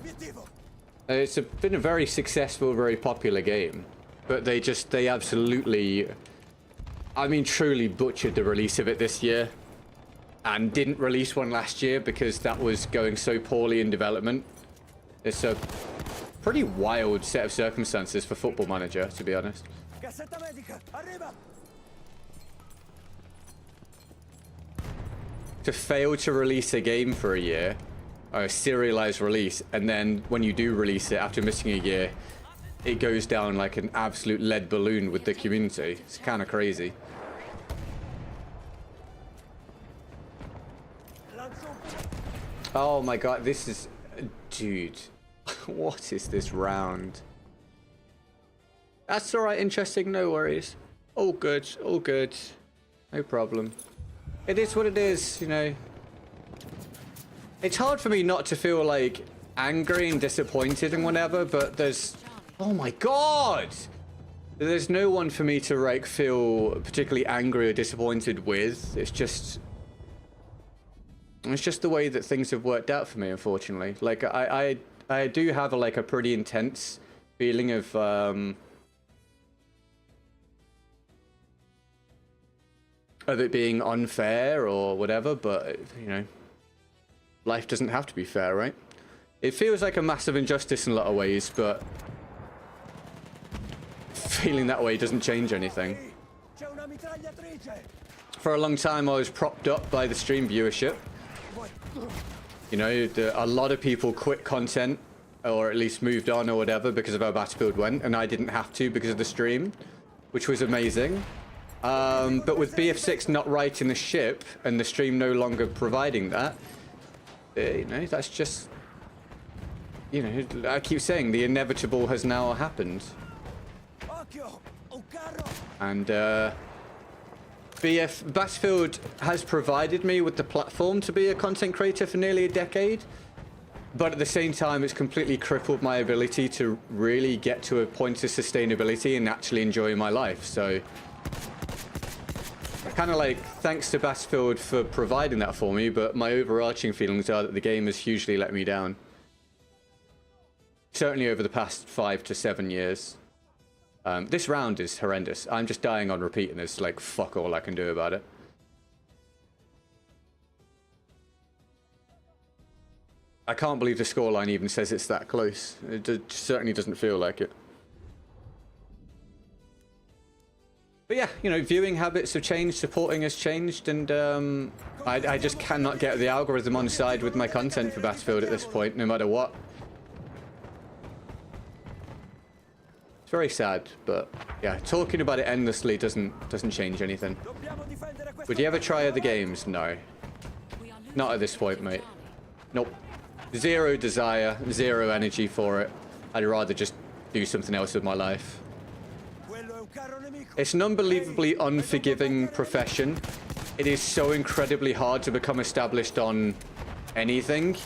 It's been a very successful, very popular game, but they absolutely, I mean, truly butchered the release of it this year, and didn't release one last year because that was going so poorly in development. It's a pretty wild set of circumstances for Football Manager, to be honest. To fail to release a game for a year, a serialized release, and then when you do release it after missing a year, it goes down like an absolute lead balloon with the community. It's kind of crazy. Oh my god, this is... Dude. What is this round? That's alright, interesting, no worries. All good, all good. No problem. It is what it is, you know. It's hard for me not to feel, like, angry and disappointed and whatever, but there's... Oh my god! There's no one for me to, like, feel particularly angry or disappointed with. It's just the way that things have worked out for me, unfortunately. Like, I do have, like, a pretty intense feeling of, it being unfair or whatever, but, you know... Life doesn't have to be fair, right? It feels like a massive injustice in a lot of ways, but feeling that way doesn't change anything. For a long time, I was propped up by the stream viewership. You know, a lot of people quit content, or at least moved on or whatever, because of how Battlefield went, and I didn't have to because of the stream, which was amazing. But with BF6 not righting the ship, and the stream no longer providing that, You know, that's just, you know, I keep saying the inevitable has now happened. And Battlefield has provided me with the platform to be a content creator for nearly a decade, but at the same time it's completely crippled my ability to really get to a point of sustainability and actually enjoy my life. So kind of like, thanks to Battlefield for providing that for me, but my overarching feelings are that the game has hugely let me down. Certainly over the past 5 to 7 years. This round is horrendous. I'm just dying on repeat and there's like fuck all I can do about it. I can't believe the scoreline even says it's that close. It certainly doesn't feel like it. But yeah, you know, viewing habits have changed, supporting has changed, and I just cannot get the algorithm on side with my content for Battlefield at this point, no matter what. It's very sad, but yeah, talking about it endlessly doesn't change anything. Would you ever try other games? No. Not at this point, mate. Nope. Zero desire, zero energy for it. I'd rather just do something else with my life. It's an unbelievably unforgiving profession. It is so incredibly hard to become established on anything.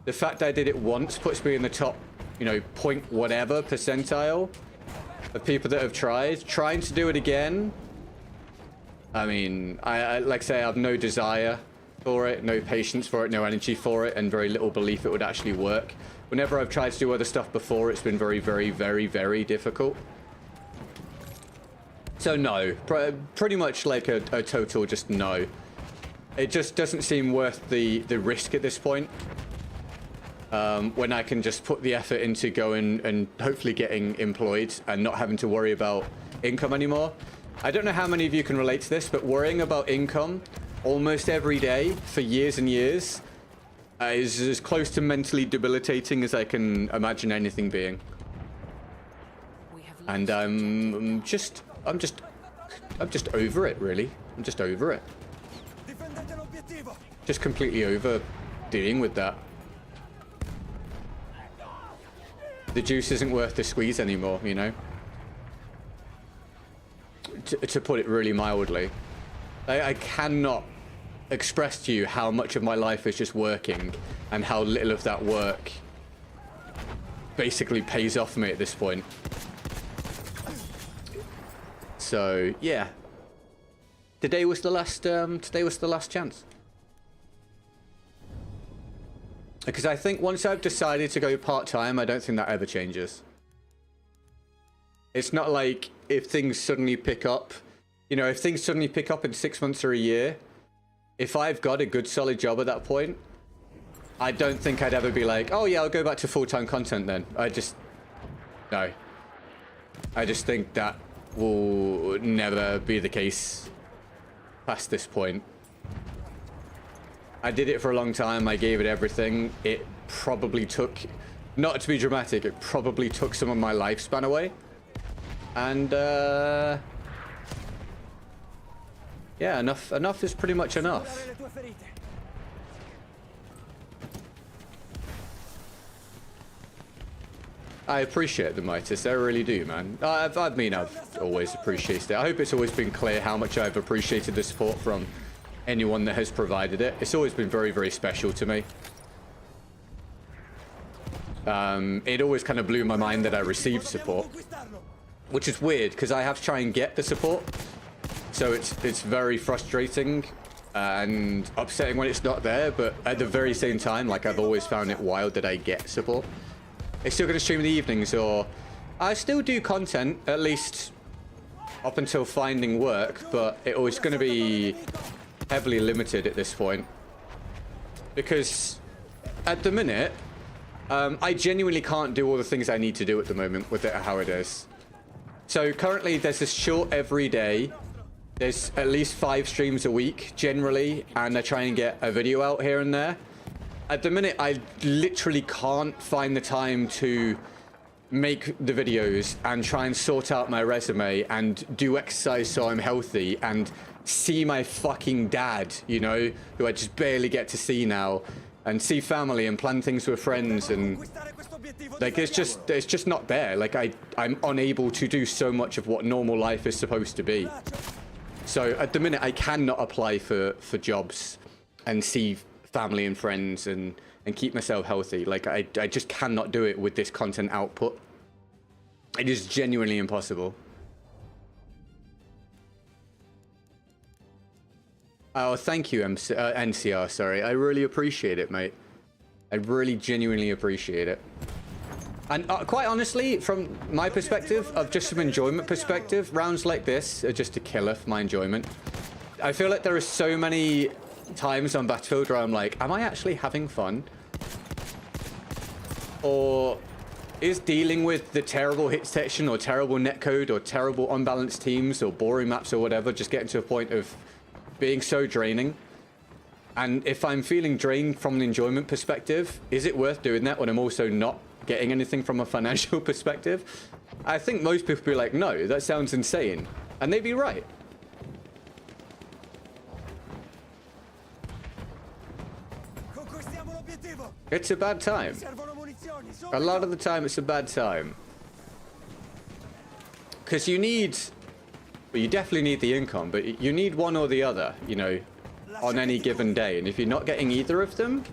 The fact I did it once puts me in the top, you know, point whatever percentile of people that have tried. Trying to do it again, I mean, I like I say, I have no desire for it, no patience for it, no energy for it, and very little belief it would actually work. Whenever I've tried to do other stuff before, it's been very, very, very, very difficult. So no, pretty much like a total just no. It just doesn't seem worth the risk at this point. When I can just put the effort into going and hopefully getting employed and not having to worry about income anymore. I don't know how many of you can relate to this, but worrying about income almost every day for years and years is as close to mentally debilitating as I can imagine anything being. And I'm just over it, really. I'm just over it. Just completely over dealing with that. The juice isn't worth the squeeze anymore, you know? To put it really mildly. I cannot express to you how much of my life is just working and how little of that work basically pays off me at this point. So yeah, today was the last chance. Because I think once I've decided to go part-time, I don't think that ever changes. It's not like if things suddenly pick up, you know, if things suddenly pick up in 6 months or a year, if I've got a good solid job at that point, I don't think I'd ever be like, oh yeah, I'll go back to full-time content then. No. I just think that will never be the case past this point. I did it for a long time. I gave it everything. It probably took, not to be dramatic, it probably took some of my lifespan away. And yeah, enough is pretty much enough. I appreciate the Midas, I really do, man. I've always appreciated it. I hope it's always been clear how much I've appreciated the support from anyone that has provided it. It's always been very, very special to me. It always kind of blew my mind that I received support, which is weird because I have to try and get the support. So it's very frustrating and upsetting when it's not there, but at the very same time, like, I've always found it wild that I get support. I'm still going to stream in the evenings, or I still do content, at least up until finding work, but it was going to be heavily limited at this point. Because at the minute, I genuinely can't do all the things I need to do at the moment with it how it is. So currently there's this short every day. There's at least 5 streams a week, generally, and I try and get a video out here and there. At the minute, I literally can't find the time to make the videos and try and sort out my resume and do exercise so I'm healthy and see my fucking dad, you know, who I just barely get to see now, and see family and plan things with friends, and like it's just not there. Like I'm unable to do so much of what normal life is supposed to be. So at the minute I cannot apply for jobs and see family and friends and keep myself healthy. Like I just cannot do it with this content output. It is genuinely impossible. Oh, thank you, NCR, sorry. I really appreciate it, mate. I really genuinely appreciate it. And quite honestly, from my perspective, of just some enjoyment perspective, rounds like this are just a killer for my enjoyment. I feel like there are so many times on Battlefield where I'm like, am I actually having fun? Or is dealing with the terrible hit detection or terrible netcode or terrible unbalanced teams or boring maps or whatever just getting to a point of being so draining? And if I'm feeling drained from an enjoyment perspective, is it worth doing that when I'm also not getting anything from a financial perspective? I think most people be like, no, that sounds insane. And they'd be right. It's a bad time. A lot of the time it's a bad time. Because you need... Well, you definitely need the income, but you need one or the other, you know, on any given day. And if you're not getting either of them,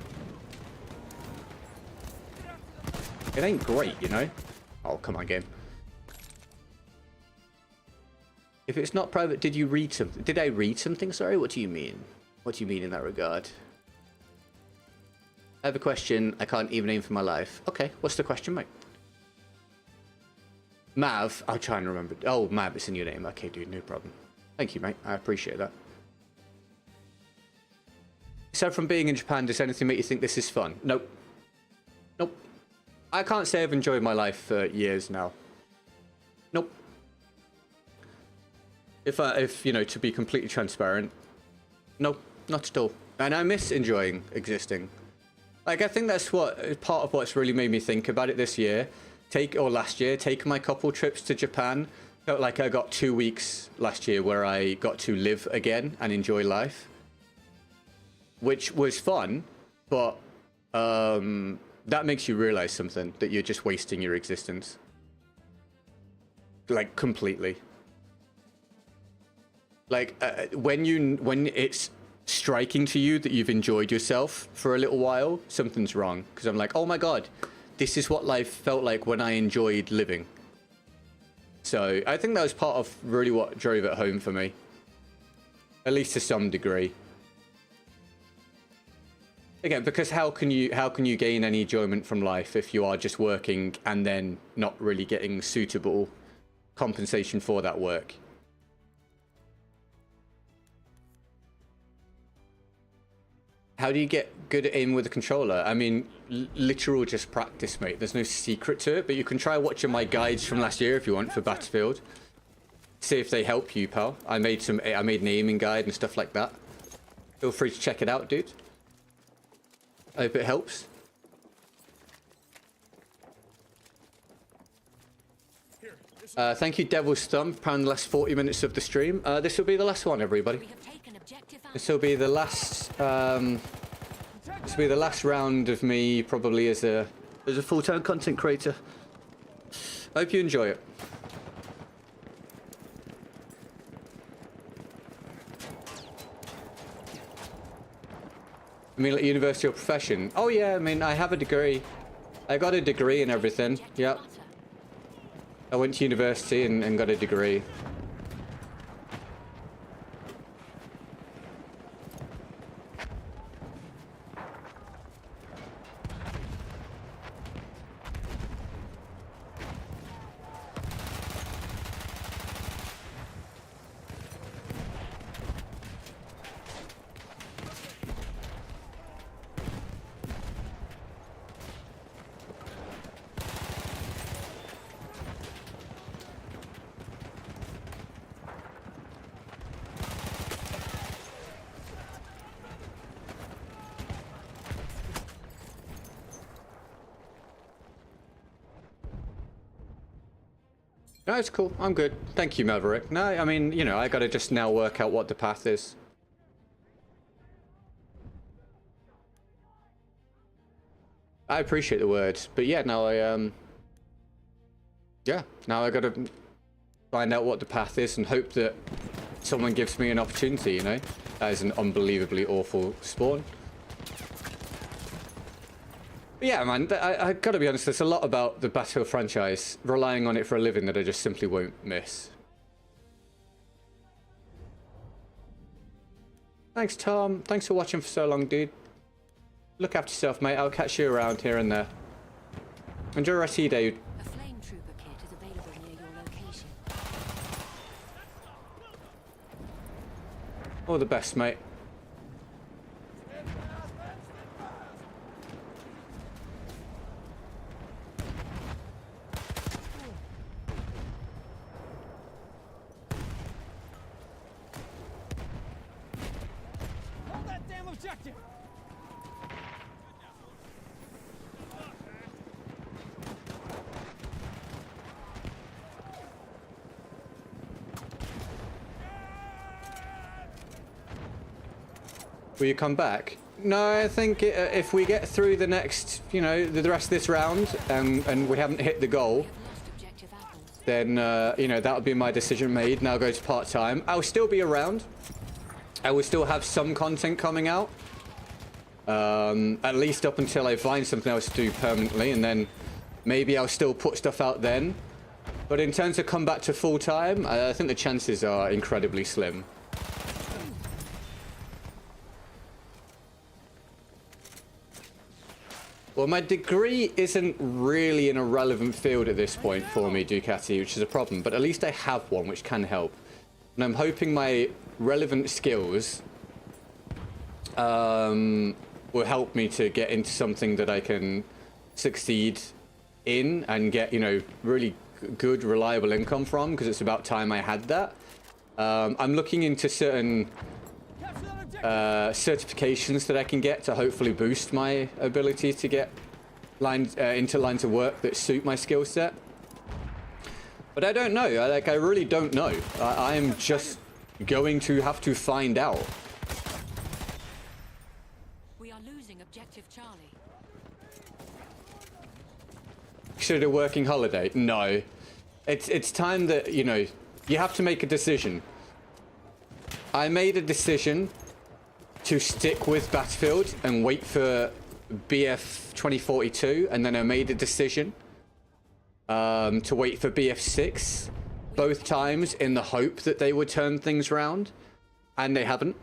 it ain't great, you know? Oh, come on, game. If it's not private, did you read something? Did I read something? Sorry, what do you mean? What do you mean in that regard? I have a question I can't even name for my life. Okay, what's the question, mate? Mav, I'll try and remember. Oh, Mav, it's in your name. Okay, dude, no problem. Thank you, mate. I appreciate that. So from being in Japan, does anything make you think this is fun? Nope. Nope. I can't say I've enjoyed my life for years now. Nope. If you know, to be completely transparent, nope, not at all. And I miss enjoying existing. Like, I think that's what part of what's really made me think about it this year. Last year, taking my couple trips to Japan. Felt like I got 2 weeks last year where I got to live again and enjoy life. Which was fun, but that makes you realize something, that you're just wasting your existence. Like, completely. Like, when it's striking to you that you've enjoyed yourself for a little while, something's wrong. Because I'm like, oh my god, this is what life felt like when I enjoyed living. So I think that was part of really what drove it home for me. At least to some degree. Again, because how can you gain any enjoyment from life if you are just working and then not really getting suitable compensation for that work? How do you get good at aiming with a controller? I mean, literal just practice, mate. There's no secret to it, but you can try watching my guides from last year if you want for Battlefield. See if they help you, pal. I made an aiming guide and stuff like that. Feel free to check it out, dude. I hope it helps. Thank you, Devil's Thumb, for pounding the last 40 minutes of the stream. This will be the last one, everybody. This will be the last. This will be the last round of me, probably as a full-time content creator. I hope you enjoy it. I mean, like university or profession. Oh yeah, I mean, I have a degree. I got a degree and everything. Yep. I went to university and got a degree. No, it's cool. I'm good. Thank you, Maverick. No, I mean, you know, I gotta just now work out what the path is. I appreciate the words, but yeah, now now I gotta find out what the path is and hope that someone gives me an opportunity, you know? That is an unbelievably awful spawn. But yeah, man, I gotta be honest, there's a lot about the Battlefield franchise, relying on it for a living, that I just simply won't miss. Thanks, Tom. Thanks for watching for so long, dude. Look after yourself, mate. I'll catch you around here and there. Enjoy the rest of your day. A flame trooper kit is available near your location. All the best, mate. Hold that damn objective! Will you come back? No, I think if we get through the next, you know, the rest of this round, and we haven't hit the goal, Lost objective apples. then, you know, that'll be my decision made. Now go to part-time. I'll still be around. I will still have some content coming out. At least up until I find something else to do permanently, and then maybe I'll still put stuff out then. But in terms of come back to full-time, I think the chances are incredibly slim. Well, my degree isn't really in a relevant field at this point for me, Ducati, which is a problem. But at least I have one, which can help. And I'm hoping my relevant skills will help me to get into something that I can succeed in and get, you know, really good, reliable income from, because it's about time I had that. I'm looking into certain certifications that I can get to hopefully boost my ability to get into lines of work that suit my skill set. But I don't know. I really don't know. I am just going to have to find out. We are losing objective Charlie. Should a working holiday? No. It's time that, you know, you have to make a decision. I made a decision to stick with Battlefield and wait for BF 2042, and then I made a decision to wait for BF6 both times in the hope that they would turn things around, and they haven't.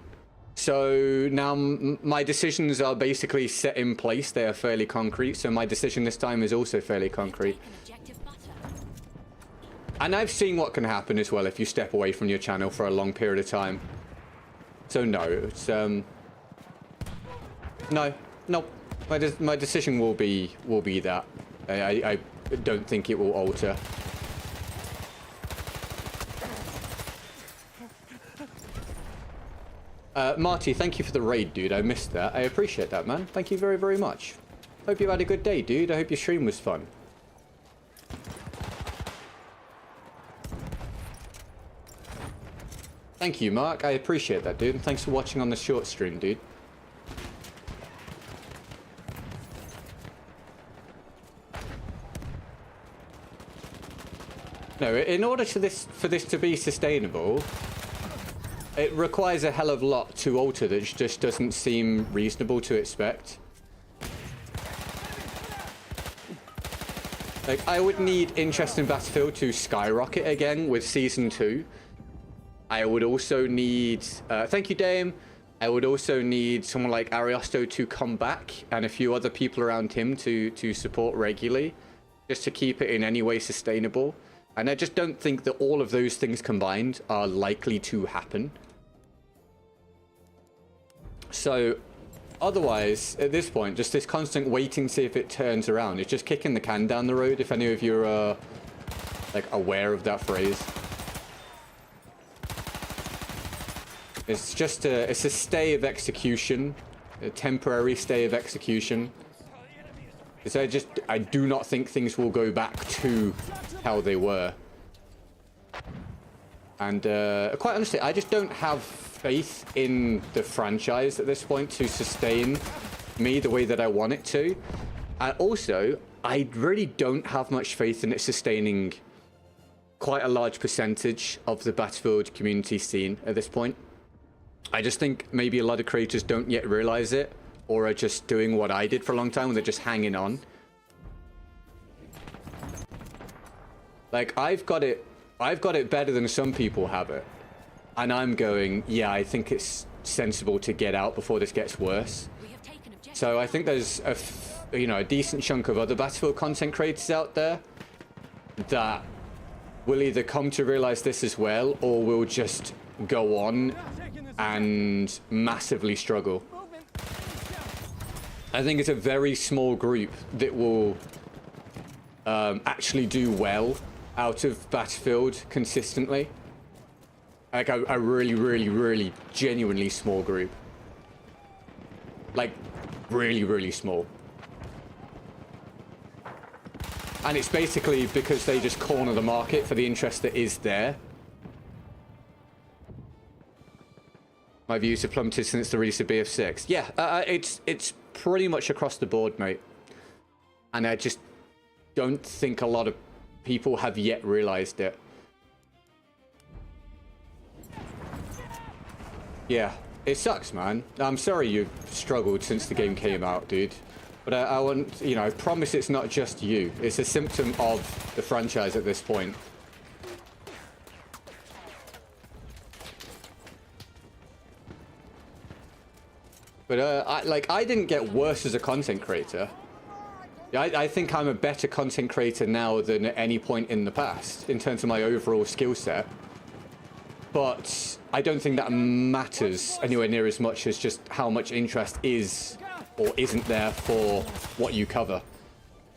So now my decisions are basically set in place. They are fairly concrete, so my decision this time is also fairly concrete. Objective butter. And I've seen what can happen as well if you step away from your channel for a long period of time. So no, it's no. My decision will be that. I don't think it will alter. Marty, thank you for the raid, dude. I missed that. I appreciate that, man. Thank you very, very much. Hope you had a good day, dude. I hope your stream was fun. Thank you, Mark. I appreciate that, dude. And thanks for watching on the short stream, dude. No, in order for this to be sustainable, it requires a hell of a lot to alter that just doesn't seem reasonable to expect. Like, I would need interest in Battlefield to skyrocket again with Season 2. I would also need... thank you, Dame. I would also need someone like Ariosto to come back and a few other people around him to support regularly, just to keep it in any way sustainable. And I just don't think that all of those things combined are likely to happen. So, otherwise, at this point, just this constant waiting to see if it turns around. It's just kicking the can down the road, if any of you are, like, aware of that phrase. It's just it's a stay of execution, a temporary stay of execution. Because I do not think things will go back to how they were. And quite honestly, I just don't have faith in the franchise at this point to sustain me the way that I want it to. And also, I really don't have much faith in it sustaining quite a large percentage of the Battlefield community scene at this point. I just think maybe a lot of creators don't yet realize it, or are just doing what I did for a long time, and they're just hanging on. Like, I've got it better than some people have it. And I'm going, yeah, I think it's sensible to get out before this gets worse. So I think there's a decent chunk of other Battlefield content creators out there that will either come to realize this as well, or will just go on and massively struggle. I think it's a very small group that will actually do well out of Battlefield consistently. Like a really, really, really genuinely small group. Like, really, really small. And it's basically because they just corner the market for the interest that is there. My views have plummeted since the release of BF6. Yeah, it's pretty much across the board, mate. And I just don't think a lot of people have yet realized it. Yeah, it sucks, man. I'm sorry you've struggled since the game came out, dude. But I want, I promise it's not just you. It's a symptom of the franchise at this point. But I didn't get worse as a content creator. I think I'm a better content creator now than at any point in the past in terms of my overall skill set. But I don't think that matters anywhere near as much as just how much interest is or isn't there for what you cover.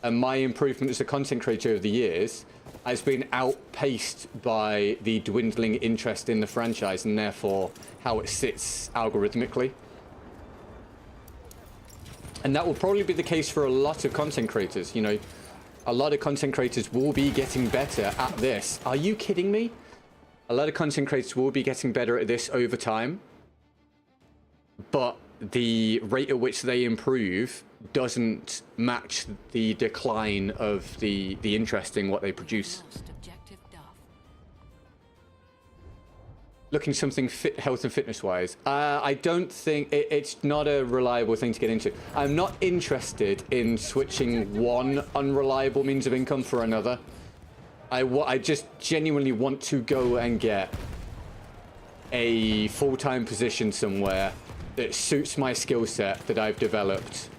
And my improvement as a content creator over the years has been outpaced by the dwindling interest in the franchise and therefore how it sits algorithmically. And that will probably be the case for a lot of content creators. A lot of content creators will be getting better at this. Are you kidding me? A lot of content creators will be getting better at this over time. But the rate at which they improve doesn't match the decline of the interest in what they produce. Looking something fit, health and fitness wise. I don't think it's not a reliable thing to get into. I'm not interested in switching one unreliable means of income for another. I just genuinely want to go and get a full-time position somewhere that suits my skill set that I've developed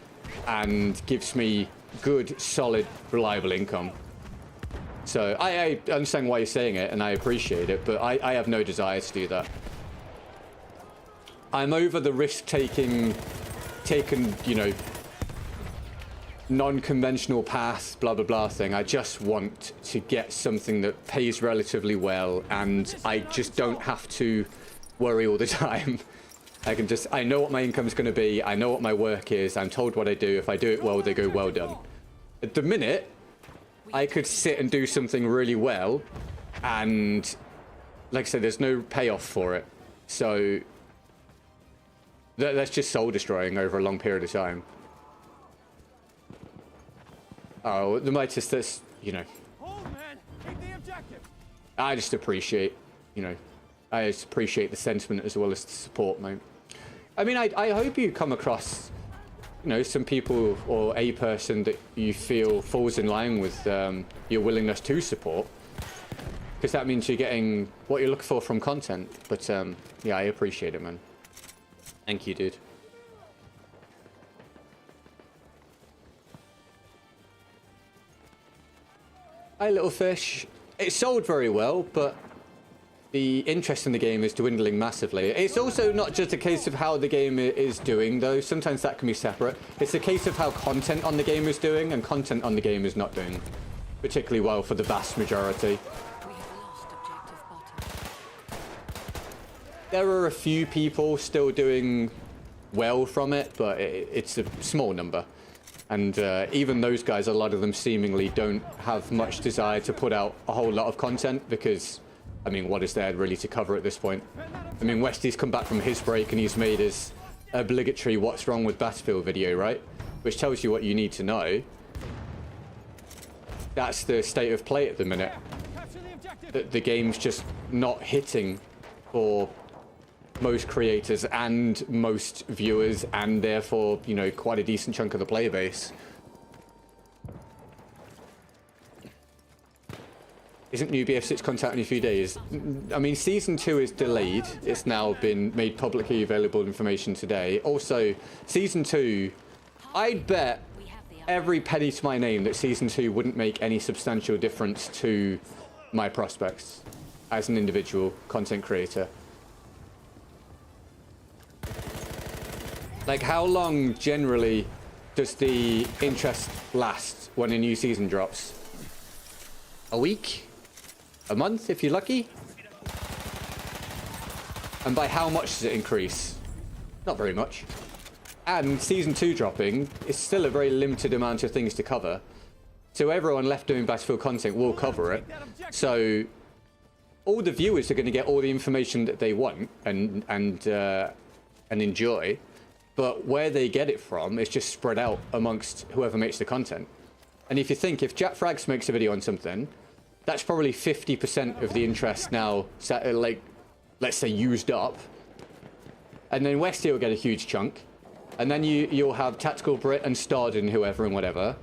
and gives me good, solid, reliable income. So I understand why you're saying it, and I appreciate it, but I have no desire to do that. I'm over the risk-taking, non-conventional path, blah, blah, blah thing. I just want to get something that pays relatively well, and I just don't have to worry all the time. I know what my income's going to be. I know what my work is. I'm told what I do. If I do it well, they go well done. At the minute, I could sit and do something really well, and like I said, there's no payoff for it. So that's just soul destroying over a long period of time. Oh, the Midas, that's, Hold, man. Keep the objective. I just appreciate, I just appreciate the sentiment as well as the support, mate. I mean, I hope you come across, some people or a person that you feel falls in line with your willingness to support. Because that means you're getting what you're looking for from content. But, yeah, I appreciate it, man. Thank you, dude. Hi, little fish. It sold very well, but the interest in the game is dwindling massively. It's also not just a case of how the game is doing, though. Sometimes that can be separate. It's a case of how content on the game is doing, and content on the game is not doing particularly well for the vast majority. There are a few people still doing well from it, but it's a small number. And even those guys, a lot of them seemingly don't have much desire to put out a whole lot of content because I mean, what is there really to cover at this point? I mean, Westy's come back from his break and he's made his obligatory "What's Wrong with Battlefield" video, right? Which tells you what you need to know. That's the state of play at the minute. The game's just not hitting for most creators and most viewers, and therefore, you know, quite a decent chunk of the player base. Isn't new BF6 content in a few days? I mean, Season 2 is delayed. It's now been made publicly available information today. Also, Season 2, I'd bet every penny to my name that Season 2 wouldn't make any substantial difference to my prospects as an individual content creator. Like, how long generally does the interest last when a new season drops? A week? A month, if you're lucky? And by how much does it increase? Not very much. And Season 2 dropping is still a very limited amount of things to cover. So everyone left doing Battlefield content will cover it. So all the viewers are going to get all the information that they want and enjoy. But where they get it from is just spread out amongst whoever makes the content. And if you think, if Jack Frags makes a video on something, that's probably 50% of the interest now, like, let's say, used up. And then Westy will get a huge chunk. And then you'll have Tactical Brit and Starred and whoever and whatever.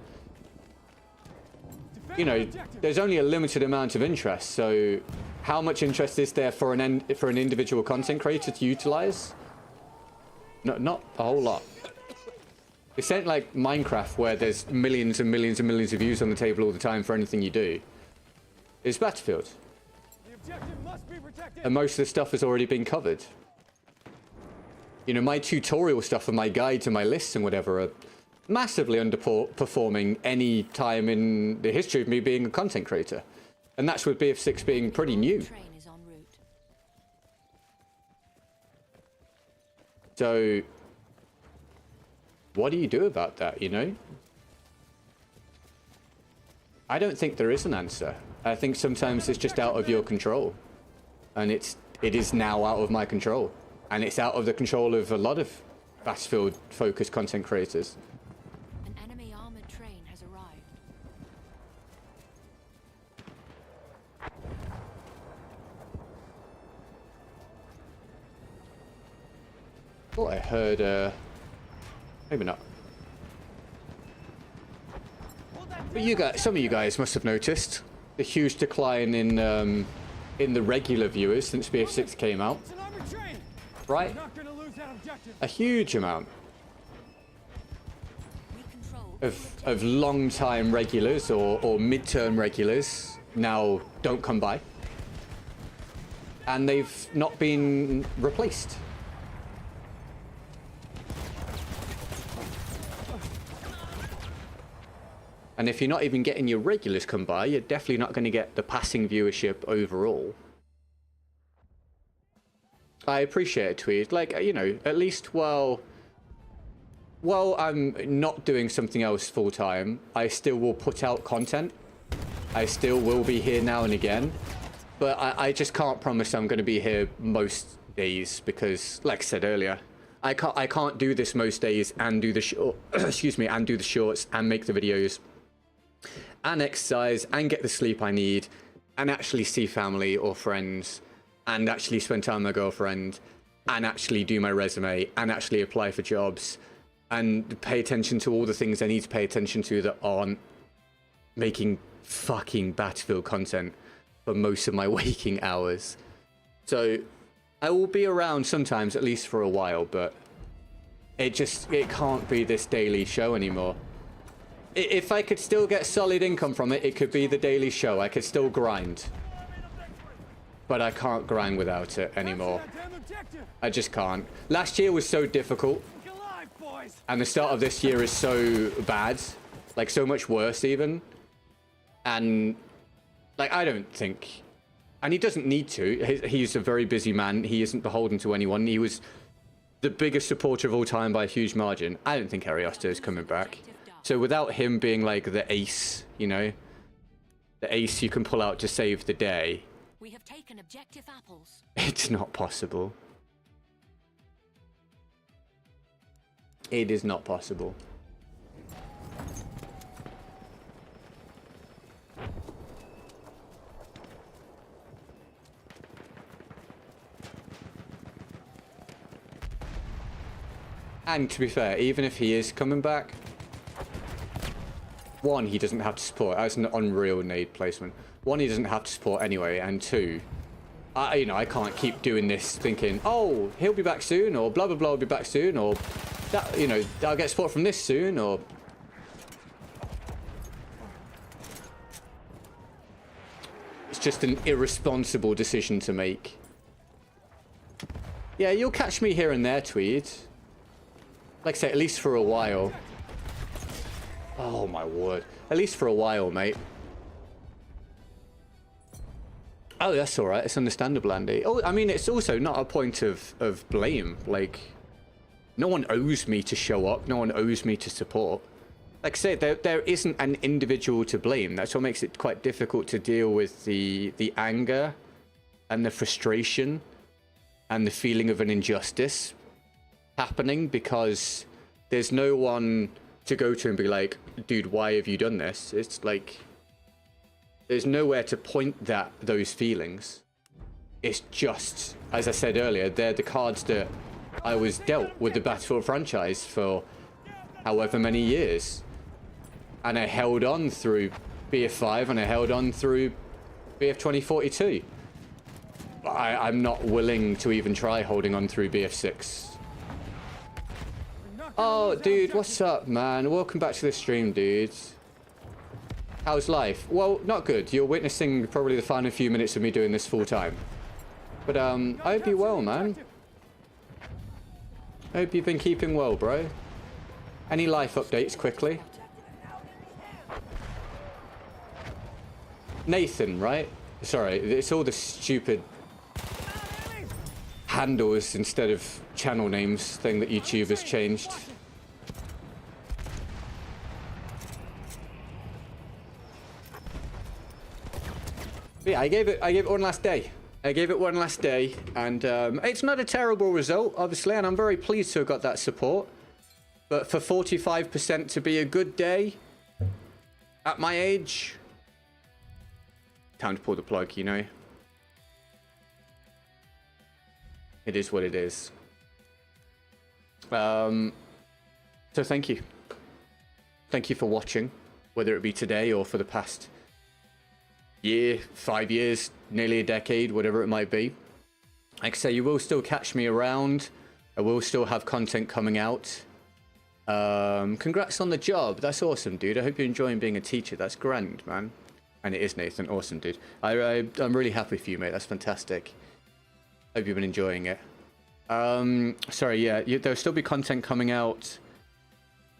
You know, there's only a limited amount of interest. So how much interest is there for an individual content creator to utilize? No, not a whole lot. It's not like Minecraft, where there's millions and millions and millions of views on the table all the time for anything you do. It's Battlefield. And most of the stuff has already been covered. You know, my tutorial stuff and my guides and my lists and whatever are massively underperforming any time in the history of me being a content creator. And that's with BF6 being pretty new. So, what do you do about that, you know? I don't think there is an answer. I think sometimes it's just out of your control. And it is now out of my control. And it's out of the control of a lot of Battlefield-focused content creators. An enemy armored train has arrived. Thought I heard, maybe not. But you guys, some of you guys must have noticed the huge decline in the regular viewers since BF6 came out. Right? A huge amount of long-time regulars or mid-term regulars now don't come by. And they've not been replaced. And if you're not even getting your regulars come by, you're definitely not going to get the passing viewership overall. I appreciate it, Tweed. Like, you know, at least while I'm not doing something else full-time, I still will put out content. I still will be here now and again. But I just can't promise I'm going to be here most days because, like I said earlier, I can't do this most days and do the and do the shorts and make the videos and exercise and get the sleep I need and actually see family or friends and actually spend time with my girlfriend and actually do my resume and actually apply for jobs and pay attention to all the things I need to pay attention to that aren't making fucking Battlefield content for most of my waking hours. So I will be around sometimes, at least for a while, but it can't be this daily show anymore. If I could still get solid income from it, it could be the daily show. I could still grind. But I can't grind without it anymore. I just can't. Last year was so difficult. And the start of this year is so bad. Like, so much worse, even. And, like, I don't think... And he doesn't need to. He's a very busy man. He isn't beholden to anyone. He was the biggest supporter of all time by a huge margin. I don't think Ariosto is coming back. So without him being like the ace, you know, the ace you can pull out to save the day, We have taken objective apples. It's not possible. It is not possible. And to be fair, even if he is coming back, one, he doesn't have to support. That's an unreal nade placement. One, he doesn't have to support anyway, and two, you know, I can't keep doing this thinking, oh, he'll be back soon, or blah blah blah will be back soon, or that, you know, I'll get support from this soon, or it's just an irresponsible decision to make. Yeah, you'll catch me here and there, Tweed. Like I say, at least for a while. Oh my word. At least for a while, mate. Oh, that's alright. It's understandable, Andy. Oh, I mean, it's also not a point of blame. Like, no one owes me to show up. No one owes me to support. Like I say, there isn't an individual to blame. That's what makes it quite difficult to deal with the anger and the frustration and the feeling of an injustice happening, because there's no one to go to and be like, dude, why have you done this? It's like, there's nowhere to point those feelings. It's just, as I said earlier, they're the cards that I was dealt with the Battlefield franchise for however many years. And I held on through BF5 and I held on through BF 2042. I'm not willing to even try holding on through BF6. Oh, dude, what's up, man? Welcome back to the stream, dude. How's life? Well, not good. You're witnessing probably the final few minutes of me doing this full time. But, I hope you're well, man. I hope you've been keeping well, bro. Any life updates, quickly? Nathan, right? Sorry, it's all the stupid handles instead of channel names thing that YouTube has changed. But yeah, I gave it one last day. I gave it one last day, and it's not a terrible result, obviously, and I'm very pleased to have got that support. But for 45% to be a good day at my age, time to pull the plug, you know. It is what it is. So thank you. Thank you for watching, whether it be today or for the past year, 5 years, nearly a decade, whatever it might be. Like I say, you will still catch me around. I will still have content coming out. Congrats on the job. That's awesome, dude. I hope you're enjoying being a teacher. That's grand, man. And it is, Nathan. Awesome, dude. I'm really happy for you, mate. That's fantastic. Hope you've been enjoying it. Sorry, yeah, there'll still be content coming out.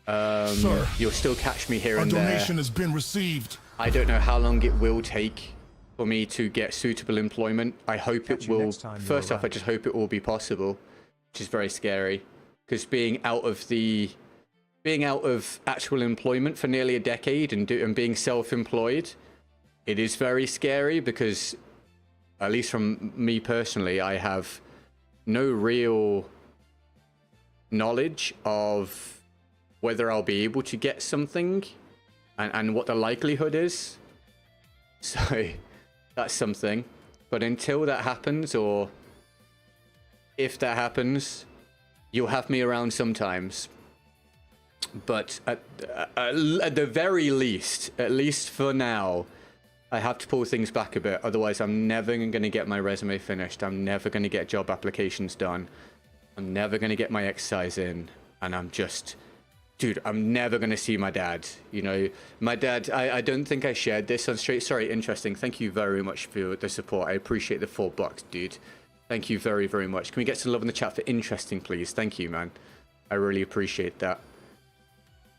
Sir, you'll still catch me here and there. Our donation has been received. I don't know how long it will take for me to get suitable employment. I hope it will. First off, I just hope it will be possible, which is very scary, because being out of actual employment for nearly a decade and being self-employed, it is very scary, because at least from me personally, I have no real knowledge of whether I'll be able to get something and what the likelihood is. So that's something. But until that happens, or if that happens, you'll have me around sometimes. But at the very least, at least for now, I have to pull things back a bit. Otherwise, I'm never going to get my resume finished. I'm never going to get job applications done. I'm never going to get my exercise in. And I'm just... Dude, I'm never going to see my dad. You know, my dad... I don't think I shared this on Straight. Sorry, interesting. Thank you very much for the support. I appreciate the $4, dude. Thank you very, very much. Can we get some love in the chat for interesting, please? Thank you, man. I really appreciate that.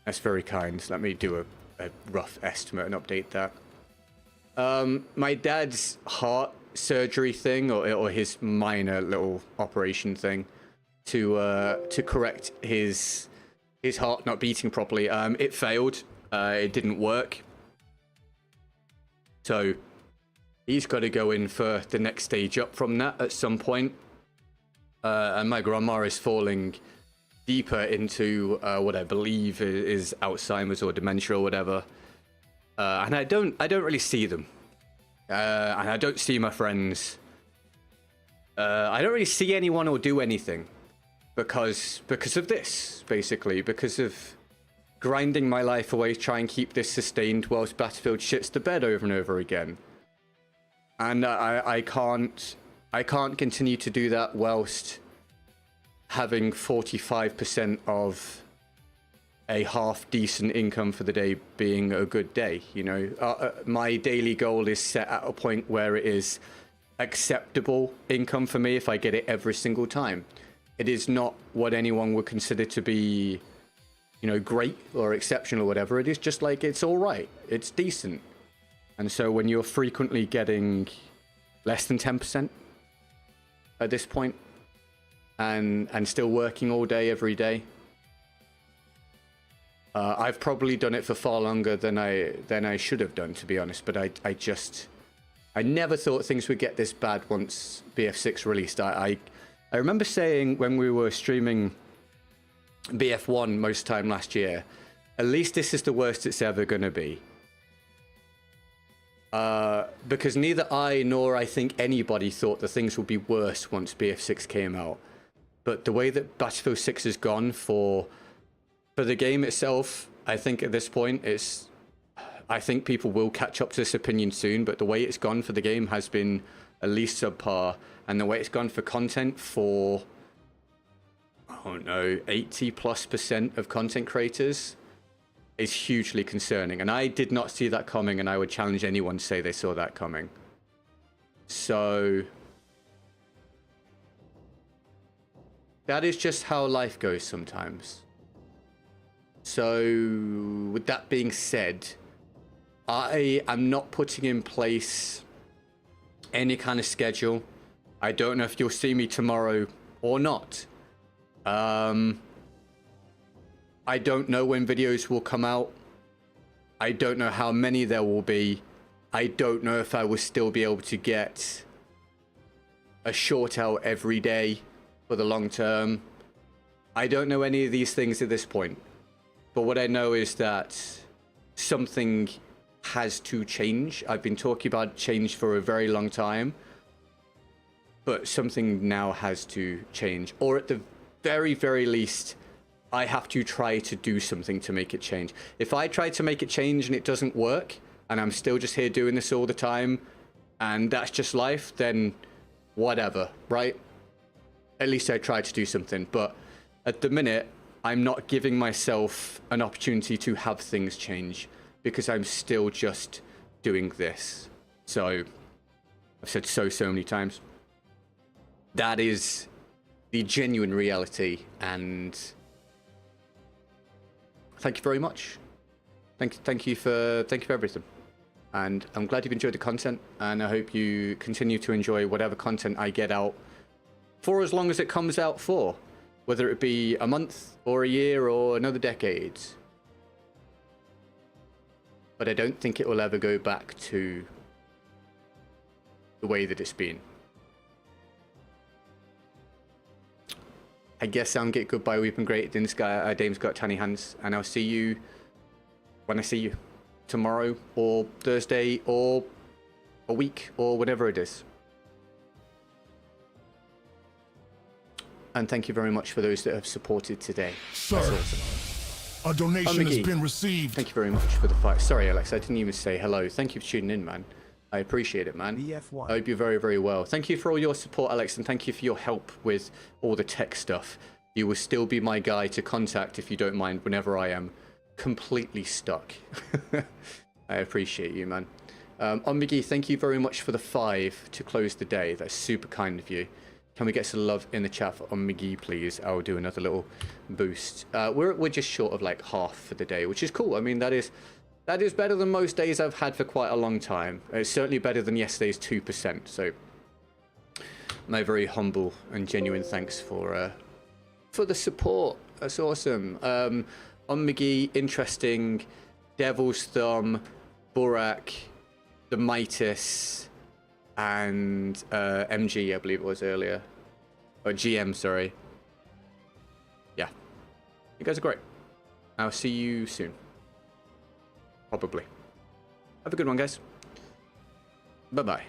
That's very kind. Let me do a rough estimate and update that. My dad's heart surgery thing, or his minor little operation thing to correct his heart not beating properly, it failed. It didn't work. So He's got to go in for the next stage up from that at some point. And my grandma is falling deeper into what I believe is Alzheimer's or dementia or whatever. And I don't really see them. And I don't see my friends. I don't really see anyone or do anything because of this, basically, because of grinding my life away to try and keep this sustained whilst Battlefield shits the bed over and over again. And I can't continue to do that whilst having 45% of a half decent income for the day being a good day. You know, my daily goal is set at a point where it is acceptable income for me if I get it every single time. It is not what anyone would consider to be, you know, great or exceptional or whatever. It is just like, it's all right. It's decent. And so when you're frequently getting less than 10% at this point and still working all day, every day, I've probably done it for far longer than I should have done, to be honest. But I never thought things would get this bad once BF6 released. I remember saying when we were streaming BF1 most time last year, at least this is the worst it's ever going to be. Because neither I nor I think anybody thought that things would be worse once BF6 came out. But the way that Battlefield 6 has gone for the game itself, I think at this point, I think people will catch up to this opinion soon, but the way it's gone for the game has been at least subpar. And the way it's gone for content for, I don't know, 80+% of content creators is hugely concerning. And I did not see that coming, and I would challenge anyone to say they saw that coming. So that is just how life goes sometimes. So with that being said, I am not putting in place any kind of schedule. I don't know if you'll see me tomorrow or not. I don't know when videos will come out. I don't know how many there will be. I don't know if I will still be able to get a short out every day for the long term. I don't know any of these things at this point. But what I know is that something has to change. I've been talking about change for a very long time. But something now has to change. Or at the very, very least, I have to try to do something to make it change. If I try to make it change and it doesn't work, and I'm still just here doing this all the time, and that's just life, then whatever, right? At least I tried to do something. But at the minute, I'm not giving myself an opportunity to have things change because I'm still just doing this. So I've said so many times. That is the genuine reality, and thank you very much. Thank you for everything. And I'm glad you've enjoyed the content, and I hope you continue to enjoy whatever content I get out for as long as it comes out for, whether it be a month or a year or another decade. But I don't think it will ever go back to the way that it's been. I guess I'm GetGoodGuy. We've been great. Dame's got tiny hands, and I'll see you when I see you tomorrow or Thursday or a week or whatever it is. And thank you very much for those that have supported today. Sir, that's awesome. A donation has McGee, been received. Thank you very much for the fight. Sorry, Alex, I didn't even say hello. Thank you for tuning in, man. I appreciate it, man. BF1. I hope you're very, very well. Thank you for all your support, Alex, and thank you for your help with all the tech stuff. You will still be my guy to contact if you don't mind whenever I am completely stuck. I appreciate you, man. McGee, thank you very much for the 5 to close the day. That's super kind of you. Can we get some love in the chat for McGee, please? I'll do another little boost. We're just short of like half for the day, which is cool. I mean, that is better than most days I've had for quite a long time. It's certainly better than yesterday's 2%. So my very humble and genuine thanks for the support. That's awesome. McGee, interesting. Devil's Thumb, Burak, the Midas, and MG, I believe it was earlier. Or GM, sorry. Yeah. You guys are great. I'll see you soon. Probably. Have a good one, guys. Bye-bye.